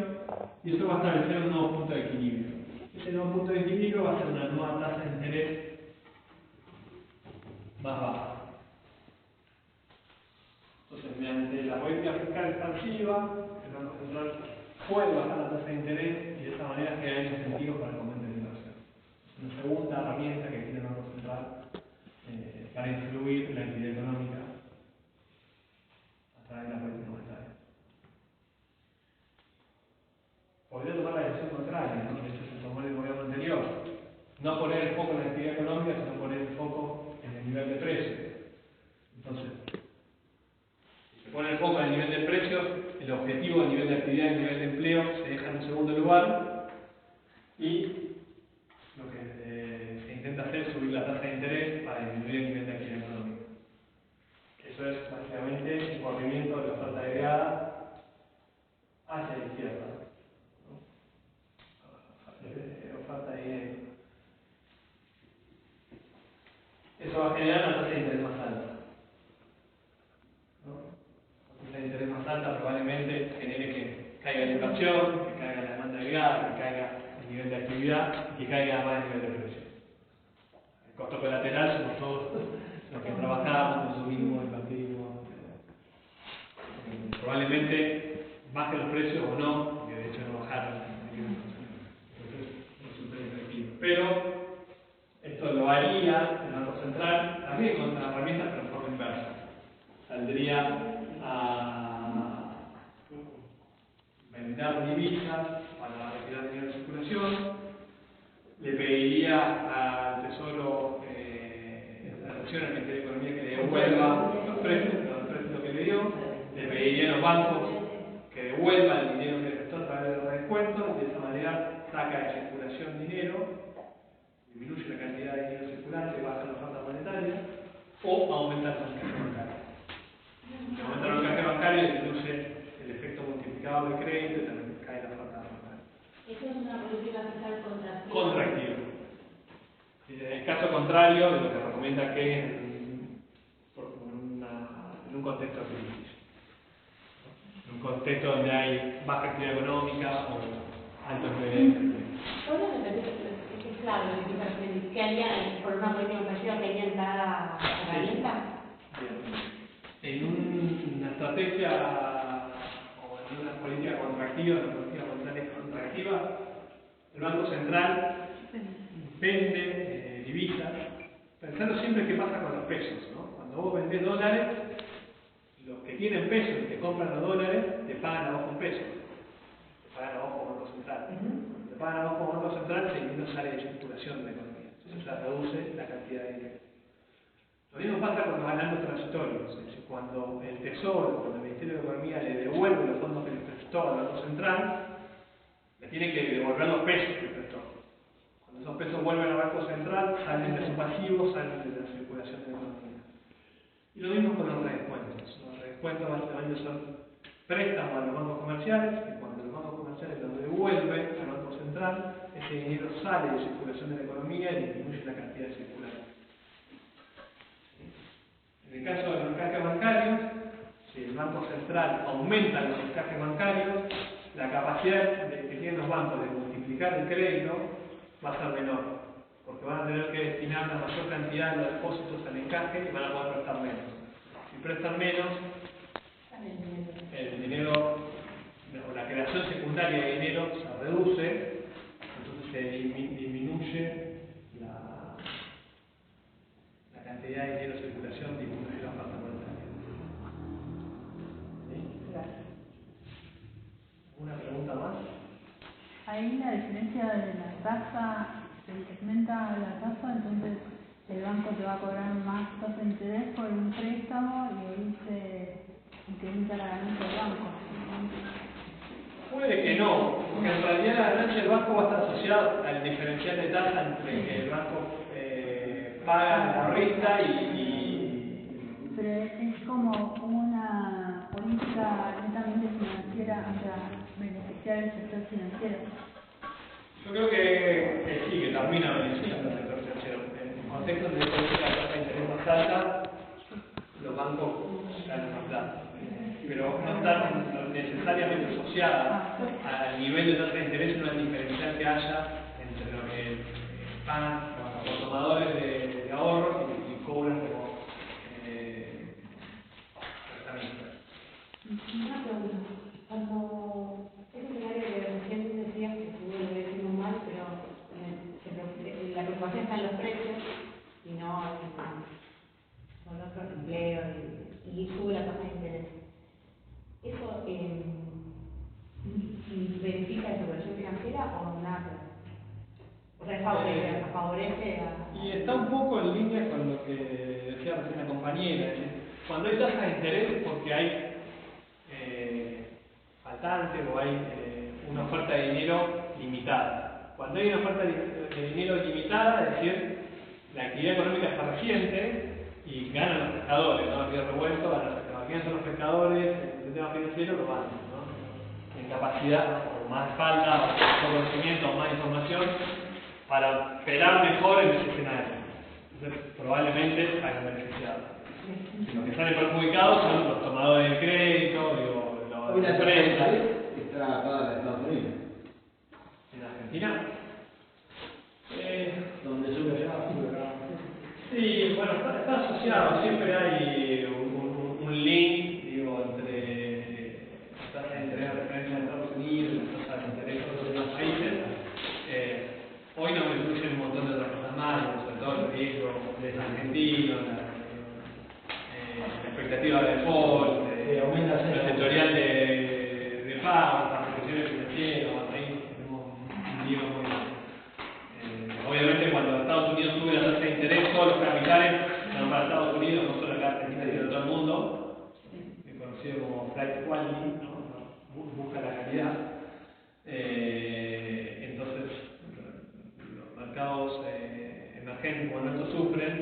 [SPEAKER 1] y eso va a establecer un nuevo punto de equilibrio. Ese nuevo punto de equilibrio va a ser una nueva tasa de interés más baja. Entonces, mediante la política fiscal expansiva, el Banco Central puede bajar la tasa de interés y de esa manera crear incentivos para el fomento de la inversión. Es una segunda herramienta que tiene el Banco Central para influir en la actividad económica a través de la política monetaria. Podría tomar la decisión contraria, ¿no? De hecho se tomó en el gobierno anterior. No poner el foco en la actividad económica, sino poner el foco en el nivel de precios. Entonces, si se pone el foco en el nivel de precios, el objetivo del nivel de actividad y el nivel de empleo se deja en un segundo lugar y lo que se intenta hacer es subir la tasa de interés para disminuir el nivel de actividad económica. Eso es básicamente un corrimiento de la oferta agregada hacia la izquierda. Oferta de dinero. eso va a generar una tasa de interés más alta. ¿No? Una tasa de interés más alta probablemente genere que caiga la inflación, que caiga la demanda del gas, que caiga el nivel de actividad y que caiga más el nivel de precio. El costo colateral somos todos los que trabajamos, consumimos, invertimos. Probablemente bajen los precios o no, porque de hecho no bajaron. Entonces resulta efectivo. Pero esto lo haría el Banco Central también con otras herramientas, pero en forma inversa. Saldría a vender divisas para retirar dinero de circulación, le pediría al Tesoro la reducción al Ministerio de Economía que le devuelva los préstamos que le dio, le pediría a los bancos que devuelvan el dinero que le prestó a través de los descuentos y de esa manera saca de circulación dinero, disminuye la cantidad de dinero circulante, baja la oferta monetaria o aumenta los encajes bancarios. Aumenta los encajes bancarios, disminuye el efecto multiplicador del crédito y también cae la oferta bancaria.
[SPEAKER 2] Eso es una política fiscal contractiva.
[SPEAKER 1] Contractiva. En el caso contrario de lo que recomienda que en un contexto de crisis. En un contexto donde hay baja actividad económica o altos niveles de empleo.
[SPEAKER 8] ¿Puedo repetir? Es claro lo que quiero referir. ¿Qué harían por una política contractiva que harían cada herramienta?
[SPEAKER 1] En una estrategia o en una política contractiva, una política monetaria contractiva, el Banco Central vende divisas, pensando siempre qué pasa con los pesos, ¿no? Cuando vos vendés dólares, los que tienen pesos y te compran los dólares, te pagan a vos con pesos, te pagan a vos como Banco Central. Cuando te pagan a vos como Banco Central, ese dinero sale de circulación de la economía, entonces se reduce la cantidad de dinero. Lo mismo pasa con los balances transitorios, es decir, cuando el Tesoro, cuando el Ministerio de Economía le devuelve los fondos que le prestó al Banco Central, le tiene que devolver los pesos que le prestó. Cuando esos pesos vuelven al Banco Central, salen de su pasivo, salen de la circulación de la economía. Y lo mismo con los redescuentos. Los redescuentos básicamente son préstamos a los bancos comerciales, y cuando los bancos comerciales los devuelven al Banco Central, ese dinero sale de circulación de la economía y disminuye la cantidad de circulante. En el caso de los encajes bancarios, si el Banco Central aumenta los encajes bancarios, la capacidad que tienen los bancos de multiplicar el crédito va a ser menor, porque van a tener que destinar una mayor cantidad de los depósitos al encaje y van a poder prestar menos. Si prestan menos, el dinero, o la creación secundaria de dinero se reduce, entonces se disminuye la cantidad de dinero en circulación, disminuye la oferta monetaria. ¿Sí?
[SPEAKER 8] Gracias.
[SPEAKER 1] ¿Una pregunta más?
[SPEAKER 7] Ahí la diferencia de la tasa, se incrementa la tasa, entonces el banco te va a cobrar más tasa de interés por un préstamo y ahí se incrementa la ganancia del banco.
[SPEAKER 1] Puede que no, porque en realidad la ganancia del banco va a estar asociada al diferencial de tasa entre que el banco paga la renta y...
[SPEAKER 7] Pero es como una política netamente financiera, o sea, beneficiar el sector financiero.
[SPEAKER 1] Yo creo que sí, que termina beneficiando al sector financiero. En contextos de política de tasa de interés más alta, los bancos ganan más plata. Pero no está necesariamente asociada al nivel de tasa de interés, una diferencial que haya entre lo que pagan los tomadores de ahorros y cobran como prestamistas.
[SPEAKER 8] Una pregunta. Cuando ese escenario que recién decías, que seguro lo voy diciendo mal, pero la preocupación está en los precios y no en otros empleos y sube la tasa de interés. ¿Eso beneficia la circulación financiera o nada? O sea, favorece a...
[SPEAKER 1] Y está un poco en línea con lo que decía recién la compañera. Es decir, cuando hay tasas de interés es porque hay faltante o hay una oferta de dinero limitada. Cuando hay una oferta de dinero limitada, es decir, la actividad económica está reciente y ganan los pescadores, ¿no? El río revuelto, ganan los pescadores. ¿Quiénes son los pescadores? El sistema financiero los bancos, ¿no? En capacidad, o más falta, o más conocimiento, o más información, para operar mejor en ese escenario. Entonces, por probablemente salgan beneficiados. Los que salen perjudicados son los tomadores de crédito, digo,
[SPEAKER 9] Hoy
[SPEAKER 1] las
[SPEAKER 9] la tasa de
[SPEAKER 1] empresas.
[SPEAKER 9] interés está atada a Estados Unidos.
[SPEAKER 1] ¿En Argentina?
[SPEAKER 9] Donde sube allá, sube acá.
[SPEAKER 1] Sí, bueno, está asociado, siempre hay un link, digo, entre la tasa de interés de referencia de Estados Unidos y la tasa de interés de otros demás países. Hoy nos incluyen un montón de otras cosas más, sobre todo el riesgo del argentino, la expectativa de default, el sectorial de pago, las prestaciones financieras, ahí tenemos un lío muy grande. Obviamente cuando Estados Unidos sube la tasa de interés, todos los capitales van para Estados Unidos, no solo acá en Argentina, sino en todo el mundo, conocido como flight quality, ¿no? Busca la calidad. Entonces, los mercados emergentes cuando esto sufren,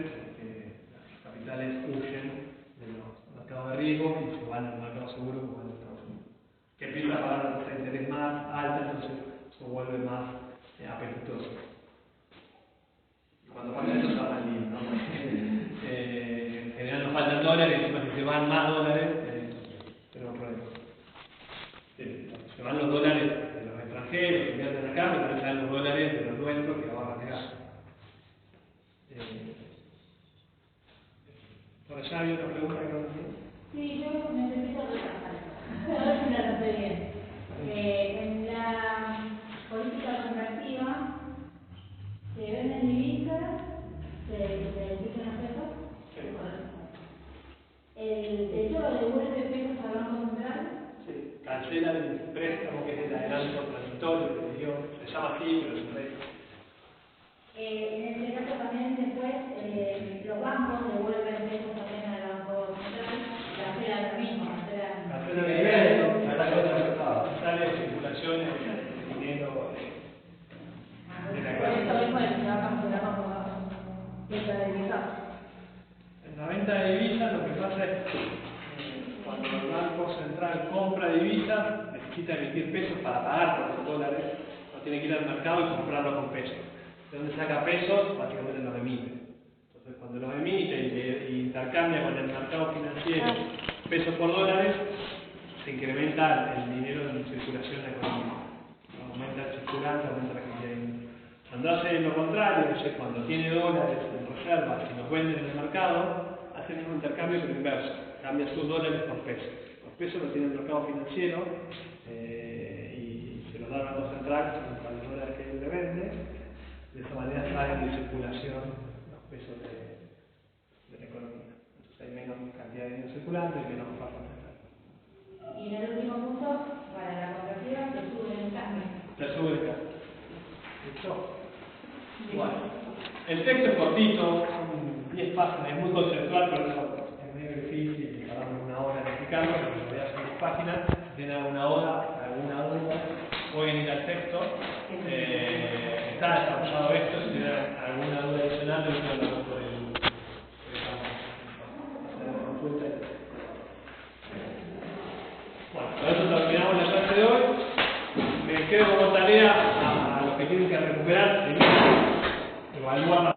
[SPEAKER 1] los capitales huyen de los mercados de riesgo y se van al mercado seguro como en Estados Unidos, que empieza a pagar una tasa de interés más alta, entonces se vuelve más apetitoso. Cuando pasa eso se va al lío, ¿no? En general nos faltan dólares, y si se van más dólares, tenemos problemas. Se van los dólares de los extranjeros que invierten acá, pero también se van los dólares de los nuestros que ahorran de gas. Por allá había otra pregunta que no tenía.
[SPEAKER 2] Sí, yo necesito repasar. A ver si la noté bien. En la política contractiva se venden divisas, se fijan los pesos. El Tesoro devuelve pesos al Banco Central.
[SPEAKER 1] Sí, cancela el préstamo que es el adelanto transitorio que le dio, se llama así, pero es un préstamo.
[SPEAKER 2] En este caso también después los bancos devuelven pesos también al Banco Central, cancelan lo mismo,
[SPEAKER 1] Cancela el dinero, sale de circulación el dinero de la
[SPEAKER 2] por eso
[SPEAKER 1] casa.
[SPEAKER 2] mismo se va a cancelar como venta de divisas.
[SPEAKER 1] En la venta de divisas lo que pasa es que cuando el Banco Central compra divisas necesita emitir pesos para pagar por los dólares, no tiene que ir al mercado y comprarlos con pesos. De donde saca pesos, básicamente los emite. Entonces cuando los emite y intercambia con el mercado financiero pesos por dólares, se incrementa el dinero en circulación en la economía. Aumenta el circulante, aumenta la cantidad de dinero. Cuando hace lo contrario, es decir, cuando tiene dólares en reservas y los vende en el mercado, hace el mismo intercambio pero inverso. Cambia sus dólares por pesos. Los pesos los tiene el mercado financiero y se los da al Banco Central con los dólares que él le vende. De esa manera salen de circulación los pesos de la economía. Entonces hay menos cantidad de dinero circulante y menos oferta central.
[SPEAKER 2] Y en el último punto, para la contractiva, se sube el cambio.
[SPEAKER 1] Se sube el cambio. ¿Listo? Bueno, el texto es cortito, son 10 páginas, es muy conceptual, por eso es medio difícil y tardamos una hora en explicarlo, pero en realidad son 10 páginas. Si tienen alguna duda, pueden ir al texto. Está desarrollado esto, si tienen alguna duda adicional,